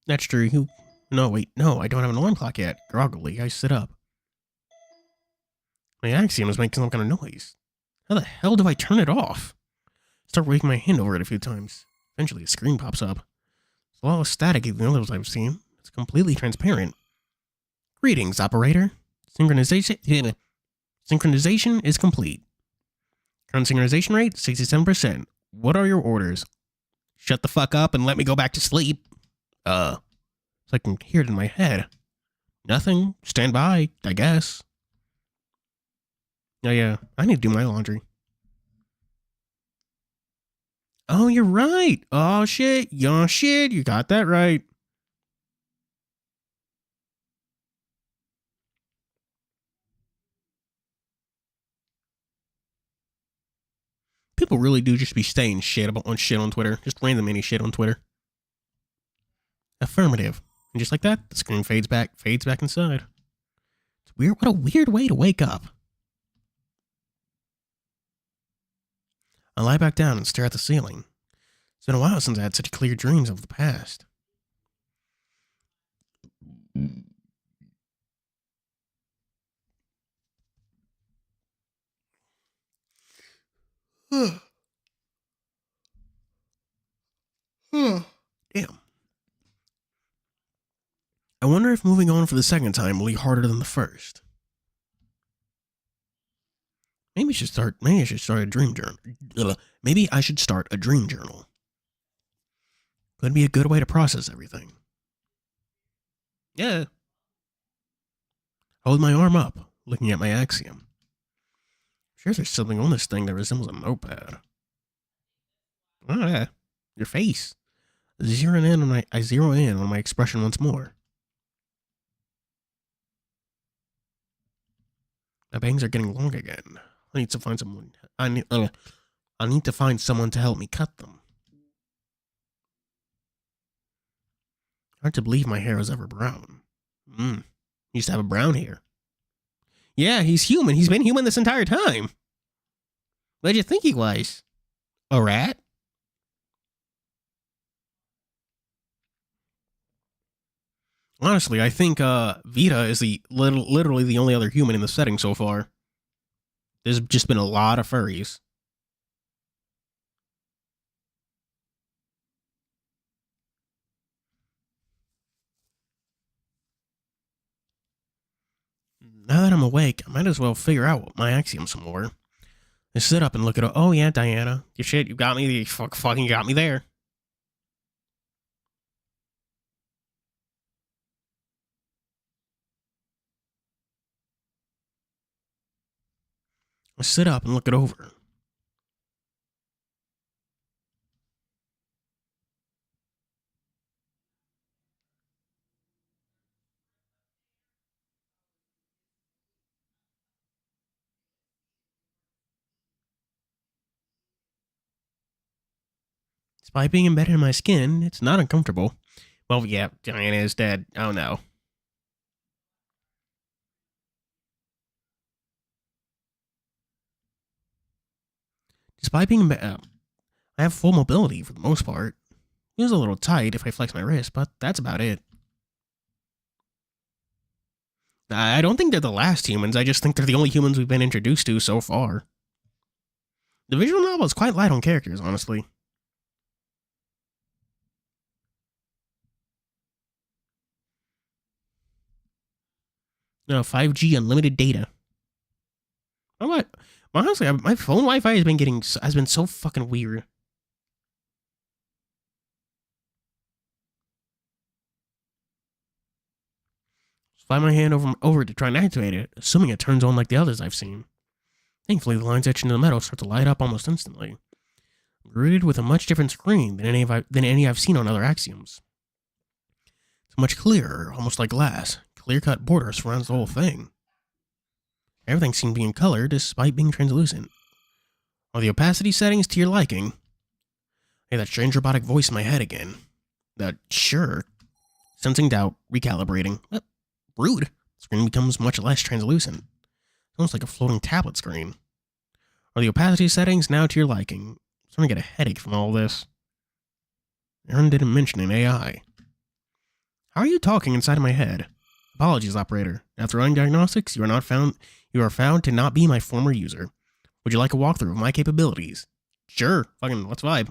That's true. No, wait, no, I don't have an alarm clock yet. Groggily, I sit up. My axiom is making some kind of noise. How the hell do I turn it off? Start waving my hand over it a few times. Eventually, a screen pops up. It's a lot less staticky than the others I've seen. It's completely transparent. Greetings, operator. Synchronization is complete. Current synchronization rate, 67%. What are your orders? Shut the fuck up and let me go back to sleep. So I can hear it in my head. Nothing. Stand by, I guess. Oh yeah, I need to do my laundry. Oh, you're right. Oh shit. Oh shit, you got that right. People really do just be saying shit on shit on Twitter. Just random any shit on Twitter. Affirmative. And just like that, the screen fades back inside. It's weird. What a weird way to wake up. I lie back down and stare at the ceiling. It's been a while since I had such clear dreams of the past. Damn. I wonder if moving on for the second time will be harder than the first. Maybe I should start a dream journal. Maybe I should start a dream journal. Could be a good way to process everything. Yeah. Hold my arm up, looking at my axiom. I'm sure there's something on this thing that resembles a notepad. Oh yeah, your face. I zero in on my expression once more. My bangs are getting long again. I need to find someone. I need to find someone to help me cut them. Hard to believe my hair was ever brown. Used to have a brown hair. Yeah, he's human. He's been human this entire time. What'd you think he was? A rat? Honestly, I think Vita is literally the only other human in the setting so far. There's just been a lot of furries. Now that I'm awake, I might as well figure out my axiom some more. I sit up and look at it. Oh yeah, Diana. You shit, you got me. You fucking got me there. I sit up and look it over. Despite being embedded in my skin, it's not uncomfortable. Well, yeah, Diana is dead. Oh no. Despite being I have full mobility for the most part. It was a little tight if I flex my wrist, but that's about it. I don't think they're the last humans, I just think they're the only humans we've been introduced to so far. The visual novel is quite light on characters, honestly. No, 5G unlimited data. Oh, what? Honestly, my phone Wi-Fi has been so fucking weird. Slide my hand over to try and activate it, assuming it turns on like the others I've seen. Thankfully, the lines etched into the metal start to light up almost instantly. Greeted with a much different screen than any I've seen on other axioms. It's much clearer, almost like glass. Clear-cut border surrounds the whole thing. Everything seemed to be in color, despite being translucent. Are the opacity settings to your liking? I hear that strange robotic voice in my head again. Sure. Sensing doubt, recalibrating. Rude. The screen becomes much less translucent. Almost like a floating tablet screen. Are the opacity settings now to your liking? I'm starting to get a headache from all this. Aaron didn't mention an AI. How are you talking inside of my head? Apologies, operator. After running diagnostics, you are found to not be my former user. Would you like a walkthrough of my capabilities? Sure. Fucking let's vibe.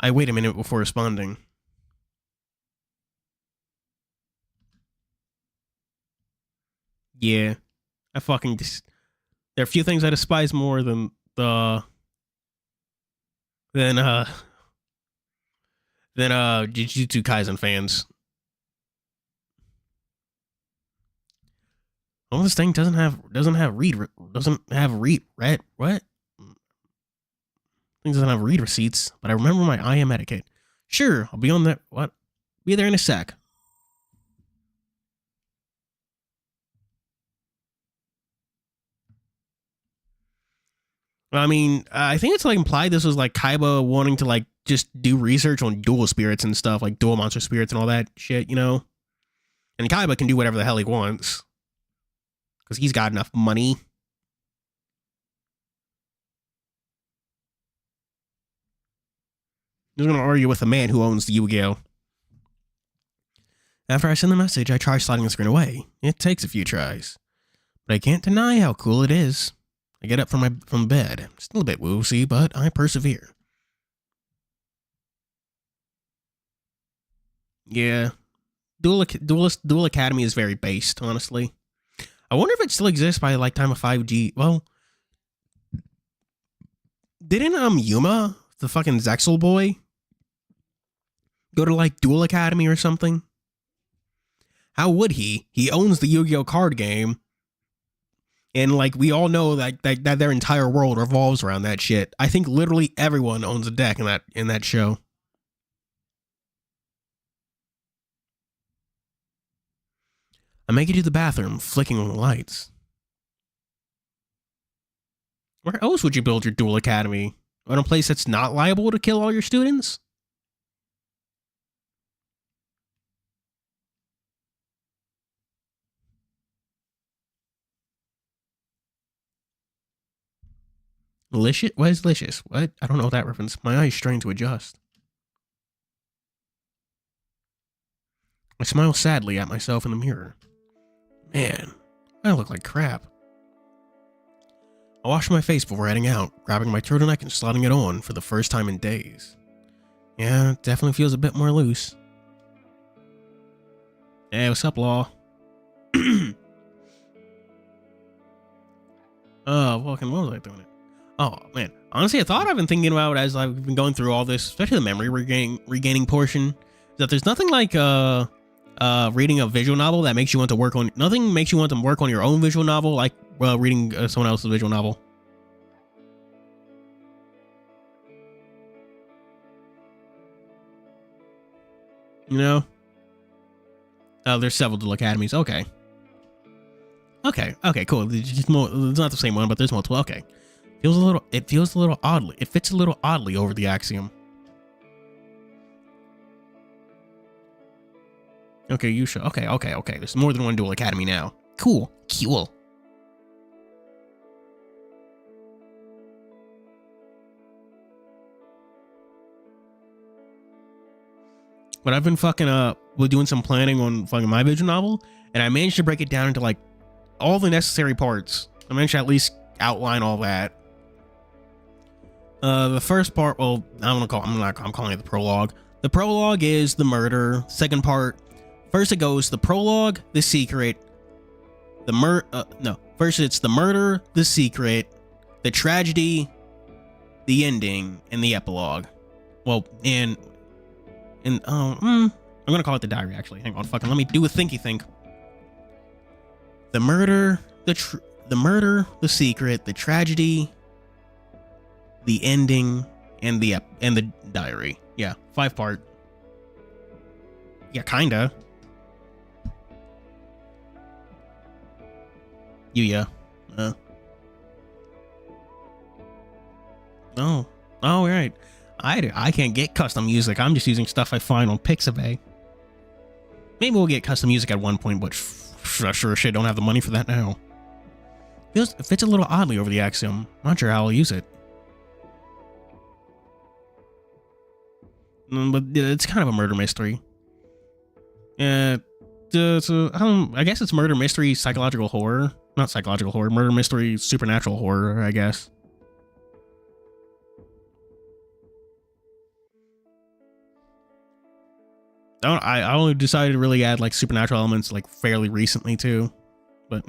I wait a minute before responding. Yeah. I fucking there are a few things I despise more than than Jujutsu Kaisen fans. Oh, this thing doesn't have read what? Thing doesn't have read receipts, but I remember my IM etiquette. Sure, I'll be on that. What? Be there in a sec. I mean, I think it's like implied this was like Kaiba wanting to like just do research on dual spirits and stuff, like dual monster spirits and all that shit, you know? And Kaiba can do whatever the hell he wants. Because he's got enough money. He's going to argue with the man who owns the Yu-Gi-Oh! After I send the message, I try sliding the screen away. It takes a few tries. But I can't deny how cool it is. I get up from bed. Still a bit woozy, but I persevere. Yeah. Dual Academy is very based, honestly. I wonder if it still exists by like time of 5G. Well, didn't Yuma, the fucking Zexel boy, go to like Dual Academy or something? How would he? He owns the Yu-Gi-Oh card game. And like we all know that their entire world revolves around that shit. I think literally everyone owns a deck in that show. I make it to the bathroom, flicking on the lights. Where else would you build your Dual Academy? On a place that's not liable to kill all your students? Licious? What is licious? What? I don't know that reference. My eyes strain to adjust. I smile sadly at myself in the mirror. Man, I look like crap. I wash my face before heading out, grabbing my turtleneck and sliding it on for the first time in days. Yeah, it definitely feels a bit more loose. Hey, what's up, Law? Fucking, what was I doing it? Oh, man. Honestly, I thought I've been thinking about as I've been going through all this, especially the memory regaining portion, that there's nothing like, reading a visual novel that makes you want to work on, nothing makes you want to work on your own visual novel like, reading someone else's visual novel. You know? There's several Dual Academies. Okay, cool. It's not the same one, but there's multiple. Okay. It feels a little oddly. It fits a little oddly over the axiom. Okay, you should. Okay. There's more than one Dual Academy now. Cool. But I've been fucking doing some planning on fucking my visual novel, and I managed to break it down into like all the necessary parts. I managed to at least outline all that. The first part, well, I'm calling it the prologue. The prologue is the murder. Second part, first it goes the prologue, the secret, first it's the murder, the secret, the tragedy, the ending, and the epilogue. Well, I'm gonna call it the diary, actually. Hang on, fucking let me do a thinky think. The murder, the murder, the secret, the tragedy, the ending, and the diary. Yeah, 5-part. Yeah, kinda. Yeah. Oh, right. I can't get custom music. I'm just using stuff I find on Pixabay. Maybe we'll get custom music at one point, but sure shit don't have the money for that now. It fits a little oddly over the axiom. I'm not sure how I'll use it. But it's kind of a murder mystery. I guess it's murder mystery, psychological horror. Not psychological horror, murder mystery, supernatural horror, I guess. I only decided to really add like supernatural elements like fairly recently too, but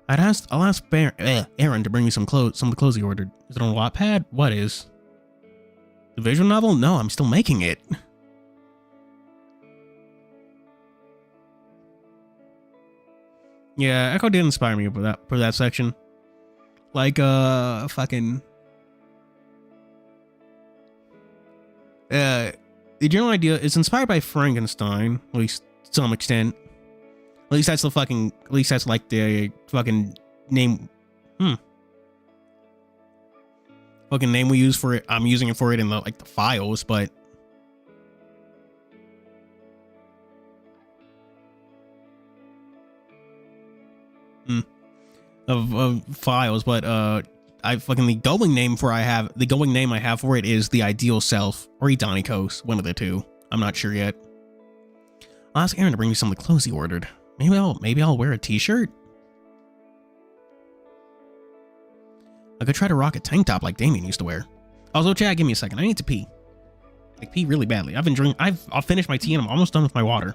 I'll ask Aaron to bring me some of the clothes he ordered. Is it on Wattpad? What is? The visual novel? No, I'm still making it. Yeah, Echo did inspire me for that section. Like fucking the general idea is inspired by Frankenstein, at least to some extent. At least that's like the fucking name. Fucking name we use for it. I'm using it for it in the files, but of files, but the going name I have for it is The Ideal Self or Idanikos, one of the two. I'm not sure yet. I'll ask Aaron to bring me some of the clothes he ordered. Maybe I'll wear a t-shirt. I could try to rock a tank top like Damien used to wear. Also, Chad, give me a second. I need to pee. Like, pee really badly. I'll finish my tea and I'm almost done with my water.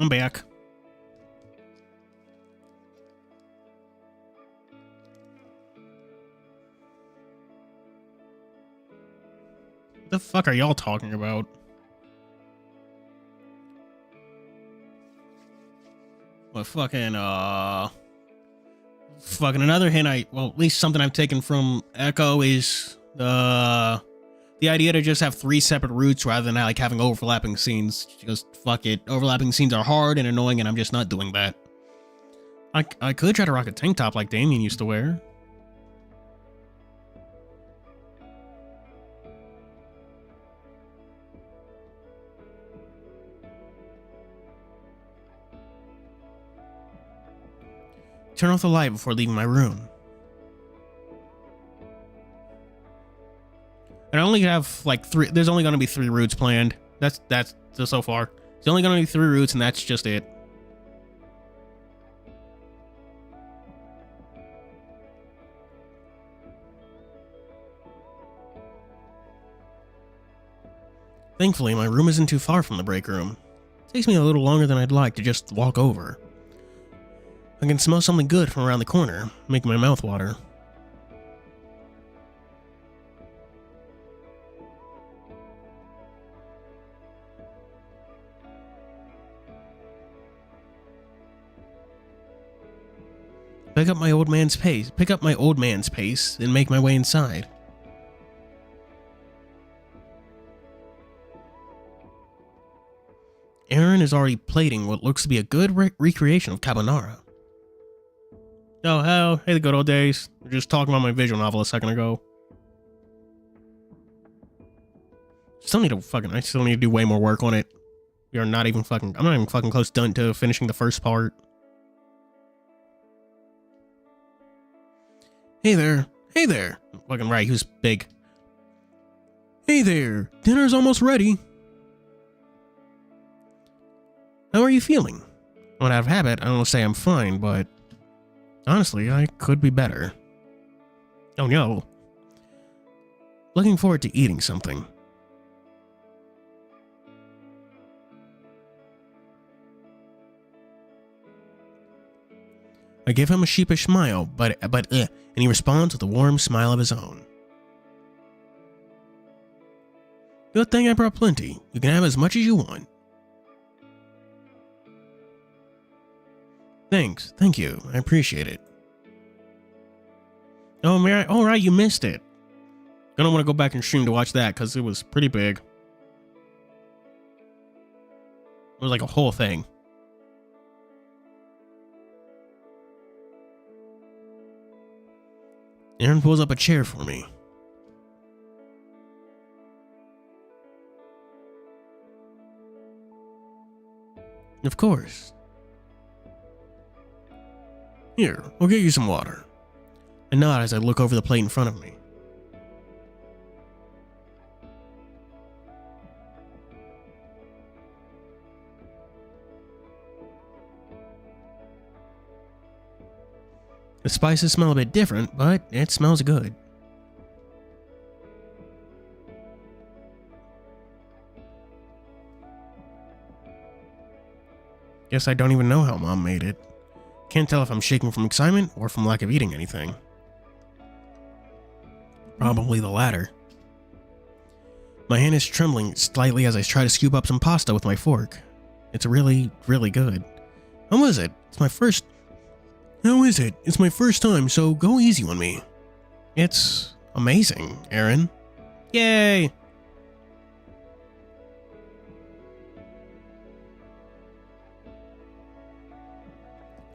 I'm back. What the fuck are y'all talking about? What fucking another hint at least something I've taken from Echo is the idea to just have 3 separate routes rather than like having overlapping scenes. Just fuck it. Overlapping scenes are hard and annoying and I'm just not doing that. I could try to rock a tank top like Damien used to wear. Turn off the light before leaving my room. And I only have like 3. There's only going to be 3 routes planned. That's so far. There's only going to be 3 routes, and that's just it. Thankfully, my room isn't too far from the break room. It takes me a little longer than I'd like to just walk over. I can smell something good from around the corner, making my mouth water. Pick up my old man's pace, and make my way inside. Aaron is already plating what looks to be a good recreation of carbonara. Oh, hell, hey, the good old days. We were just talking about my visual novel a second ago. I still need to do way more work on it. I'm not even fucking close done to finishing the first part. Hey there. Hey there. Fucking right, he was big. Hey there. Dinner's almost ready. How are you feeling? Well, out of habit, I don't say I'm fine, but honestly, I could be better. Oh no. Looking forward to eating something. I give him a sheepish smile, but and he responds with a warm smile of his own. Good thing I brought plenty. You can have as much as you want. Thanks. Thank you. I appreciate it. Oh, man. All right, you missed it. I don't want to go back and stream to watch that because it was pretty big. It was like a whole thing. Aaron pulls up a chair for me. Of course. Here, we'll get you some water. I nod as I look over the plate in front of me. The spices smell a bit different, but it smells good. Guess I don't even know how Mom made it. Can't tell if I'm shaking from excitement or from lack of eating anything. Probably the latter. My hand is trembling slightly as I try to scoop up some pasta with my fork. It's really, really good. How is it? How is it? It's my first time, so go easy on me. It's amazing, Aaron. Yay!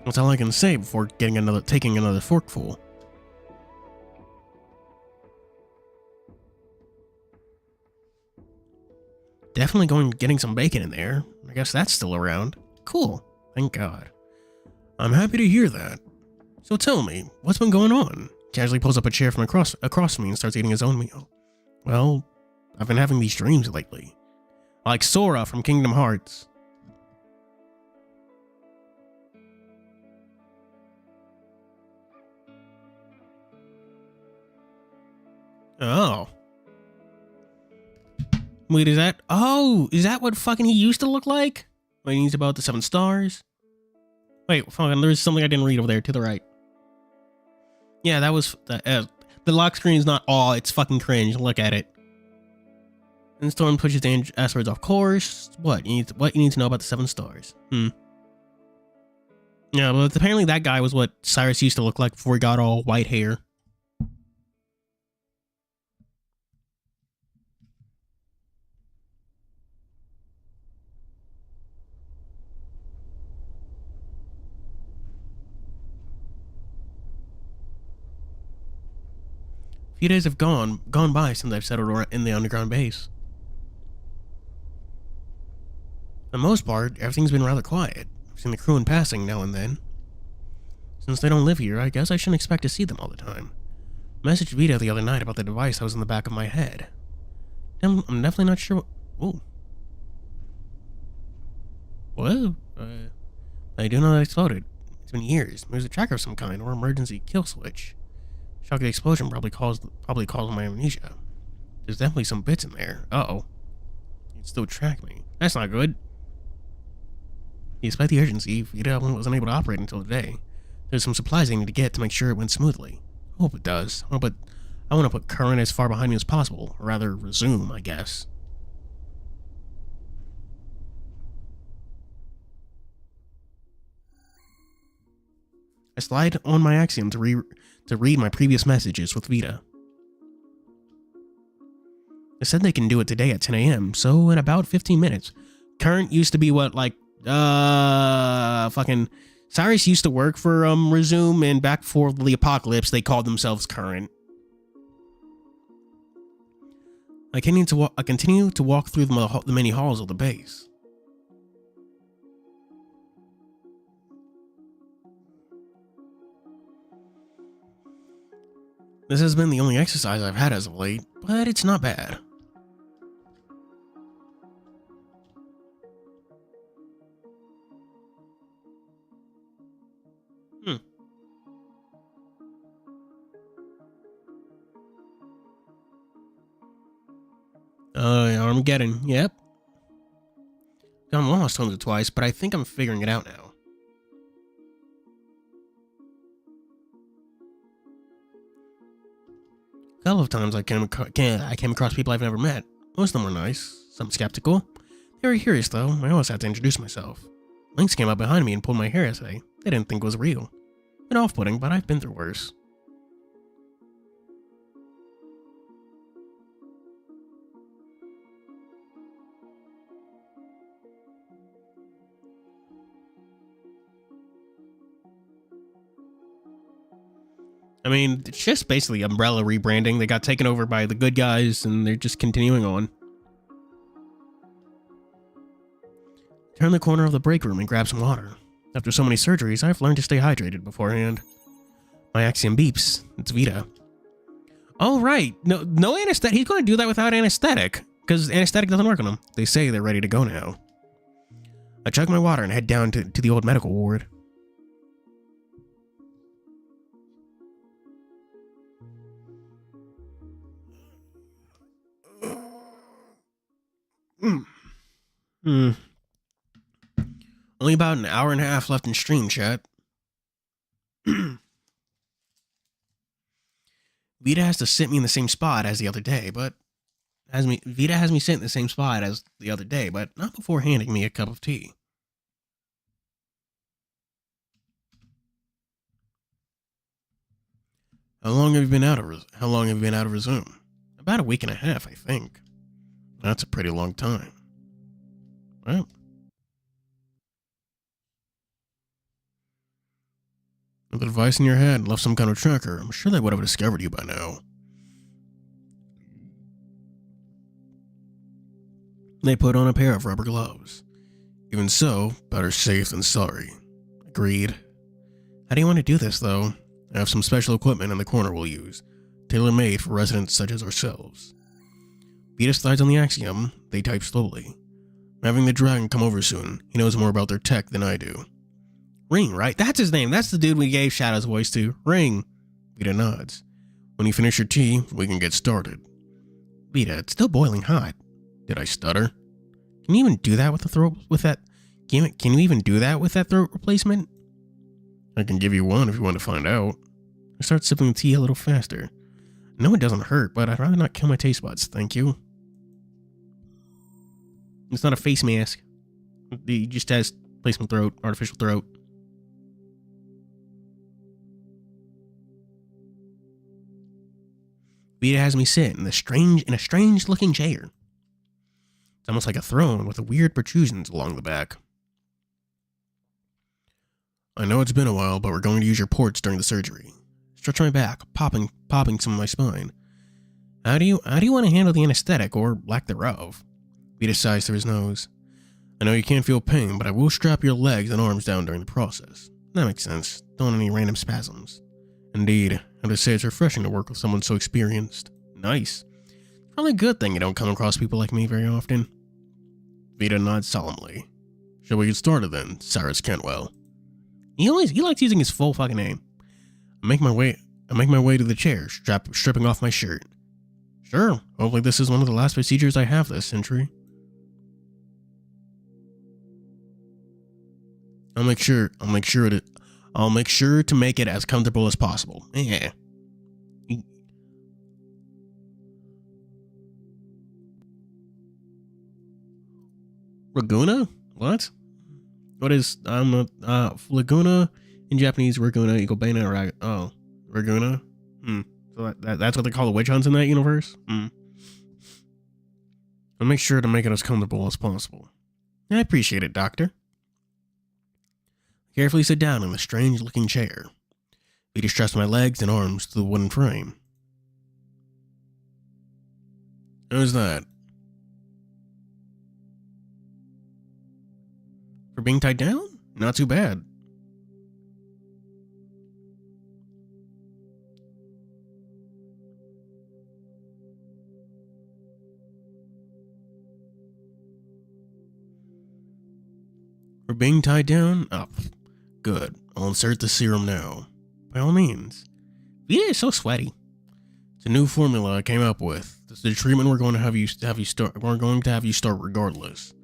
That's all I can say before taking another forkful. Definitely getting some bacon in there. I guess that's still around. Cool. Thank God. I'm happy to hear that. So tell me, what's been going on? Casually pulls up a chair from across from me and starts eating his own meal. Well, I've been having these dreams lately. Like Sora from Kingdom Hearts. Oh. Wait, is that what fucking he used to look like? When he's about the 7 stars? Wait, fucking, there's something I didn't read over there to the right. Yeah, that was the lock screen is not all. It's fucking cringe. Look at it. And Storm pushes the asteroids off course. What you need to know about the 7 stars? Yeah, but apparently that guy was what Cyrus used to look like before he got all white hair. A few days have gone by since I've settled in the underground base. For the most part, everything's been rather quiet. I've seen the crew in passing now and then. Since they don't live here, I guess I shouldn't expect to see them all the time. I messaged Vito the other night about the device that was in the back of my head. I'm definitely not sure what... Whoa. I do know that it exploded. It's been years. It was a tracker of some kind, or emergency kill switch. Shock of the explosion probably caused my amnesia. There's definitely some bits in there. Uh-oh. You'd still track me. That's not good. Despite the urgency, Vita wasn't able to operate until today. There's some supplies I need to get to make sure it went smoothly. I hope it does. I want to put current as far behind me as possible. Or rather, resume, I guess. I slide on my Axiom to read my previous messages with Vita. They said they can do it today at 10 a.m., so in about 15 minutes, Current used to be what, like, fucking Cyrus used to work for Resume, and back before the apocalypse, they called themselves Current. I continue to walk through the many halls of the base. This has been the only exercise I've had as of late, but it's not bad. Armageddon, yep. Gone lost once or twice, but I think I'm figuring it out now. A couple of times I came across people I've never met. Most of them were nice, some skeptical. They were curious though, I always had to introduce myself. Lynx came up behind me and pulled my hair essay. They didn't think it was real. Bit off-putting, but I've been through worse. I mean, it's just basically Umbrella rebranding. They got taken over by the good guys, and they're just continuing on. Turn the corner of the break room and grab some water. After so many surgeries, I've learned to stay hydrated beforehand. My axiom beeps. It's Vita. Oh, right. No anesthetic. He's going to do that without anesthetic, because anesthetic doesn't work on him. They say they're ready to go now. I chug my water and head down to the old medical ward. Only about an hour and a half left in stream, chat. Vita has to sit me in the same spot as the other day, but Vita has me sit in the same spot as the other day, but not before handing me a cup of tea. How long have you been out of Resume? About a week and a half, I think. That's a pretty long time. Well, with the device in your head and left some kind of tracker, I'm sure they would have discovered you by now. They put on a pair of rubber gloves. Even so, better safe than sorry. Agreed. How do you want to do this, though? I have some special equipment in the corner we'll use, tailor-made for residents such as ourselves. Vita slides on the axiom. They type slowly. I'm having the dragon come over soon. He knows more about their tech than I do. Ring, right? That's his name. That's the dude we gave Shadow's voice to. Ring. Vita nods. When you finish your tea, we can get started. Vita, it's still boiling hot. Did I stutter? Can you even do that with the throat? Can you even do that with that throat replacement? I can give you one if you want to find out. I start sipping the tea a little faster. I know it doesn't hurt, but I'd rather not kill my taste buds, thank you. It's not a face mask. It just has placement throat, artificial throat. Vita has me sit in a strange looking chair. It's almost like a throne with weird protrusions along the back. I know it's been a while, but we're going to use your ports during the surgery. Stretch my back, popping some of my spine. How do you want to handle the anesthetic, or lack thereof? Vita sighs through his nose. I know you can't feel pain, but I will strap your legs and arms down during the process. That makes sense. Don't want any random spasms. Indeed, I have to say it's refreshing to work with someone so experienced. Nice. Probably a good thing you don't come across people like me very often. Vita nods solemnly. Shall we get started then, Cyrus Kentwell? He likes using his full fucking name. I make my way to the chair, stripping off my shirt. Sure, hopefully this is one of the last procedures I have this century. I'll make sure to make it as comfortable as possible. Yeah. Raguna? What? What is Laguna in Japanese? Raguna equal Bana or oh, Raguna? So that's what they call the witch hunts in that universe? I'll make sure to make it as comfortable as possible. I appreciate it, Doctor. I carefully sit down in the strange-looking chair. Vita straps my legs and arms to the wooden frame. How's that? For being tied down? Not too bad. For being tied down? Oh, good. I'll insert the serum now. By all means. Vita is so sweaty. It's a new formula I came up with. This is the treatment we're going to have you start. We're going to have you start regardless.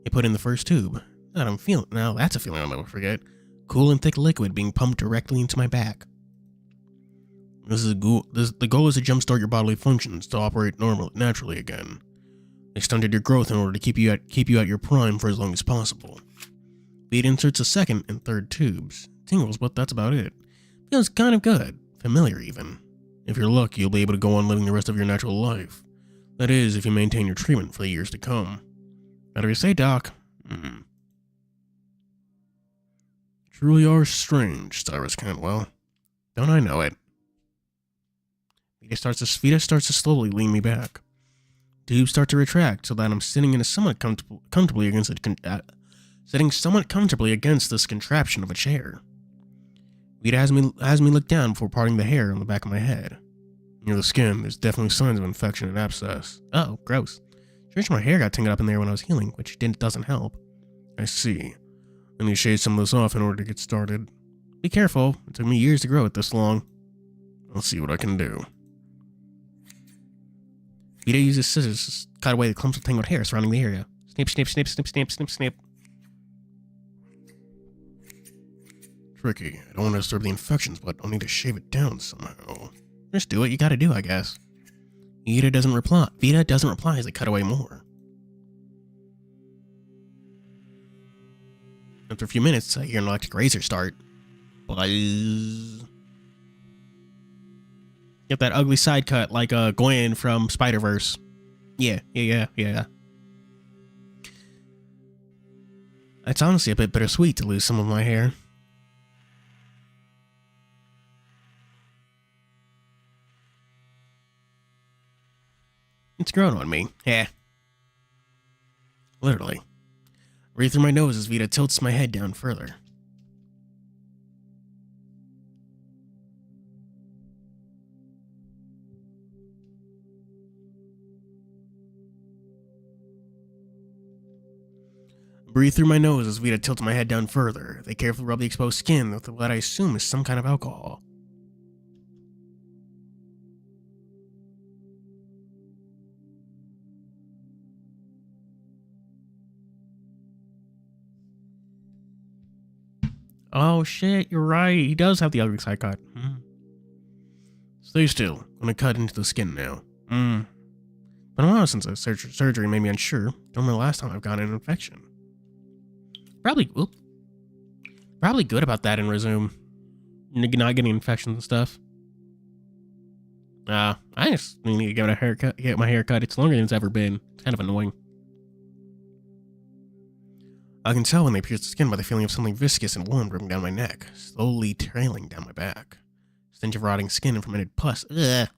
I put in the first tube. Now that's a feeling I'll never forget. Cool and thick liquid being pumped directly into my back. The goal is to jumpstart your bodily functions to operate naturally again. They stunted your growth in order to keep you at your prime for as long as possible. Vita inserts a second and third tubes. Tingles, but that's about it. Feels kind of good. Familiar, even. If you're lucky, you'll be able to go on living the rest of your natural life. That is, if you maintain your treatment for the years to come. How do you say, Doc? Truly are strange, Cyrus Cantwell. Don't I know it? Vita starts to slowly lean me back. Tubes start to retract so that I'm sitting in a somewhat comfortably against this contraption of a chair. Vita has me look down before parting the hair on the back of my head. Near the skin, there's definitely signs of infection and abscess. Oh, gross. Sure, my hair got tangled up in there when I was healing, which doesn't help. I see. I need to shave some of this off in order to get started. Be careful. It took me years to grow it this long. I'll see what I can do. Vita uses scissors to cut away the clumps of tangled hair surrounding the area. Snip, snip, snip, snip, snip, snip, snip. Tricky. I don't want to disturb the infections, but I'll need to shave it down somehow. Just do what you gotta do, I guess. Vita doesn't reply as I cut away more. After a few minutes, I hear an electric razor start. Buzz. Get that ugly side cut like Gwen from Spider-Verse. Yeah. It's honestly a bit bittersweet to lose some of my hair. It's grown on me. Yeah. Literally. Breathe through my nose as Vita tilts my head down further. Breathe through my nose as Vita tilts my head down further. They carefully rub the exposed skin with what I assume is some kind of alcohol. Oh shit, you're right. He does have the ugly side cut. Stay still. I'm gonna cut into the skin now. Been a while since a surgery made me unsure. Don't remember the last time I've gotten an infection. Probably good about that and resume not getting infections and stuff. I just need to get my hair cut. It's longer than it's ever been. It's kind of annoying. I can tell when they pierce the skin by the feeling of something viscous and warm dripping down my neck, slowly trailing down my back. Stench of rotting skin and fermented pus. Ugh.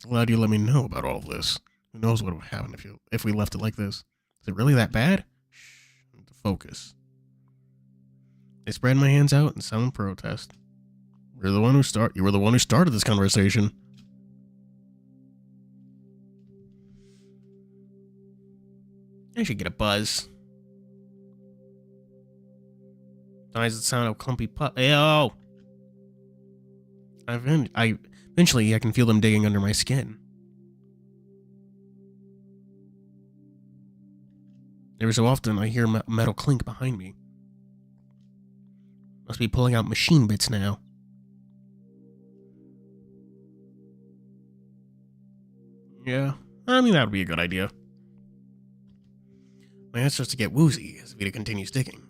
Glad you let me know about all of this. Who knows what would happen if we left it like this? Is it really that bad? Shh. Focus. They spread my hands out in silent protest. You were the one who started this conversation. I should get a buzz. Sometimes the sound of clumpy Ew! Eventually, I can feel them digging under my skin. Every so often, I hear metal clink behind me. Must be pulling out machine bits now. Yeah, I mean, that would be a good idea. My head starts to get woozy as Vita continues digging.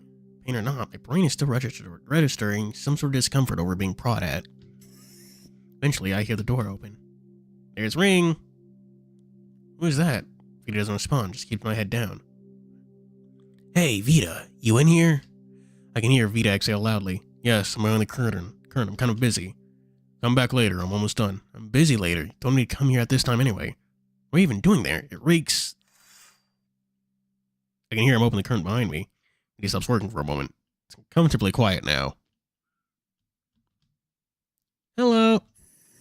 Pain or not, my brain is still registering some sort of discomfort over being prod at. Eventually, I hear the door open. There's Ring! Who is that? Vita doesn't respond, just keeps my head down. Hey, Vita, you in here? I can hear Vita exhale loudly. Yes, I'm around the curtain. I'm kind of busy. Come back later, I'm almost done. I'm busy later. You told me to come here at this time anyway. What are you even doing there? It reeks. I can hear him open the curtain behind me. He stops working for a moment. It's comfortably quiet now. Hello.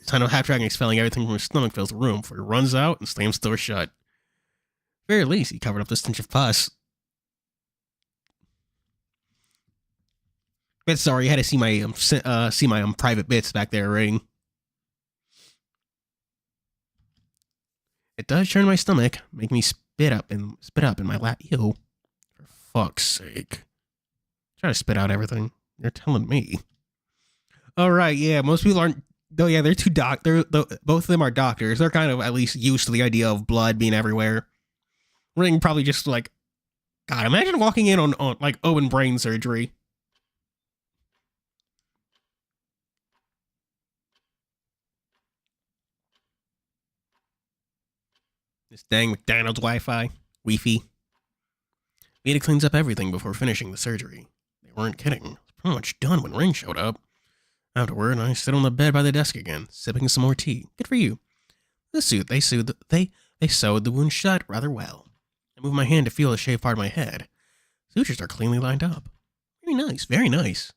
Sign of half-dragging expelling everything from his stomach fills the room before he runs out and slams the door shut. At the very least, he covered up the stench of pus. But sorry, I had to see my private bits back there, ring. It does churn my stomach, make me spit up in my lap. Ew. For fuck's sake. Try to spit out everything. You're telling me. All right, yeah. Most people aren't. Though, yeah, they're both of them are doctors. They're kind of at least used to the idea of blood being everywhere. Ring probably just like, God, imagine walking in on like open brain surgery. This dang McDonald's Wi-Fi. Wi-Fi. Vita cleans up everything before finishing the surgery. They weren't kidding. It was pretty much done when Ring showed up. Afterward, I sit on the bed by the desk again, sipping some more tea. Good for you. They sewed the wound shut rather well. I move my hand to feel the shaved part of my head. Sutures are cleanly lined up. Very nice, very nice.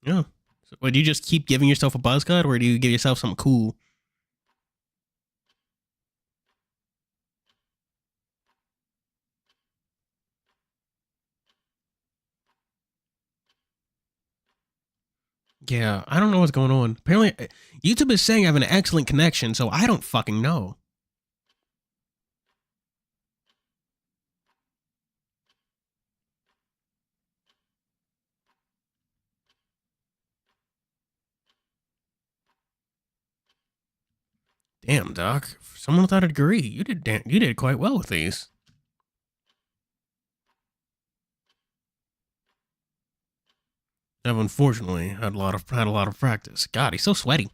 Yeah. So, would you just keep giving yourself a buzz cut, or do you give yourself something cool? Yeah, I don't know what's going on. Apparently, YouTube is saying I have an excellent connection, so I don't fucking know. Damn, Doc. For someone without a degree, you did quite well with these. I've unfortunately had a lot of practice. God, he's so sweaty.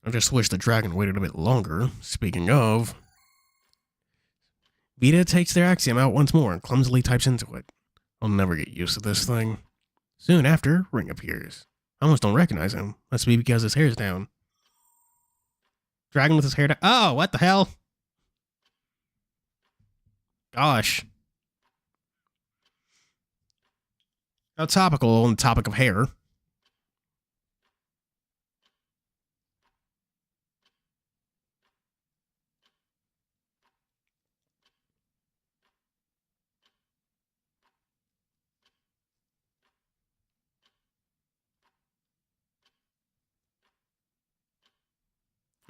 I just wish the dragon waited a bit longer. Speaking of, Vita takes their axiom out once more and clumsily types into it. I'll never get used to this thing. Soon after, Ring appears. I almost don't recognize him. Must be because his hair's down. Dragon with his hair down. Oh, what the hell? Gosh. How topical on the topic of hair.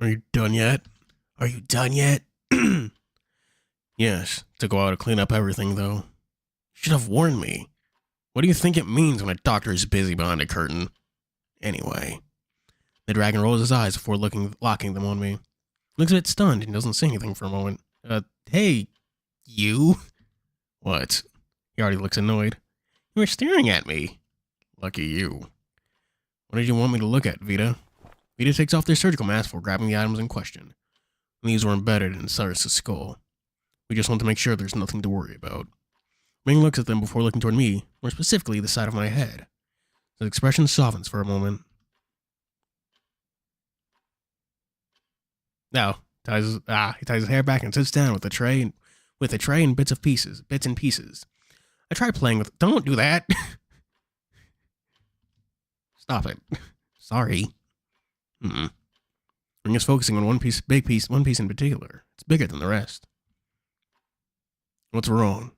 Are you done yet? Are you done yet? Yes, to go out to clean up everything, though. You should have warned me. What do you think it means when a doctor is busy behind a curtain? Anyway. The dragon rolls his eyes before locking them on me. Looks a bit stunned and doesn't say anything for a moment. Hey, you? What? He already looks annoyed. You were staring at me. Lucky you. What did you want me to look at, Vita? Vita takes off their surgical mask before grabbing the items in question. These were embedded in Cyrus's skull. We just want to make sure there's nothing to worry about. Ming looks at them before looking toward me, more specifically the side of my head. His expression softens for a moment. Now, he ties his hair back and sits down with a tray and bits and pieces. I try playing with. Don't do that. Stop it. Sorry. Ring is focusing on one piece in particular. It's bigger than the rest. What's wrong?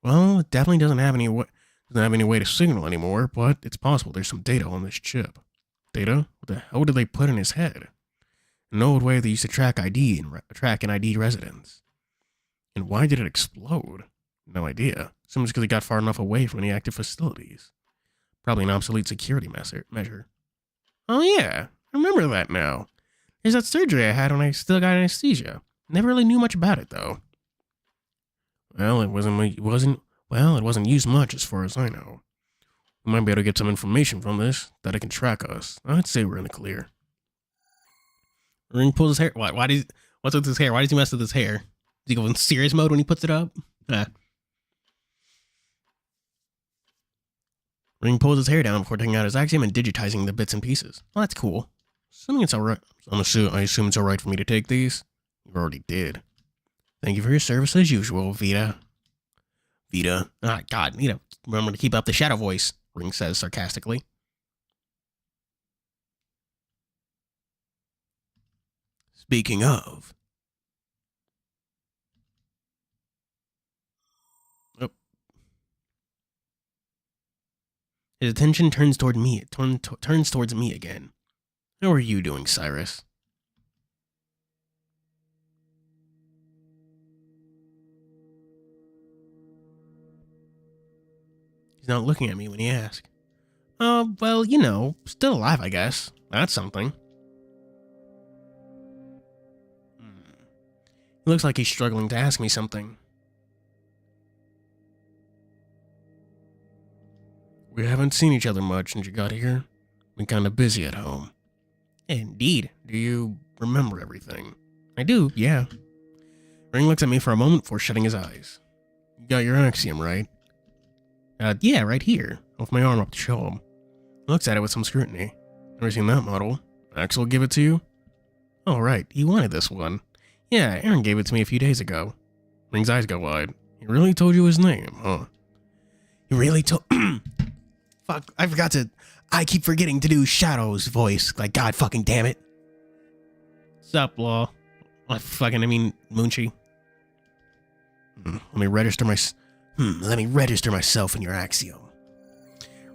Well, it definitely doesn't have any way to signal anymore, but it's possible there's some data on this chip. Data? What the hell did they put in his head? An old way they used to track an ID residence. And why did it explode? No idea. Simply because it got far enough away from any active facilities. Probably an obsolete security measure. Oh yeah, I remember that now. There's that surgery I had when I still got anesthesia. Never really knew much about it though. Well, it wasn't used much as far as I know. We might be able to get some information from this that it can track us. I'd say we're in the clear. Ring pulls his hair. Why What's with his hair? Why does he mess with his hair? Does he go in serious mode when he puts it up? Ring pulls his hair down before taking out his axiom and digitizing the bits and pieces. Well, that's cool. Assuming it's alright. I assume it's alright for me to take these. You already did. Thank you for your service as usual, Vita. Vita. Ah, God, Vita. Remember to keep up the shadow voice, Ring says sarcastically. Speaking of. Oh. His attention turns toward me. Turns towards me again. How are you doing, Cyrus? He's not looking at me when he asks. Well, you know, still alive, I guess. That's something. He looks like he's struggling to ask me something. We haven't seen each other much since you got here. Been kind of busy at home. Indeed. Do you remember everything? I do, yeah. Ring looks at me for a moment before shutting his eyes. You got your axiom, right? Yeah, right here. With my arm up to show him. He looks at it with some scrutiny. Never seen that model. Axel give it to you? Oh, right. You wanted this one. Yeah, Aaron gave it to me a few days ago. Ring's eyes go wide. He really told you his name, huh? He really told... Fuck, I forgot to... I keep forgetting to do Shadow's voice. Like, God fucking damn it. Sup, Law? I mean, Munchie. Let me register myself in your axiom.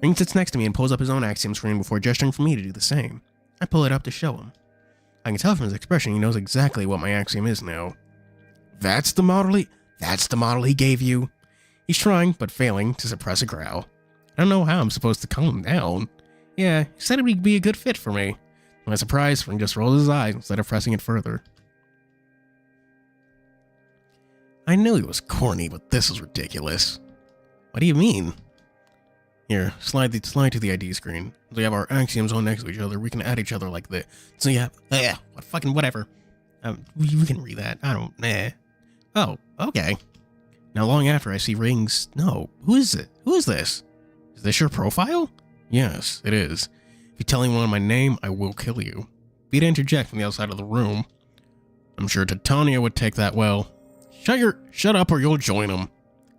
Ring sits next to me and pulls up his own axiom screen before gesturing for me to do the same. I pull it up to show him. I can tell from his expression he knows exactly what my axiom is now. That's the model he gave you? He's trying, but failing, to suppress a growl. I don't know how I'm supposed to calm him down. Yeah, he said it would be a good fit for me. To my surprise, Ring just rolls his eyes instead of pressing it further. I knew he was corny, but this is ridiculous. What do you mean? Here, slide to the ID screen. So we have our axioms on next to each other. We can add each other like this. So yeah, whatever. We can read that. I don't, Oh, okay. Now long after I see Ring's, no, who is it? Who is this? Is this your profile? Yes, it is. If you tell anyone my name, I will kill you. Vita interject from the outside of the room. I'm sure Titania would take that well. Shut up or you'll join them.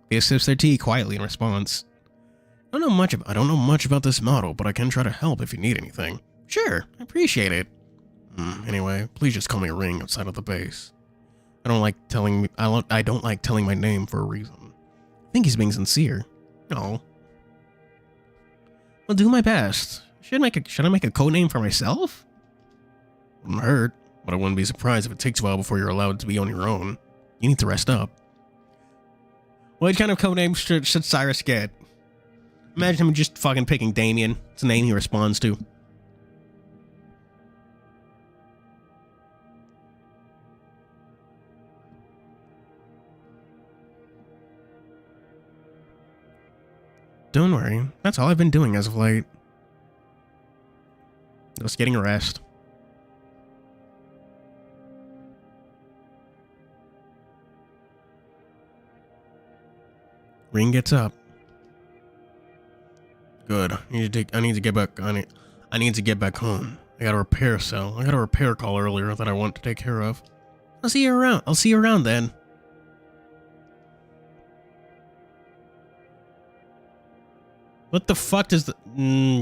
They sips their tea quietly in response. I don't know much about this model, but I can try to help if you need anything. Sure, I appreciate it. Anyway, please just call me Ring outside of the base. I don't like telling my name for a reason. I think he's being sincere. No. I'll do my best. Should I make a code name for myself? Wouldn't hurt, but I wouldn't be surprised if it takes a while before you're allowed to be on your own. You need to rest up. What kind of code name should Cyrus get? Imagine him just fucking picking Damien. It's a name he responds to. Don't worry. That's all I've been doing as of late. Just getting a rest. Ring gets up. Good. I need to get back home. I got a repair call earlier that I want to take care of. I'll see you around then. What the fuck does the...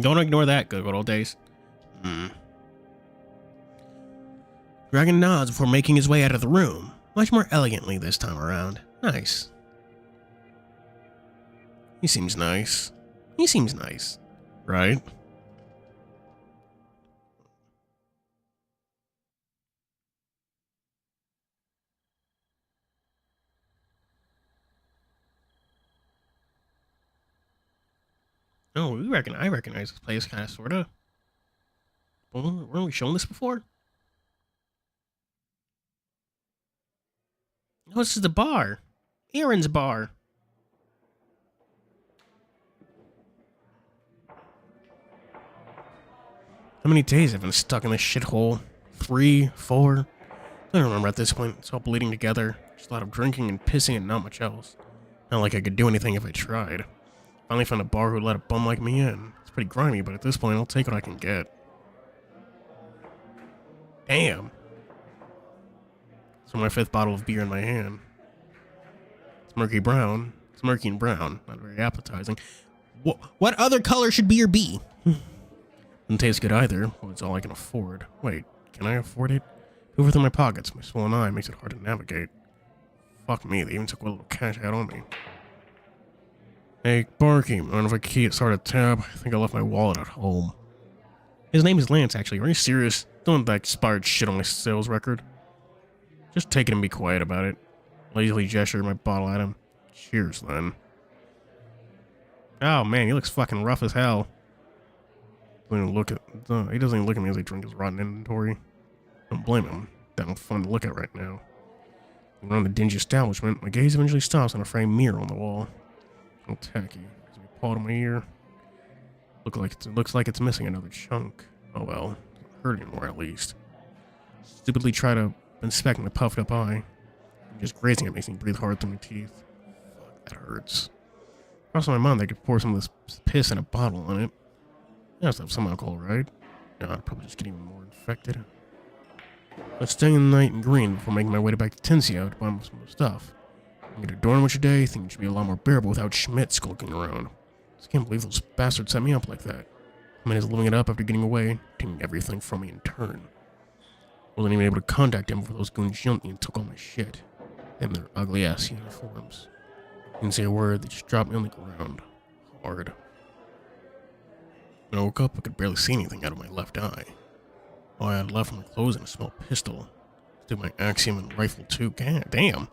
don't ignore that, good old days. Dragon nods before making his way out of the room. Much more elegantly this time around. Nice. He seems nice. Right? Oh, I recognize this place, kind of, sorta. Weren't we shown this before? Oh, this is the bar. Aaron's bar. How many days have I been stuck in this shithole? 3, 4? I don't remember at this point. It's all bleeding together. Just a lot of drinking and pissing and not much else. Not like I could do anything if I tried. Finally found a bar who'd let a bum like me in. It's pretty grimy, but at this point, I'll take what I can get. Damn. So my 5th bottle of beer in my hand. It's murky brown. It's murky and brown. Not very appetizing. What other color should beer be? Doesn't taste good either. Well, it's all I can afford. Wait, can I afford it? Hoover through my pockets. My swollen eye makes it hard to navigate. Fuck me, they even took what little cash I had on me. Hey, barkeep, I don't know if I can start a tab. I think I left my wallet at home. His name is Lance, actually. Are you serious? Don't that expired shit on my sales record. Just take it and be quiet about it. Lazily gesture my bottle at him. Cheers, then. Oh, man, he looks fucking rough as hell. He doesn't even look at me as I drink his rotten inventory. Don't blame him. That ain't fun to look at right now. Around the dingy establishment, my gaze eventually stops on a framed mirror on the wall. A little tacky. As we paw to my ear. Looks like it's missing another chunk. Oh well. Doesn't hurt anymore, at least. Stupidly try to inspect my puffed up eye. Just grazing it makes me breathe hard through my teeth. Fuck, that hurts. Crossed my mind that I could pour some of this piss in a bottle on it. Yeah, I have some alcohol, right? Yeah, I'd probably just get even more infected. Let's stay in the night in green before making my way back to Tensio to buy some more stuff. I'm gonna adorn with your day, think it should be a lot more bearable without Schmidt skulking around. Just can't believe those bastards set me up like that. I mean, he's living it up after getting away, taking everything from me in turn. Wasn't even able to contact him before those goons jumped me and took all my shit. Them their ugly ass uniforms. Didn't say a word, they just dropped me on the ground. Hard. When I woke up, I could barely see anything out of my left eye. All I had left were my clothes and a small pistol. Still my axiom and rifle too. God damn.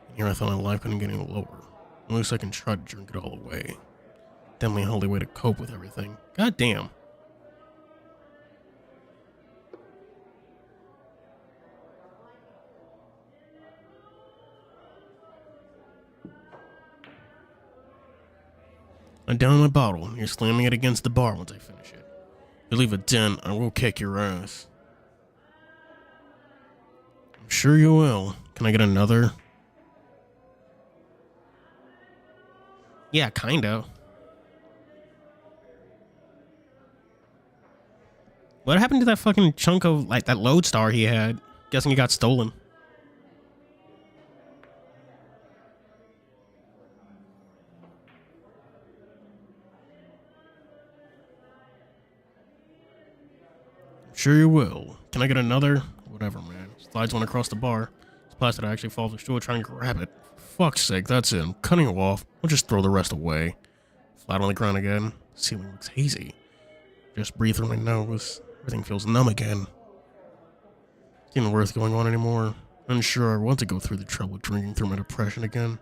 And here I thought my life couldn't get any lower. At least I can try to drink it all away. Definitely a healthy way to cope with everything. God damn. I down my bottle, and you're slamming it against the bar once I finish it. If you leave a dent, I will kick your ass. I'm sure you will. Can I get another? Yeah, kinda. What happened to that fucking chunk of, like, that lodestar he had? Guessing he got stolen. Sure you will. Can I get another? Whatever, man. Slides one across the bar. Splash that I actually fall to the stool trying to grab it. For fuck's sake, that's it. I'm cutting it off. I'll just throw the rest away. Flat on the ground again. Ceiling looks hazy. Just breathe through my nose. Everything feels numb again. It's even worth going on anymore. Unsure I want to go through the trouble of drinking through my depression again.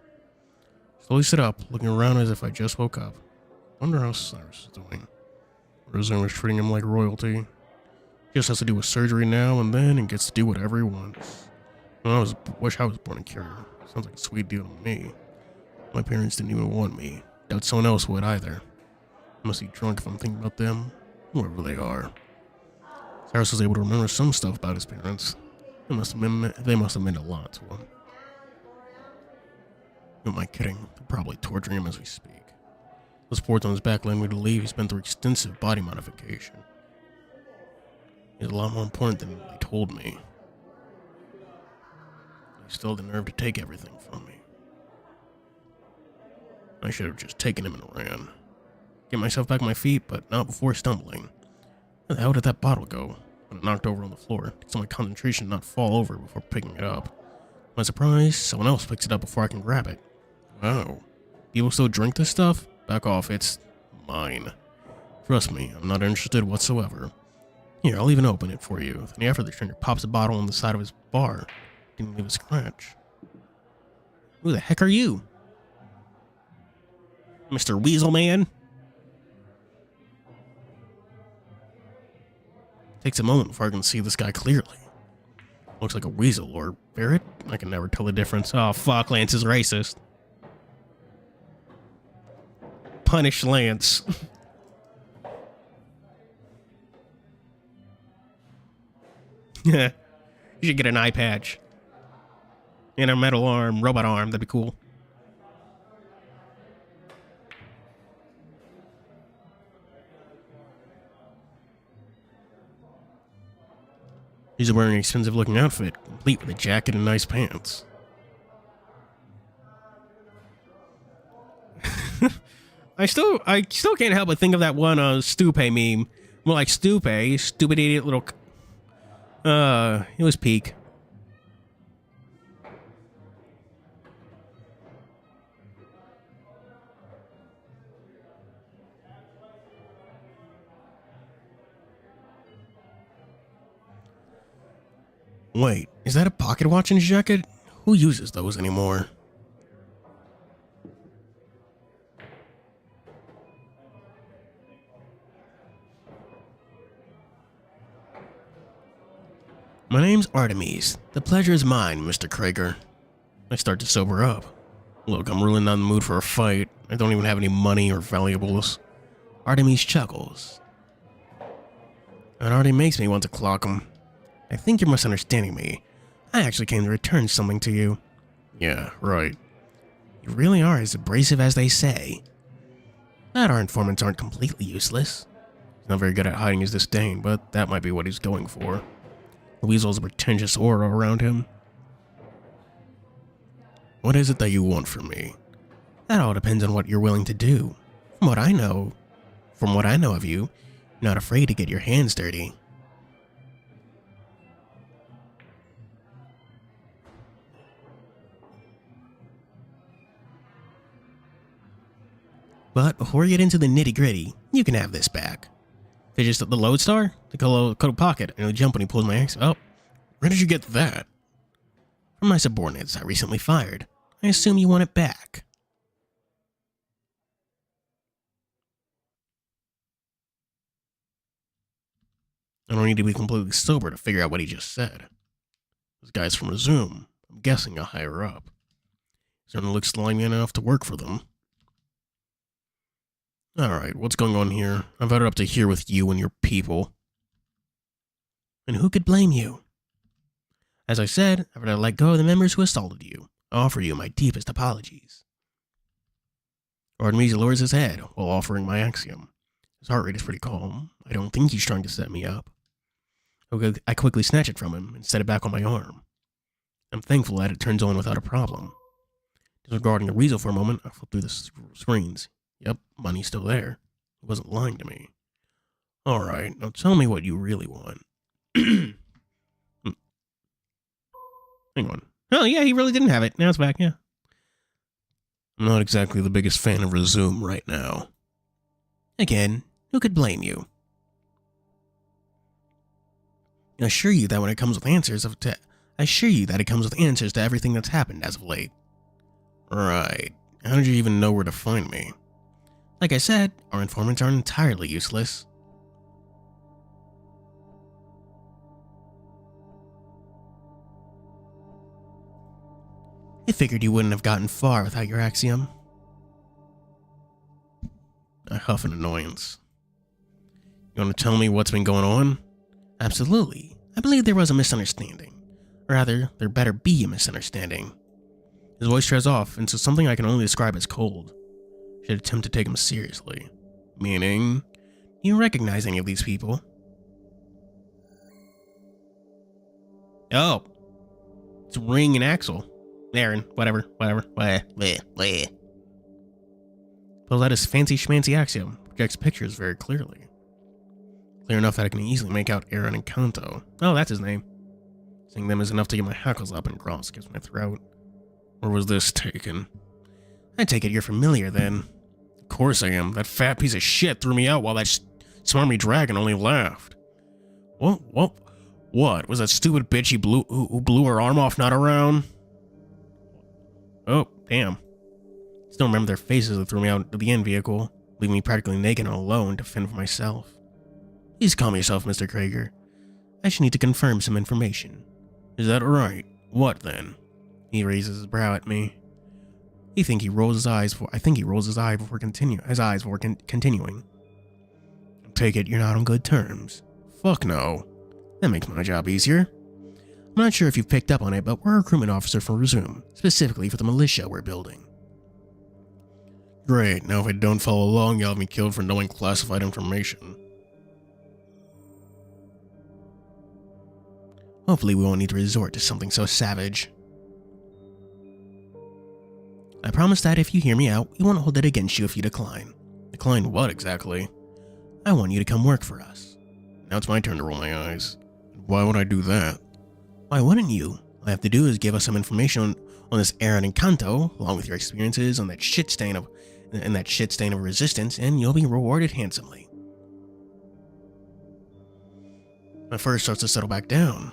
Slowly sit up, looking around as if I just woke up. Wonder how Cyrus is doing. Resume is treating him like royalty. Just has to do a surgery now and then and gets to do whatever he wants. Wish I was born a carrier. Sounds like a sweet deal to me. My parents didn't even want me. Doubt someone else would either. I must be drunk if I'm thinking about them, whoever they are. Cyrus was able to remember some stuff about his parents. They must have meant a lot to him. Who am I kidding? They're probably torturing him as we speak. The sports on his back led me to believe he's been through extensive body modification. He's a lot more important than they told me. He still had the nerve to take everything from me. I should have just taken him and ran. Get myself back on my feet, but not before stumbling. Where the hell did that bottle go? When it knocked over on the floor, so my concentration not fall over before picking it up. To my surprise, someone else picks it up before I can grab it. Wow. People still drink this stuff? Back off, it's mine. Trust me, I'm not interested whatsoever. Here, I'll even open it for you. Then after the stranger pops a bottle on the side of his bar. Didn't leave a scratch. Who the heck are you? Mr. Weasel Man? Takes a moment before I can see this guy clearly. Looks like a weasel or ferret. I can never tell the difference. Oh fuck, Lance is racist. Punish Lance. Yeah. You should get an eye patch. And a metal arm, robot arm. That'd be cool. He's wearing an expensive-looking outfit, complete with a jacket and nice pants. I still can't help but think of that one Stupe meme. More like Stupe, stupid idiot little. It was peak. Wait, is that a pocket watch in his jacket? Who uses those anymore? My name's Artemis. The pleasure is mine, Mr. Krager. I start to sober up. Look, I'm really not in the mood for a fight. I don't even have any money or valuables. Artemis chuckles. It already makes me want to clock him. I think you're misunderstanding me. I actually came to return something to you. Yeah, right. You really are as abrasive as they say. That our informants aren't completely useless. He's not very good at hiding his disdain, but that might be what he's going for. The weasel's a pretentious aura around him. What is it that you want from me? That all depends on what you're willing to do. From what I know of you, you're not afraid to get your hands dirty. But before we get into the nitty-gritty, you can have this back. Fidgets at the lodestar, the coat pocket, and he'll jump when he pulls my axe. Oh, where did you get that? From my subordinates I recently fired. I assume you want it back. I don't need to be completely sober to figure out what he just said. This guy's from Resume. I'm guessing a higher up. Certainly looks slimy enough to work for them. Alright, what's going on here? I've had it up to here with you and your people. And who could blame you? As I said, I've had to let go of the members who assaulted you. I offer you my deepest apologies. Artemis lowers his head while offering my axiom. His heart rate is pretty calm. I don't think he's trying to set me up. I quickly snatch it from him and set it back on my arm. I'm thankful that it turns on without a problem. Disregarding the weasel for a moment, I flip through the screens. Yep, money's still there. He wasn't lying to me. Alright, now tell me what you really want. Hang on. Oh, yeah, he really didn't have it. Now it's back, yeah. I'm not exactly the biggest fan of Resume right now. Again, who could blame you? I assure you that it comes with answers to everything that's happened as of late. Right. How did you even know where to find me? Like I said, our informants aren't entirely useless. I figured you wouldn't have gotten far without your axiom. I huff in annoyance. You want to tell me what's been going on? Absolutely. I believe there was a misunderstanding. Or rather, there better be a misunderstanding. His voice trails off into something I can only describe as cold. Should attempt to take him seriously. Meaning, do you recognize any of these people? Oh. It's Ring and Axel. Aaron, whatever. Pulls out his fancy schmancy axiom. Projects pictures very clearly. Clear enough that I can easily make out Aaron and Kanto. Oh, that's his name. Seeing them is enough to get my hackles up and cross against my throat. Where was this taken? I take it you're familiar then. Of course I am. That fat piece of shit threw me out while that smarmy dragon only laughed. What? Was that stupid bitch who blew her arm off not around? Oh, damn. Still remember their faces that threw me out of the end vehicle, leaving me practically naked and alone to fend for myself. Please calm yourself, Mr. Krager. I should need to confirm some information. Is that right? What then? He raises his brow at me. I think he rolls his eyes before continuing. Take it you're not on good terms. Fuck no. That makes my job easier. I'm not sure if you've picked up on it, but we're a recruitment officer for Resume, specifically for the militia we're building. Great, now if I don't follow along, you'll have me killed for knowing classified information. Hopefully we won't need to resort to something so savage. I promise that if you hear me out, we won't hold it against you if you decline. Decline what exactly? I want you to come work for us. Now it's my turn to roll my eyes. Why would I do that? Why wouldn't you? All I have to do is give us some information on this Aaron and Kanto, along with your experiences on that shit stain of resistance, and you'll be rewarded handsomely. My fur starts to settle back down.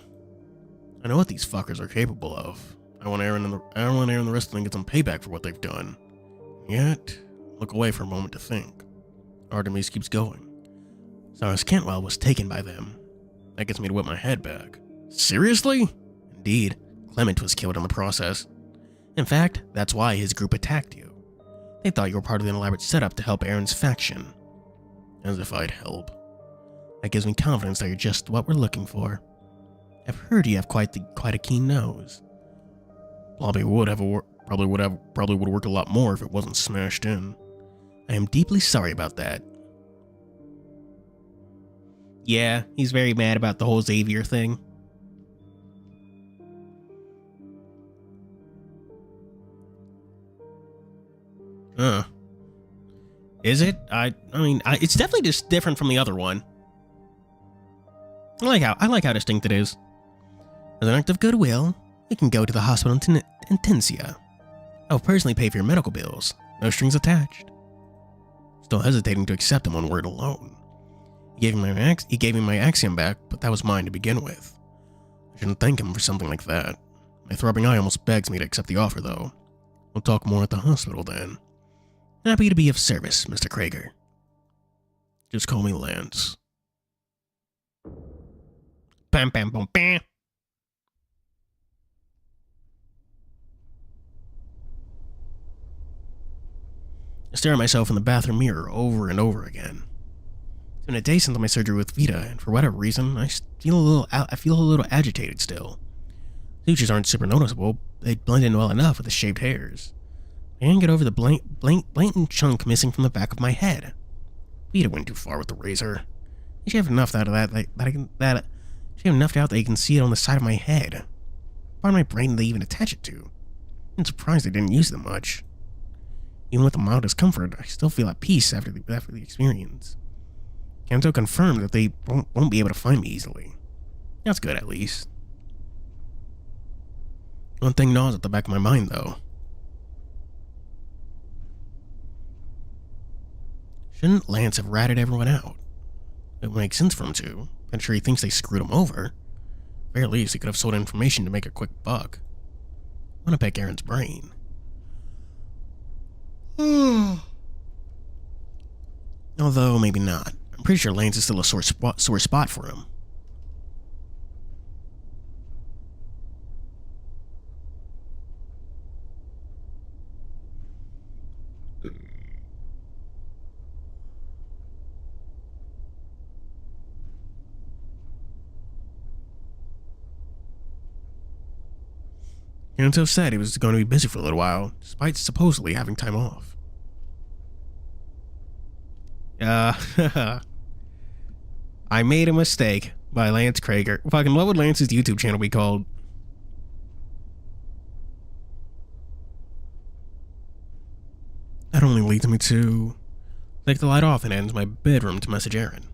I know what these fuckers are capable of. I want Aaron and the rest of them to get some payback for what they've done. Yet, look away for a moment to think. Artemis keeps going. Cyrus Cantwell was taken by them. That gets me to whip my head back. Seriously? Indeed, Clement was killed in the process. In fact, that's why his group attacked you. They thought you were part of an elaborate setup to help Aaron's faction. As if I'd help. That gives me confidence that you're just what we're looking for. I've heard you have quite a keen nose. Probably would work a lot more if it wasn't smashed in. I am deeply sorry about that. Yeah, he's very mad about the whole Xavier thing. Is it? I mean, it's definitely just different from the other one. I like how distinct it is. As an act of goodwill, you can go to the hospital in Tensia. I'll personally pay for your medical bills. No strings attached. Still hesitating to accept him on word alone. He gave me my axiom back, but that was mine to begin with. I shouldn't thank him for something like that. My throbbing eye almost begs me to accept the offer, though. We'll talk more at the hospital then. Happy to be of service, Mr. Krager. Just call me Lance. Bam, bam, bam, bam. I stare at myself in the bathroom mirror over and over again. It's been a day since my surgery with Vita, and for whatever reason, I feel a little agitated still. Sutures aren't super noticeable. They blend in well enough with the shaved hairs. I can't get over the blatant chunk missing from the back of my head. Vita went too far with the razor. She have enough out of that she have enough out that you can see it on the side of my head. Part of my brain they even attach it to. I'm surprised they didn't use them much. Even with the mild discomfort, I still feel at peace after the experience. Kanto confirmed that they won't be able to find me easily. That's good, at least. One thing gnaws at the back of my mind, though. Shouldn't Lance have ratted everyone out? It would make sense for him to. I'm sure he thinks they screwed him over. At the very least, he could have sold information to make a quick buck. I want to pick Aaron's brain. Although, maybe not. I'm pretty sure Lance is still a sore spot for him. Kanto said he was going to be busy for a little while, despite supposedly having time off. I made a mistake by Lance Krager. Fucking, what would Lance's YouTube channel be called? That only leads me to take the light off and head into my bedroom to message Aaron.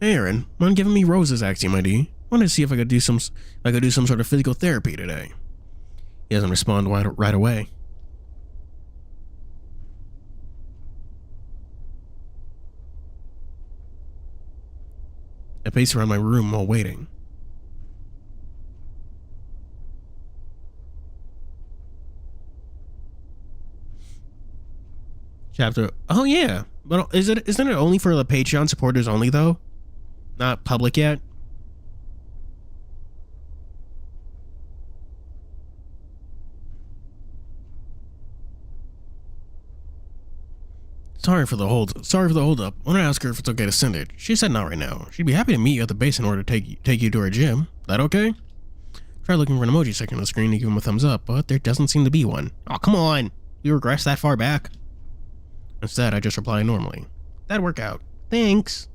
Hey Aaron, mind giving me Rose's Axiom ID? Wanted to see if I could do some sort of physical therapy today. He doesn't respond right away. I pace around my room while waiting. Chapter. Oh yeah, but isn't it only for the Patreon supporters only though? Not public yet? Sorry for the hold up. I want to ask her if it's okay to send it. She said not right now. She'd be happy to meet you at the base in order to take you to her gym. That okay? Try looking for an emoji section on the screen to give him a thumbs up, but there doesn't seem to be one. Oh, come on. You regressed that far back? Instead, I just reply normally. That'd work out. Thanks.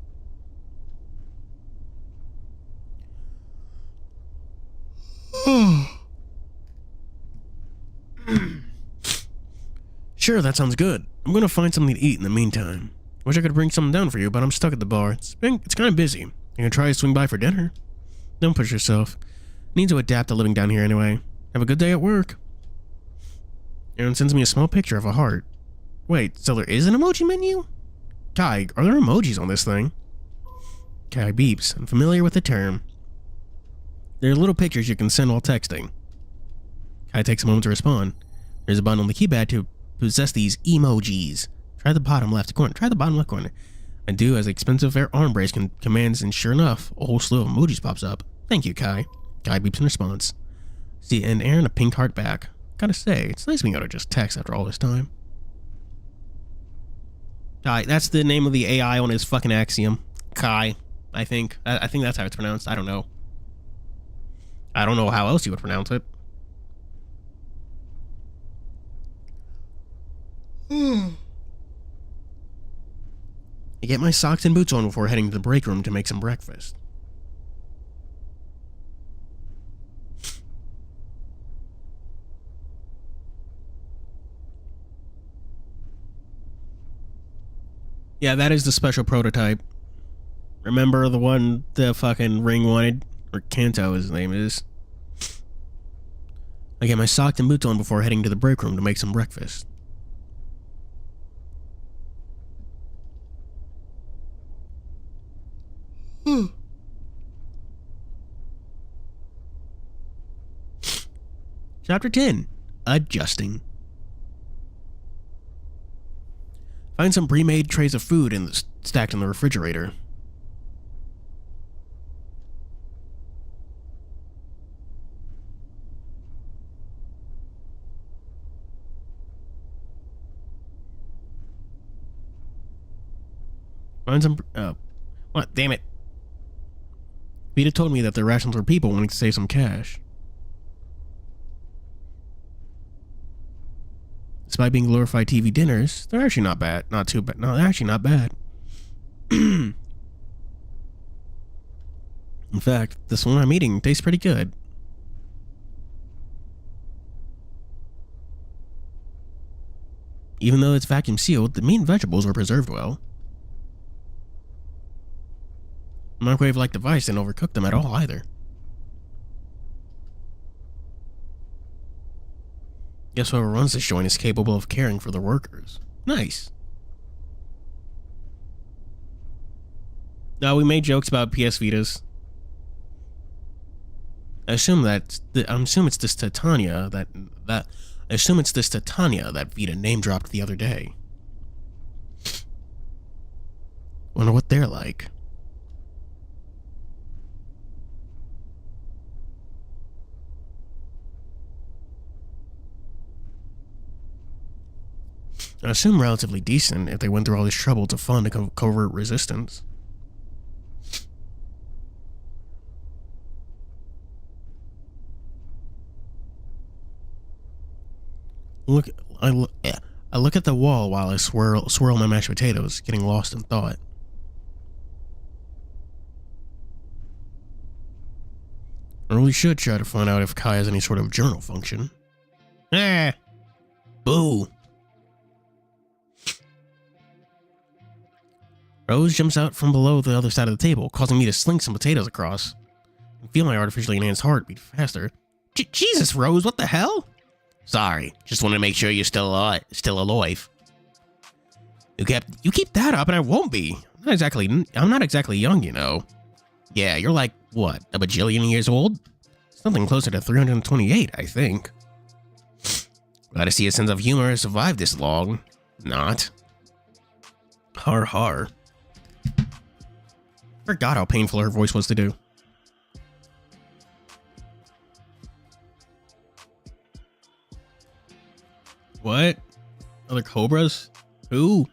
Sure, that sounds good. I'm gonna find something to eat in the meantime. Wish I could bring something down for you, but I'm stuck at the bar. It's kind of busy. You can try to swing by for dinner. Don't push yourself. Need to adapt to living down here anyway. Have a good day at work. Aaron sends me a small picture of a heart. Wait, so there is an emoji menu? Kai, are there emojis on this thing? Kai beeps. I'm familiar with the term. There are little pictures you can send while texting. Kai takes a moment to respond. There's a button on the keypad to possess these emojis. Try the bottom left corner. I do as the expensive arm brace commands, and sure enough, a whole slew of emojis pops up. Thank you, Kai. Kai beeps in response. See, and Aaron a pink heart back. Gotta say, it's nice being able to just text after all this time. Kai, that's the name of the AI on his fucking Axiom. Kai, I think. I think that's how it's pronounced. I don't know. I don't know how else you would pronounce it. I get my socks and boots on before heading to the break room to make some breakfast. Yeah, that is the special prototype. Remember the one the fucking Ring wanted? Or Kanto, his name is. I get my socks and boots on before heading to the break room to make some breakfast. Chapter 10. Adjusting. Find some pre-made trays of food stacked in the refrigerator. Find some... what? Damn it. Vita told me that the rations were people wanting to save some cash. Despite being glorified TV dinners, they're actually not bad. Not too bad. No, they're actually not bad. In fact, this one I'm eating tastes pretty good. Even though it's vacuum sealed, the meat and vegetables were preserved well. Microwave-like device didn't overcook them at all either. Guess whoever runs this joint is capable of caring for the workers. Nice. Now, we made jokes about PS Vitas. I assume it's this Titania that Vita name dropped the other day. Wonder what they're like. I assume relatively decent if they went through all this trouble to fund a covert resistance. I look at the wall while I swirl my mashed potatoes, getting lost in thought. I really should try to find out if Kai has any sort of journal function. Ah! Boo! Rose jumps out from below the other side of the table, causing me to slink some potatoes across. I can feel my artificially enhanced heart beat faster. Jesus, Rose, what the hell? Sorry, just want to make sure you're still alive. You keep that up and I won't be. I'm not exactly young, you know. Yeah, you're like, what, a bajillion years old? Something closer to 328, I think. Glad to see a sense of humor has survived this long. Not. Har har. Forgot how painful her voice was to do. What? Other cobras? Who?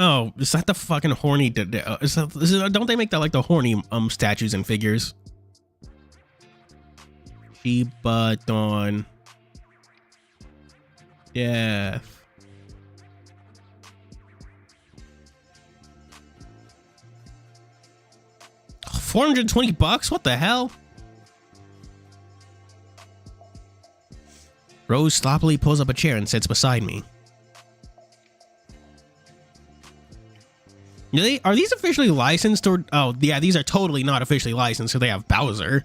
Oh, is that the fucking horny? Don't they make that like the horny statues and figures? Shiba Dawn. Death. $420? What the hell? Rose sloppily pulls up a chair and sits beside me. Are these officially licensed or... Oh, yeah, these are totally not officially licensed, so they have Bowser.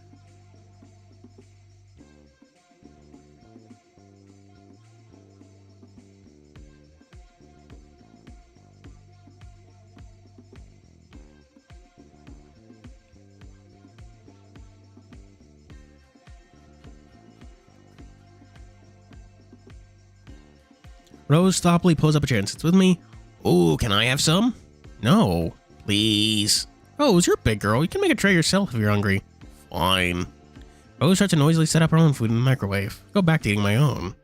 Rose sloppily pulls up a chair and sits with me. Oh, can I have some? No, please. Rose, you're a big girl. You can make a tray yourself if you're hungry. Fine. Rose starts to noisily set up her own food in the microwave. Go back to eating my own.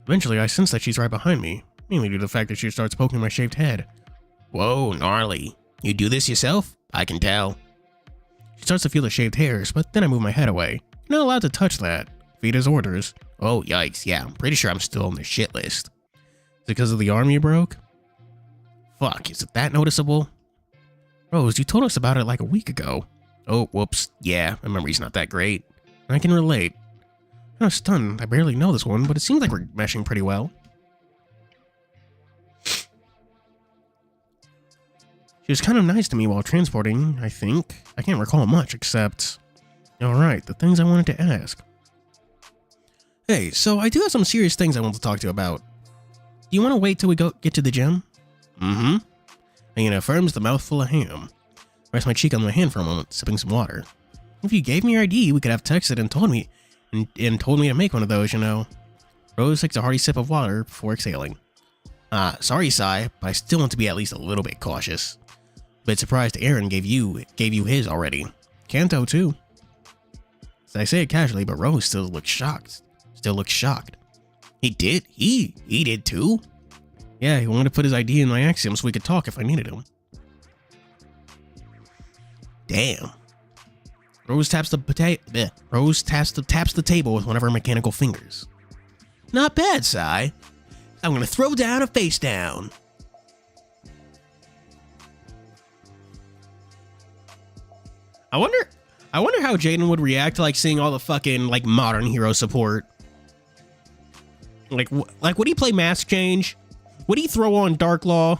Eventually, I sense that she's right behind me, mainly due to the fact that she starts poking my shaved head. Whoa, gnarly. You do this yourself? I can tell. She starts to feel the shaved hairs, but then I move my head away. You're not allowed to touch that. Vita's orders. Oh, yikes. Yeah, I'm pretty sure I'm still on the shit list. Is it because of the arm you broke? Fuck, is it that noticeable? Rose, you told us about it like a week ago. Oh, whoops. Yeah, my memory's not that great. I can relate. I'm stunned. I barely know this one, but it seems like we're meshing pretty well. She was kind of nice to me while transporting, I think. I can't recall much, except... Alright, the things I wanted to ask. Hey, so I do have some serious things I want to talk to you about. Do you want to wait till we get to the gym? Mm-hmm. Hanging affirms the mouthful of ham. Rest my cheek on my hand for a moment, sipping some water. If you gave me your ID, we could have texted and told me to make one of those, you know. Rose takes a hearty sip of water before exhaling. Sorry, Sai, but I still want to be at least a little bit cautious. Bit surprised Aaron gave you his already. Kanto too. So I say it casually, but Rose still looks shocked. He did? He did too? Yeah, he wanted to put his ID in my axiom so we could talk if I needed him. Damn. Rose taps the table with one of her mechanical fingers. Not bad, Sai. I'm gonna throw down a face down. I wonder how Jaden would react to like seeing all the fucking like modern hero support. Like would he play Mask Change? Would he throw on Dark Law?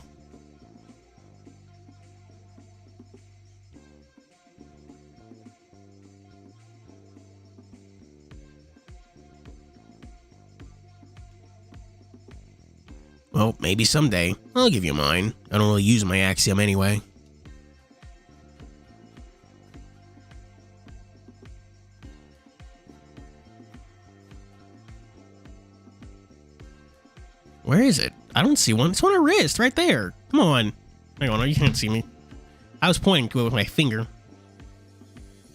Well, maybe someday. I'll give you mine. I don't really use my axiom anyway. Where is it? I don't see one. It's on her wrist, right there. Come on. Hang on, you can't see me. I was pointing to it with my finger.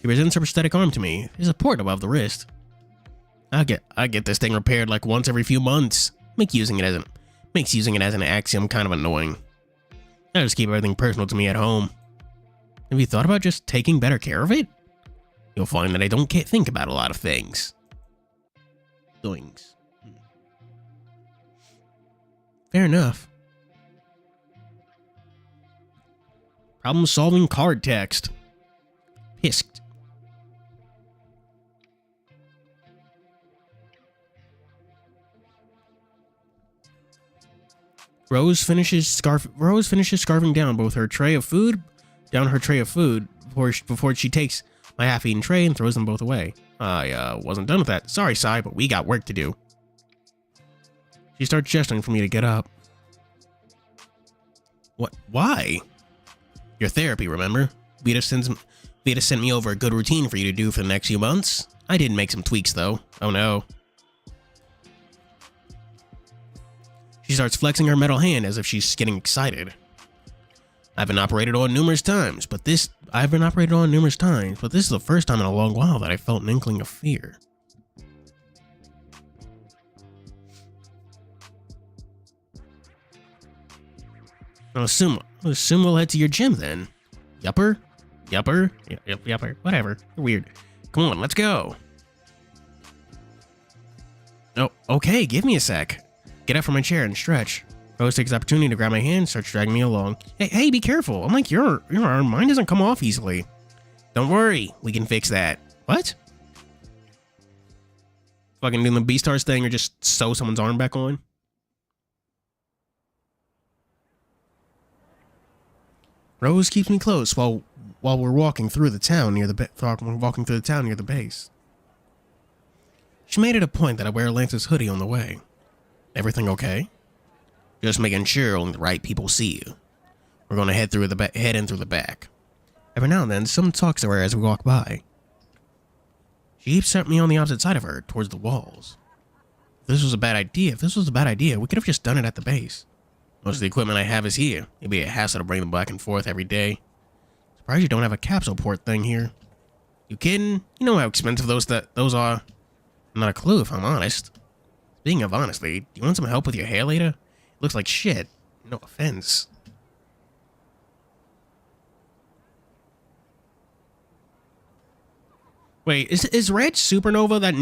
She presents her prosthetic arm to me. There's a port above the wrist. I get this thing repaired like once every few months. Makes using it as an axiom kind of annoying. I just keep everything personal to me at home. Have you thought about just taking better care of it? You'll find that I don't think about a lot of things. Fair enough. Problem-solving card text. Pisked. Rose finishes scarfing down her tray of food before she takes my half-eaten tray and throws them both away. I wasn't done with that. Sorry, Sai, but we got work to do. She starts gesturing for me to get up. What? Why? Your therapy, remember? Vita sent me over a good routine for you to do for the next few months. I did make some tweaks, though. Oh no. She starts flexing her metal hand as if she's getting excited. I've been operated on numerous times, but this is the first time in a long while that I felt an inkling of fear. I'll assume we'll head to your gym then. Yupper? Yupper? Yupper. Whatever. You're weird. Come on, let's go. Oh, okay, give me a sec. Get up from my chair and stretch. Rose takes the opportunity to grab my hand and starts dragging me along. Hey, be careful. I'm like your arm. Mine doesn't come off easily. Don't worry, we can fix that. What? Fucking doing the Beastars thing or just sew someone's arm back on? Rose keeps me close while we're walking through the town near the base. She made it a point that I wear Lance's hoodie on the way. Everything okay? Just making sure only the right people see you. We're gonna head in through the back. Every now and then, someone talks to her as we walk by. She keeps me on the opposite side of her, towards the walls. If this was a bad idea, we could have just done it at the base. Most of the equipment I have is here. It'd be a hassle to bring them back and forth every day. Surprised you don't have a capsule port thing here. You kidding? You know how expensive those are? Not a clue, if I'm honest. Speaking of honestly, do you want some help with your hair later? It looks like shit. No offense. Wait, is Red Supernova that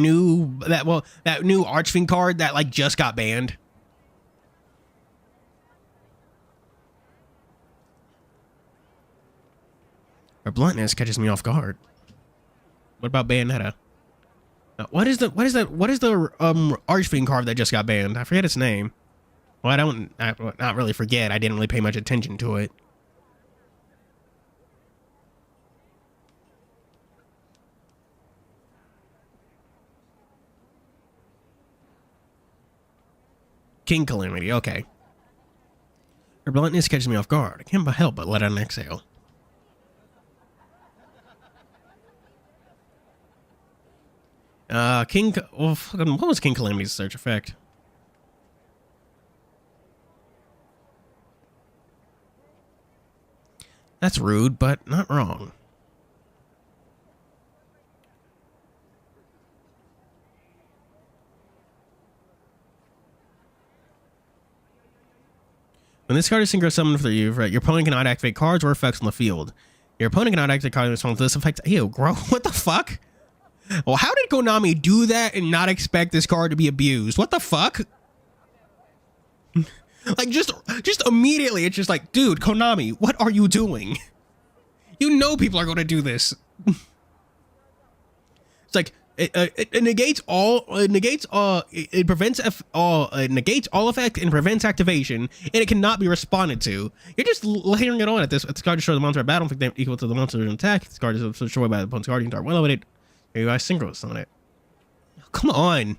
new Archfiend card that like just got banned? Her bluntness catches me off guard. What about Bayonetta? What is the Archfiend card that just got banned? I forget its name. Well, not really forget. I didn't really pay much attention to it. King Calamity, okay. Her bluntness catches me off guard. I can't help but let out an exhale. What was King Calamity's search effect? That's rude, but not wrong. When this card is synchro summoned for you, your opponent cannot activate cards or effects on the field. Your opponent cannot activate cards in response to this effect. Ew, bro, what the fuck? Well, how did Konami do that and not expect this card to be abused? What the fuck? Like, just immediately, it's just like, dude, Konami, what are you doing? You know people are going to do this. It's like, it negates all effect and prevents activation, and it cannot be responded to. You're just layering it on at this. This card destroys the monster at battle, inflict damage equal to the monster's attack. This card is destroyed by the opponent's guardian card. Well elevated. Here you guys synchro summon it. Come on.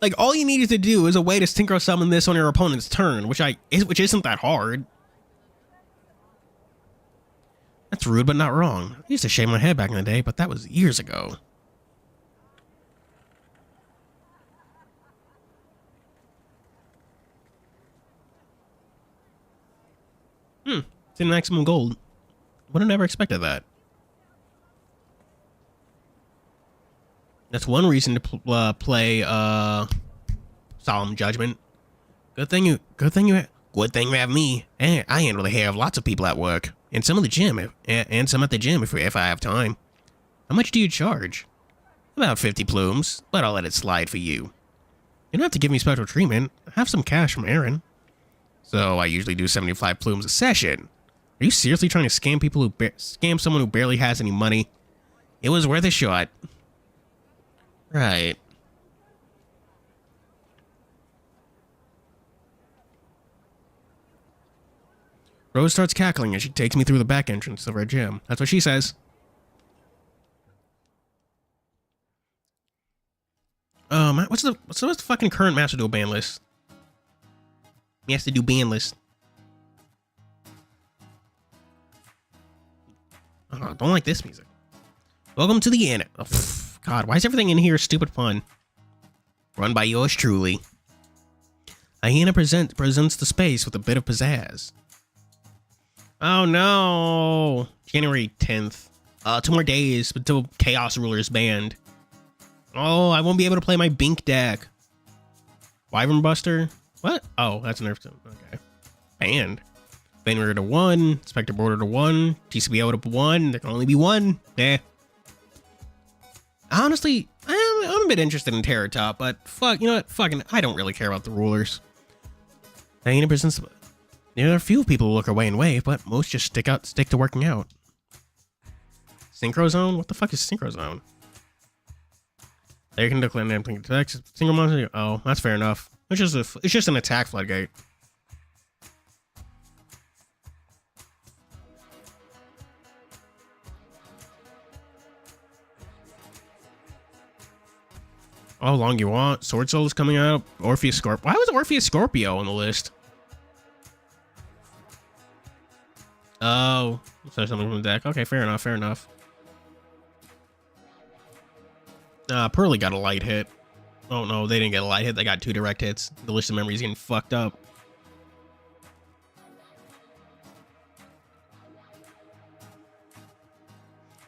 Like, all you needed to do is a way to synchro summon this on your opponent's turn, which isn't that hard. That's rude, but not wrong. I used to shave my head back in the day, but that was years ago. It's in maximum gold. Would have never expected that. That's one reason to play Solemn Judgment. Good thing you have me. And I handle the hair of lots of people at work, and some at the gym, if I have time. How much do you charge? About 50 plumes, but I'll let it slide for you. You don't have to give me special treatment. I have some cash from Aaron. So I usually do 75 plumes a session. Are you seriously trying to scam someone who barely has any money? It was worth a shot. Right. Rose starts cackling as she takes me through the back entrance of our gym. That's what she says. What's the fucking current Master Duel ban list? He has to do ban list. Oh, don't like this music. Welcome to the end. Oh, God, why is everything in here stupid fun? Run by yours truly. Hyena presents the space with a bit of pizzazz. Oh no! January 10th. 2 more days until Chaos Ruler is banned. Oh, I won't be able to play my Bink deck. Wyvern Buster? What? Oh, that's nerf too. Okay. Banned. Banner to 1, Spectre Border to 1, TCBO to 1. There can only be 1. Eh. Honestly, I'm a bit interested in Terror Top, but fuck, you know what? Fucking, I don't really care about the rulers. 90%. There are a few people who look away and wave, but most just stick to working out. Synchro Zone? What the fuck is Synchro Zone? They can declare anything attacks. Single monster. Oh, that's fair enough. It's just an attack floodgate. How long you want? Sword Soul is coming out. Orpheus Scorpio. Why was Orpheus Scorpio on the list? Oh, so something from the deck. Okay, fair enough. Fair enough. Pearly got a light hit. Oh no, they didn't get a light hit. They got 2 direct hits. The list of memories getting fucked up.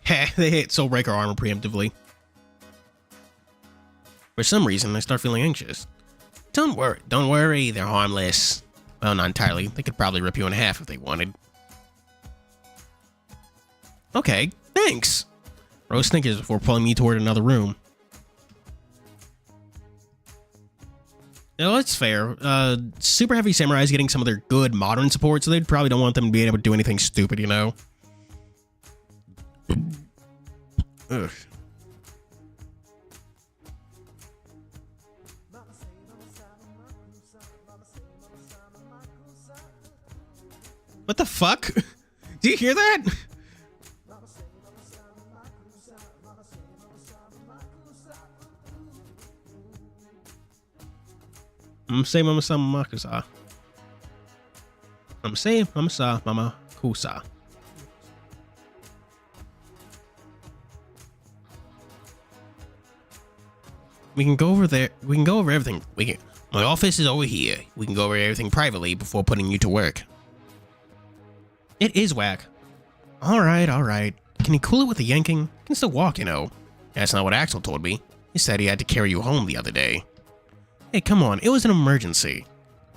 Heh, they hit Soul Breaker armor preemptively. For some reason, I start feeling anxious. Don't worry, they're harmless. Well, not entirely. They could probably rip you in half if they wanted. Okay, thanks. Rose snickers before pulling me toward another room. No, that's fair. Super Heavy Samurai is getting some of their good modern support, so they probably don't want them to be able to do anything stupid, you know? Ugh. What the fuck? Do you hear that? I'm saying Mama Sa Mama Kusa. I'm saying Mama Sa Mama Kusa. We can go over there. We can go over everything. My office is over here. We can go over everything privately before putting you to work. It is whack. All right. Can you cool it with the yanking? You can still walk, you know. That's not what Axel told me. He said he had to carry you home the other day. Hey, come on. It was an emergency.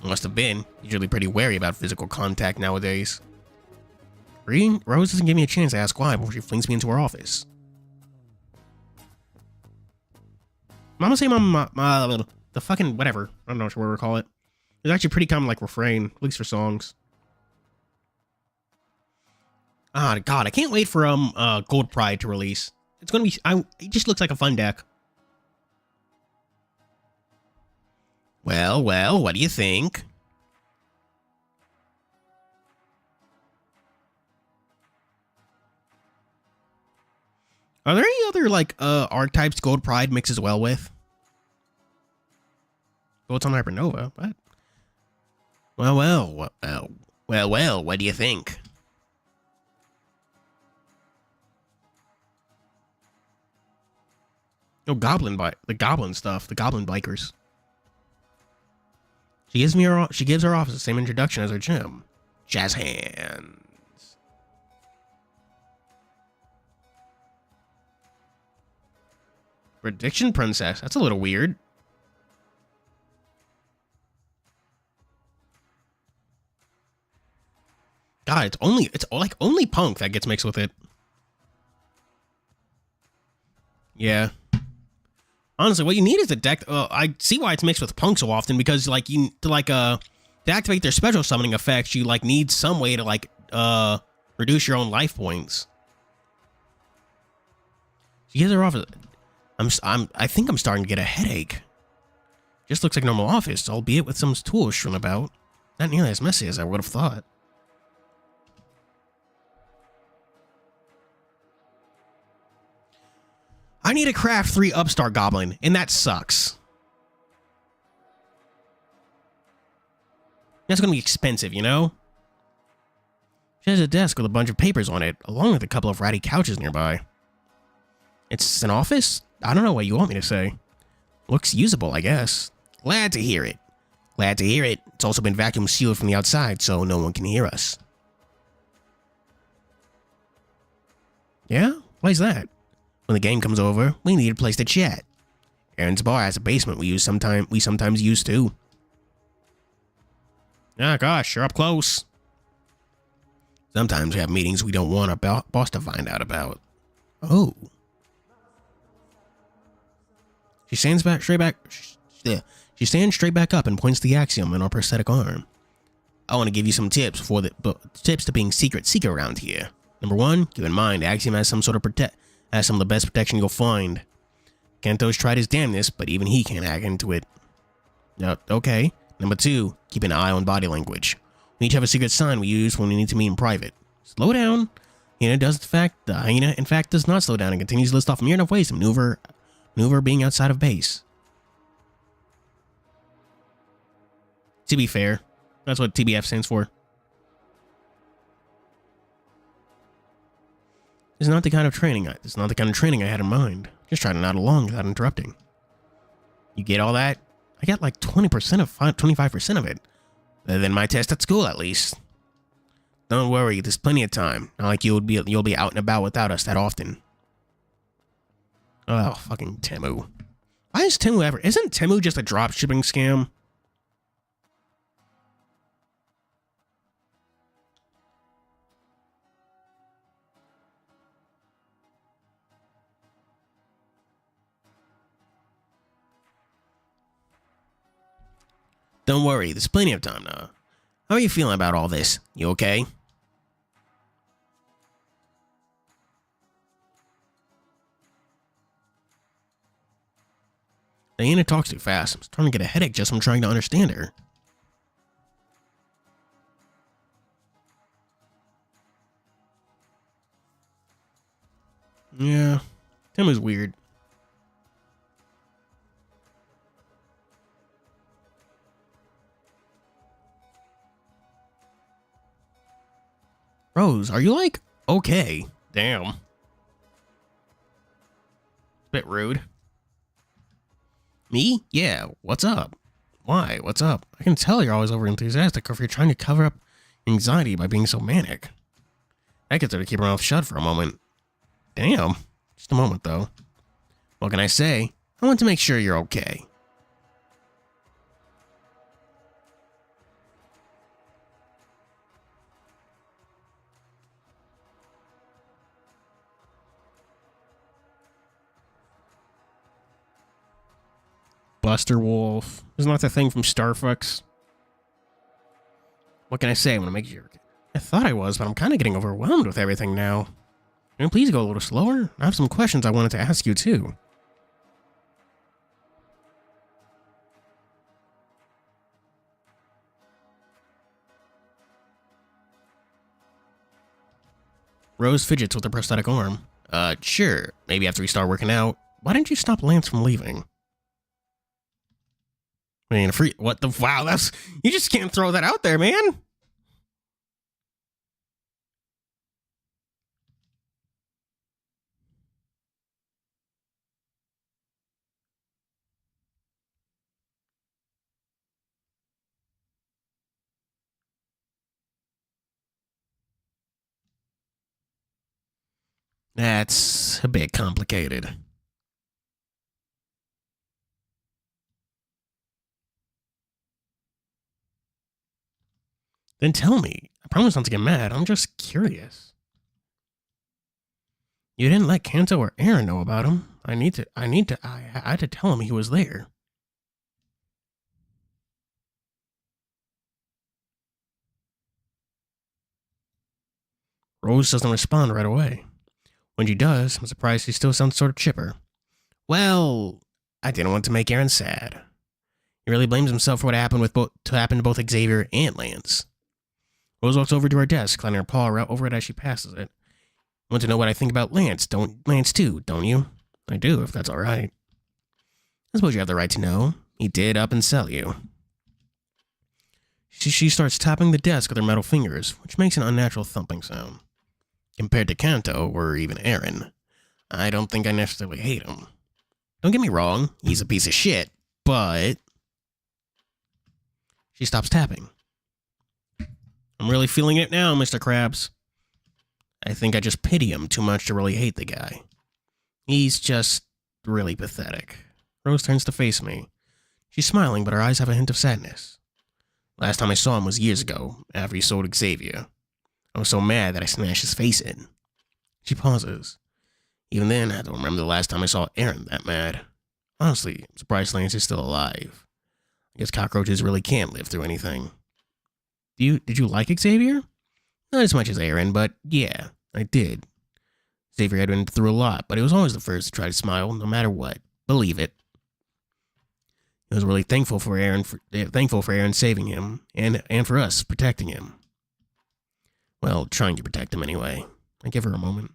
Must have been. He's usually pretty wary about physical contact nowadays. Rose doesn't give me a chance to ask why before she flings me into her office. Mama say mama, the fucking whatever. I don't know what we're call it. It's actually pretty common like refrain, at least for songs. Ah, God, I can't wait for Gold Pride to release. It's gonna be. It just looks like a fun deck. Well, what do you think? Are there any other like archetypes Gold Pride mixes well with? Gold's on Hypernova. What? Well, what do you think? Oh, the goblin stuff, the goblin bikers. She gives her office the same introduction as her gym. Jazz hands. Prediction Princess. That's a little weird. God, it's like only Punk that gets mixed with it. Yeah. Honestly, what you need is a deck. I see why it's mixed with Punk so often, because like to activate their special summoning effects, you like need some way to reduce your own life points. She gives her office. I think I'm starting to get a headache. Just looks like normal office, albeit with some tools strewn about. Not nearly as messy as I would have thought. I need to craft 3 Upstart Goblin, and that sucks. That's gonna be expensive, you know? She has a desk with a bunch of papers on it, along with a couple of ratty couches nearby. It's an office? I don't know what you want me to say. Looks usable, I guess. Glad to hear it. Glad to hear it. It's also been vacuum sealed from the outside, so no one can hear us. Yeah? Why's that? When the game comes over, we need a place to chat. Aaron's bar has a basement we sometimes use too. Ah, gosh, you're up close. Sometimes we have meetings we don't want our boss to find out about. Oh. She stands straight back up and points the axiom in her prosthetic arm. I want to give you some tips tips to being secret around here. Number 1, keep in mind, Axiom has some of the best protection you'll find. Kanto's tried his damnness, but even he can't hack into it. Okay. Number 2, keep an eye on body language. We each have a secret sign we use when we need to meet in private. Slow down. The hyena, in fact, does not slow down and continues to list off mere enough ways to maneuver being outside of base. To be fair, that's what TBF stands for. This is not the kind of training I had in mind. Just try to nod along without interrupting. You get all that? I got like 25% of it. Better than my test at school, at least. Don't worry, there's plenty of time. Not like you'll be out and about without us that often. Oh, fucking Temu. Why is Temu ever... Isn't Temu just a drop shipping scam? Don't worry, there's plenty of time now. How are you feeling about all this? You okay? Diana talks too fast. I'm starting to get a headache just from trying to understand her. Yeah, Tim is weird. Rose, are you like, okay? Damn. Bit rude. Me? Yeah, what's up? Why? What's up? I can tell you're always over enthusiastic, or if you're trying to cover up anxiety by being so manic. I gets her to keep her mouth shut for a moment. Damn. Just a moment, though. What can I say? I want to make sure you're okay. Buster Wolf. Isn't that the thing from Star Fox? What can I say? I want to make sure. I thought I was, but I'm kind of getting overwhelmed with everything now. Can you please go a little slower? I have some questions I wanted to ask you, too. Rose fidgets with her prosthetic arm. Sure. Maybe after we start working out. Why didn't you stop Lance from leaving? I mean, what the... Wow, that's... You just can't throw that out there, man! That's a bit complicated. Then tell me. I promise not to get mad. I'm just curious. You didn't let Kanto or Aaron know about him. I had to tell him he was there. Rose doesn't respond right away. When she does, I'm surprised she still sounds sort of chipper. Well, I didn't want to make Aaron sad. He really blames himself for what happened to both Xavier and Lance. Rose walks over to her desk, sliding her paw over it as she passes it. Want to know what I think about Lance, don't you? I do, if that's all right. I suppose you have the right to know. He did up and sell you. She starts tapping the desk with her metal fingers, which makes an unnatural thumping sound. Compared to Kanto, or even Aaron, I don't think I necessarily hate him. Don't get me wrong, he's a piece of shit, but... She stops tapping. I'm really feeling it now, Mr. Krabs. I think I just pity him too much to really hate the guy. He's just really pathetic. Rose turns to face me. She's smiling, but her eyes have a hint of sadness. Last time I saw him was years ago, after he sold Xavier. I was so mad that I smashed his face in. She pauses. Even then, I don't remember the last time I saw Aaron that mad. Honestly, I'm surprised Lance is still alive. I guess cockroaches really can't live through anything. Did you like Xavier? Not as much as Aaron, but yeah, I did. Xavier had been through a lot, but he was always the first to try to smile, no matter what. Believe it. I was really thankful for Aaron saving him, and for us protecting him. Well, trying to protect him anyway. I give her a moment.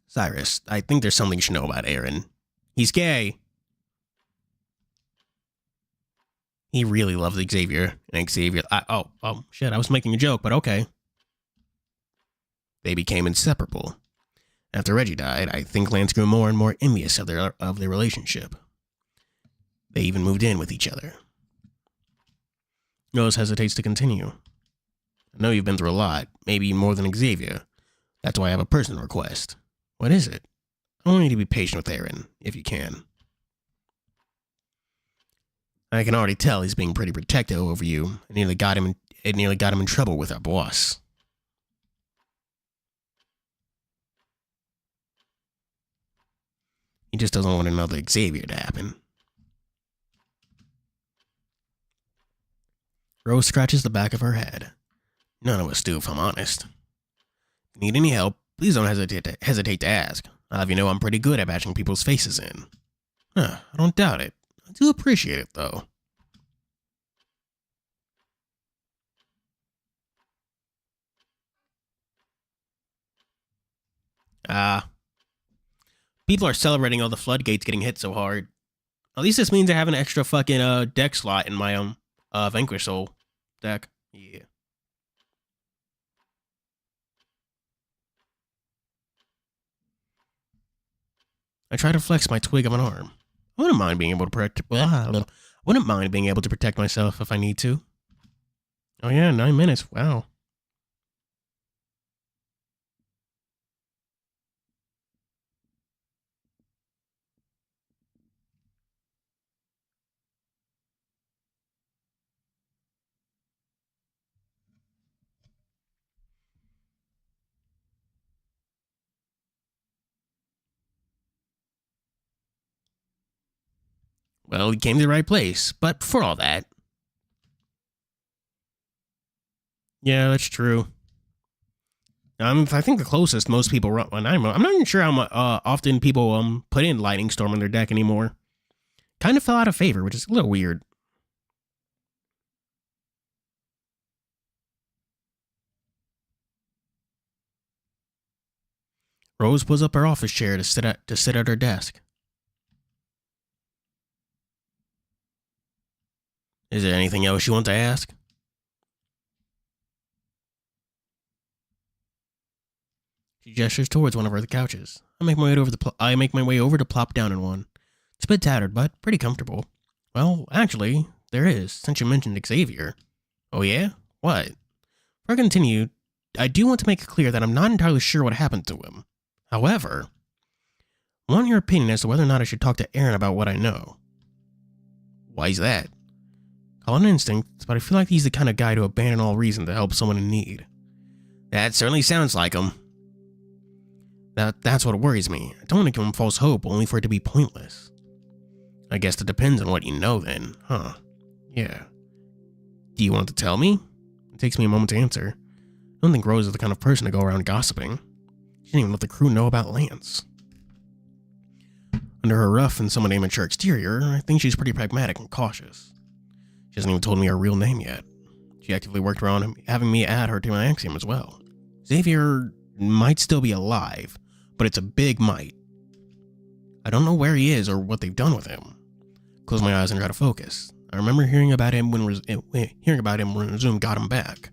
Cyrus, I think there's something you should know about Aaron. He's gay. He really loves Xavier, and Xavier... shit, I was making a joke, but okay. They became inseparable. After Reggie died, I think Lance grew more and more envious of their relationship. They even moved in with each other. Rose hesitates to continue. I know you've been through a lot, maybe more than Xavier. That's why I have a personal request. What is it? I want you to be patient with Aaron, if you can. I can already tell he's being pretty protective over you. It nearly got him in trouble with our boss. He just doesn't want another Xavier to happen. Rose scratches the back of her head. None of us do, if I'm honest. If you need any help, please don't hesitate to ask. I'll have you know I'm pretty good at bashing people's faces in. I don't doubt it. I do appreciate it, though. People are celebrating all the floodgates getting hit so hard. At least this means I have an extra fucking deck slot in my Vanquish Soul deck. Yeah. I try to flex my twig of an arm. I wouldn't mind being able to protect myself if I need to. Oh yeah, 9 minutes. Wow. Well, he came to the right place, but before all that... Yeah, that's true. I think the closest most people run... I'm not even sure how often people put in Lightning Storm on their deck anymore. Kind of fell out of favor, which is a little weird. Rose pulls up her office chair to sit at her desk. Is there anything else you want to ask? She gestures towards one of the couches. I make my way over to plop down in one. It's a bit tattered, but pretty comfortable. Well, actually, there is, since you mentioned Xavier. Oh yeah? What? Before I continue, I do want to make it clear that I'm not entirely sure what happened to him. However, I want your opinion as to whether or not I should talk to Aaron about what I know. Why's that? Call it an instinct, but I feel like he's the kind of guy to abandon all reason to help someone in need. That certainly sounds like him. That's what worries me. I don't want to give him false hope, only for it to be pointless. I guess it depends on what you know then, huh? Yeah. Do you want to tell me? It takes me a moment to answer. I don't think Rose is the kind of person to go around gossiping. She didn't even let the crew know about Lance. Under her rough and somewhat immature exterior, I think she's pretty pragmatic and cautious. She hasn't even told me her real name yet. She actively worked around having me add her to my axiom as well. Xavier might still be alive, but it's a big might. I don't know where he is or what they've done with him. Close my eyes and try to focus. I remember hearing about him when Resume got him back.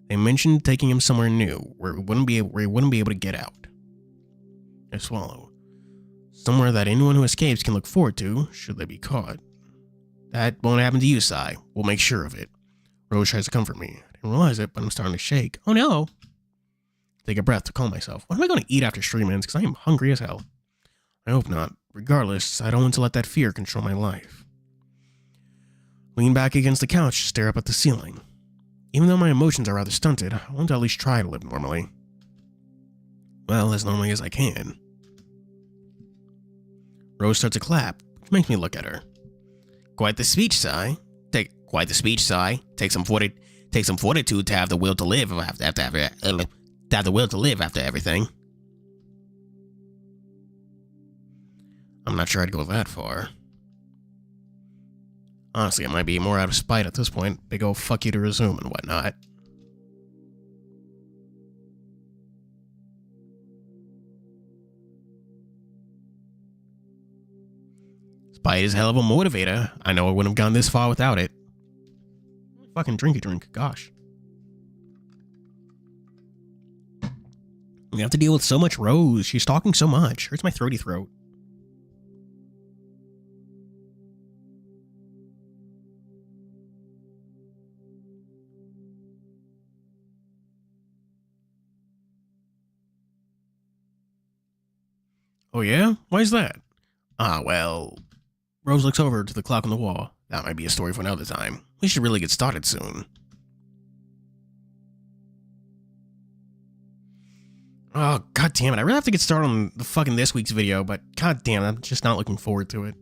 They mentioned taking him somewhere new, where he wouldn't be able to get out. I swallow. Somewhere that anyone who escapes can look forward to, should they be caught. That won't happen to you, Sai. We'll make sure of it. Rose tries to comfort me. I didn't realize it, but I'm starting to shake. Oh no! Take a breath to calm myself. What am I going to eat after stream ends? Because I am hungry as hell. I hope not. Regardless, I don't want to let that fear control my life. Lean back against the couch to stare up at the ceiling. Even though my emotions are rather stunted, I want to at least try to live normally. Well, as normally as I can. Rose starts to clap, which makes me look at her. Quite the speech, sigh. Take some fortitude to have the will to live after everything. I'm not sure I'd go that far. Honestly, it might be more out of spite at this point. Big ol' fuck you to resume and whatnot. Spite is hell of a motivator. I know I wouldn't have gone this far without it. Fucking drink, gosh. We have to deal with so much Rose. She's talking so much. Hurts my throaty throat. Oh yeah? Why is that? Ah, well... Rose looks over to the clock on the wall. That might be a story for another time. We should really get started soon. Oh, god damn it. I really have to get started on the fucking this week's video, but god damn it, I'm just not looking forward to it.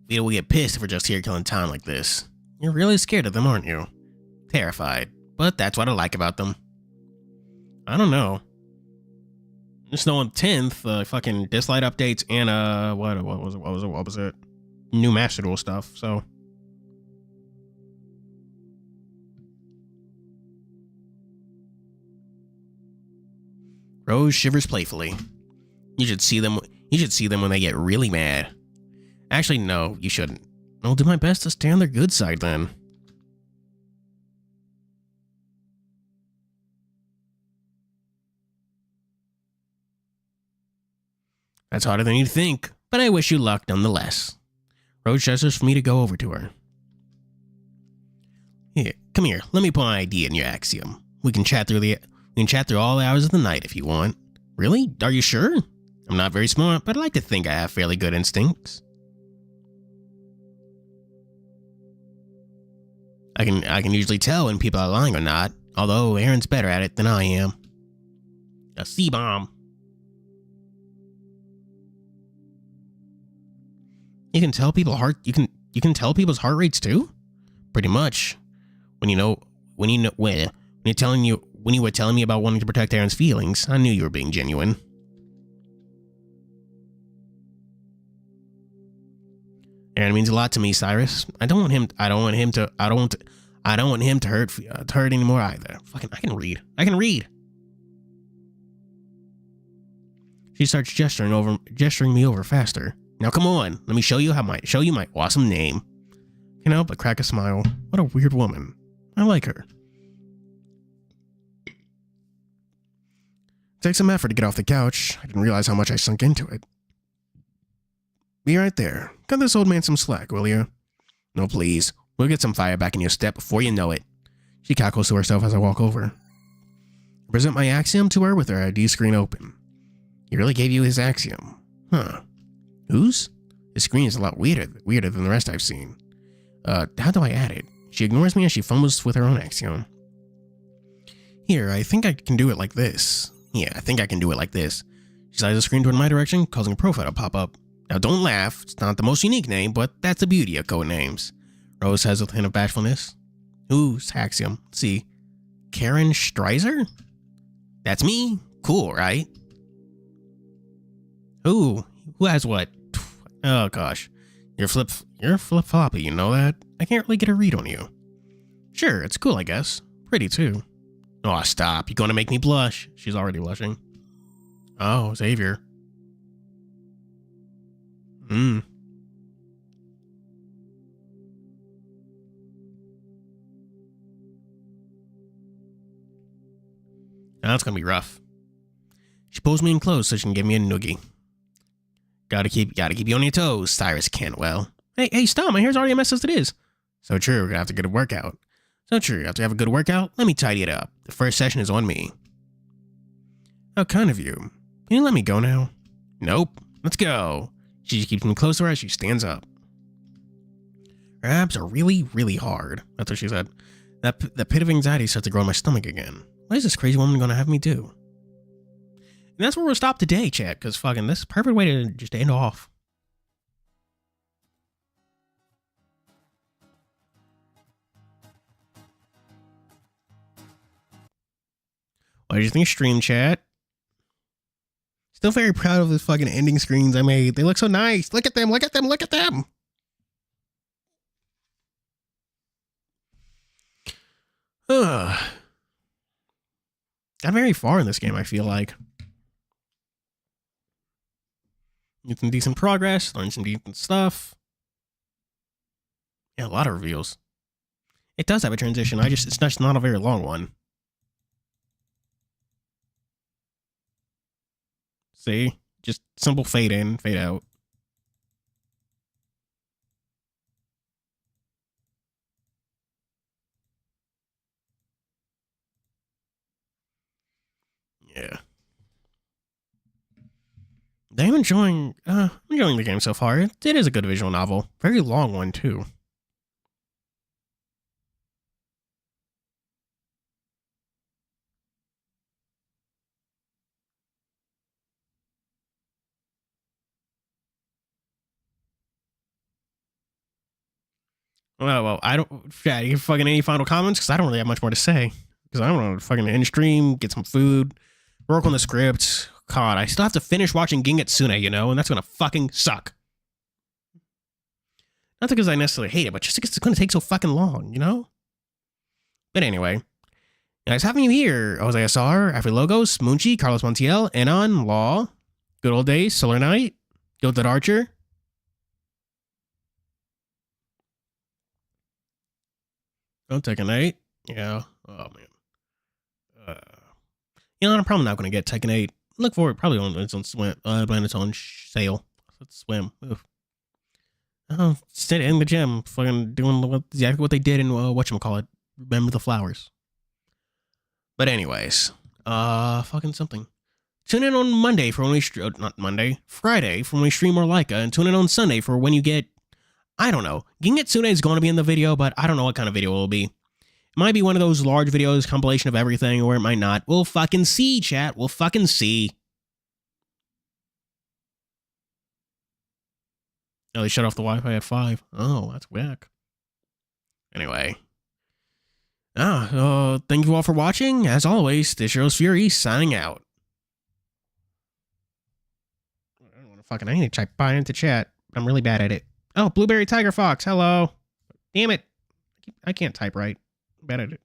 We'll get pissed if we're just here killing time like this. You're really scared of them, aren't you? Terrified. But that's what I like about them. I don't know. Just know on 10th, fucking dislike updates and what was it? New Master Duel stuff, so. Rose shivers playfully. You should see them when they get really mad. Actually, no, you shouldn't. I'll do my best to stay on their good side then. That's harder than you'd think, but I wish you luck nonetheless. Rose gestures for me to go over to her. Here, come here. Let me put my idea in your axiom. We can chat through all the hours of the night if you want. Really? Are you sure? I'm not very smart, but I like to think I have fairly good instincts. I can usually tell when people are lying or not, although Aaron's better at it than I am. A C-bomb. You can tell people's heart rates too? Pretty much. When you were telling me about wanting to protect Aaron's feelings, I knew you were being genuine. Aaron means a lot to me, Cyrus. I don't want him to hurt anymore either. Fucking, I can read. She starts gesturing me over faster. Now come on, let me show you my awesome name. Can't help but crack a smile. What a weird woman. I like her. It takes some effort to get off the couch. I didn't realize how much I sunk into it. Be right there. Cut this old man some slack, will you? No, please. We'll get some fire back in your step before you know it. She cackles to herself as I walk over. I present my axiom to her with her ID screen open. He really gave you his axiom. Huh. Whose? His screen is a lot weirder than the rest I've seen. How do I add it? She ignores me as she fumbles with her own axiom. Here, I think I can do it like this. Yeah, I think I can do it like this. She slides the screen toward my direction, causing a profile to pop up. Now don't laugh, it's not the most unique name, but that's the beauty of code names. Rose says with a hint of bashfulness. Who's axiom? Let's see. Karen Streiser? That's me? Cool, right? Who has what? Oh gosh. You're flip-floppy, you know that? I can't really get a read on you. Sure, it's cool, I guess. Pretty too. Oh, stop. You're gonna make me blush. She's already blushing. Oh, Xavier. Now it's gonna be rough. She pulls me in close so she can give me a noogie. Gotta keep you on your toes, Cyrus Cantwell. Hey, stop, my hair's already a mess as it is. So true, we're gonna have to get a workout. So true, you have to have a good workout? Let me tidy it up. The first session is on me. How kind of you. Can you let me go now? Nope. Let's go. She keeps me close to her as she stands up. Her abs are really, really hard. That's what she said. The pit of anxiety starts to grow in my stomach again. What is this crazy woman gonna have me do? And that's where we'll stop today, chat, because fucking this is a perfect way to just end off. What did you think of stream, chat? Still very proud of the fucking ending screens I made. They look so nice. Look at them, look at them, look at them. Got very far in this game, I feel like. Get some decent progress, learn some decent stuff. Yeah, a lot of reveals. It does have a transition. It's just not a very long one. See? Just simple fade in, fade out. Yeah. I'm enjoying the game so far. It is a good visual novel. Very long one, too. Well, I don't... Yeah, you fucking any final comments? Because I don't really have much more to say. Because I don't know, fucking end stream, get some food, work on the script. God, I still have to finish watching Gingetsume, you know? And that's gonna fucking suck. Not because I necessarily hate it, but just because it's gonna take so fucking long, you know? But anyway... Nice having you here, Jose Asar, Afri Logos, Munchi, Carlos Montiel, Enon, Law, Good Old Days, Solar Knight, Gilded Archer. Don't take a night. Yeah. Oh, man. You know, I'm probably not going to get Tekken 8. Look for it. Probably when it's on swim, when it's on sale. Let's swim. Oof. Oh, sit in the gym, fucking doing exactly what they did in whatchamacallit. Remember the Flowers. But anyways, fucking something. Tune in on Monday for when we not Monday, Friday for when we stream more Leica, and tune in on Sunday for when you get, I don't know. Gingetsume is going to be in the video, but I don't know what kind of video it will be. It might be one of those large videos, compilation of everything, or it might not. We'll fucking see, chat. We'll fucking see. Oh, they shut off the Wi-Fi at 5. Oh, that's whack. Anyway. Thank you all for watching. As always, this is Fuuri signing out. I don't want to fucking... I need to type by into chat. I'm really bad at it. Oh, Blueberry Tiger Fox. Hello. Damn it. I can't type right. I'm bad at it.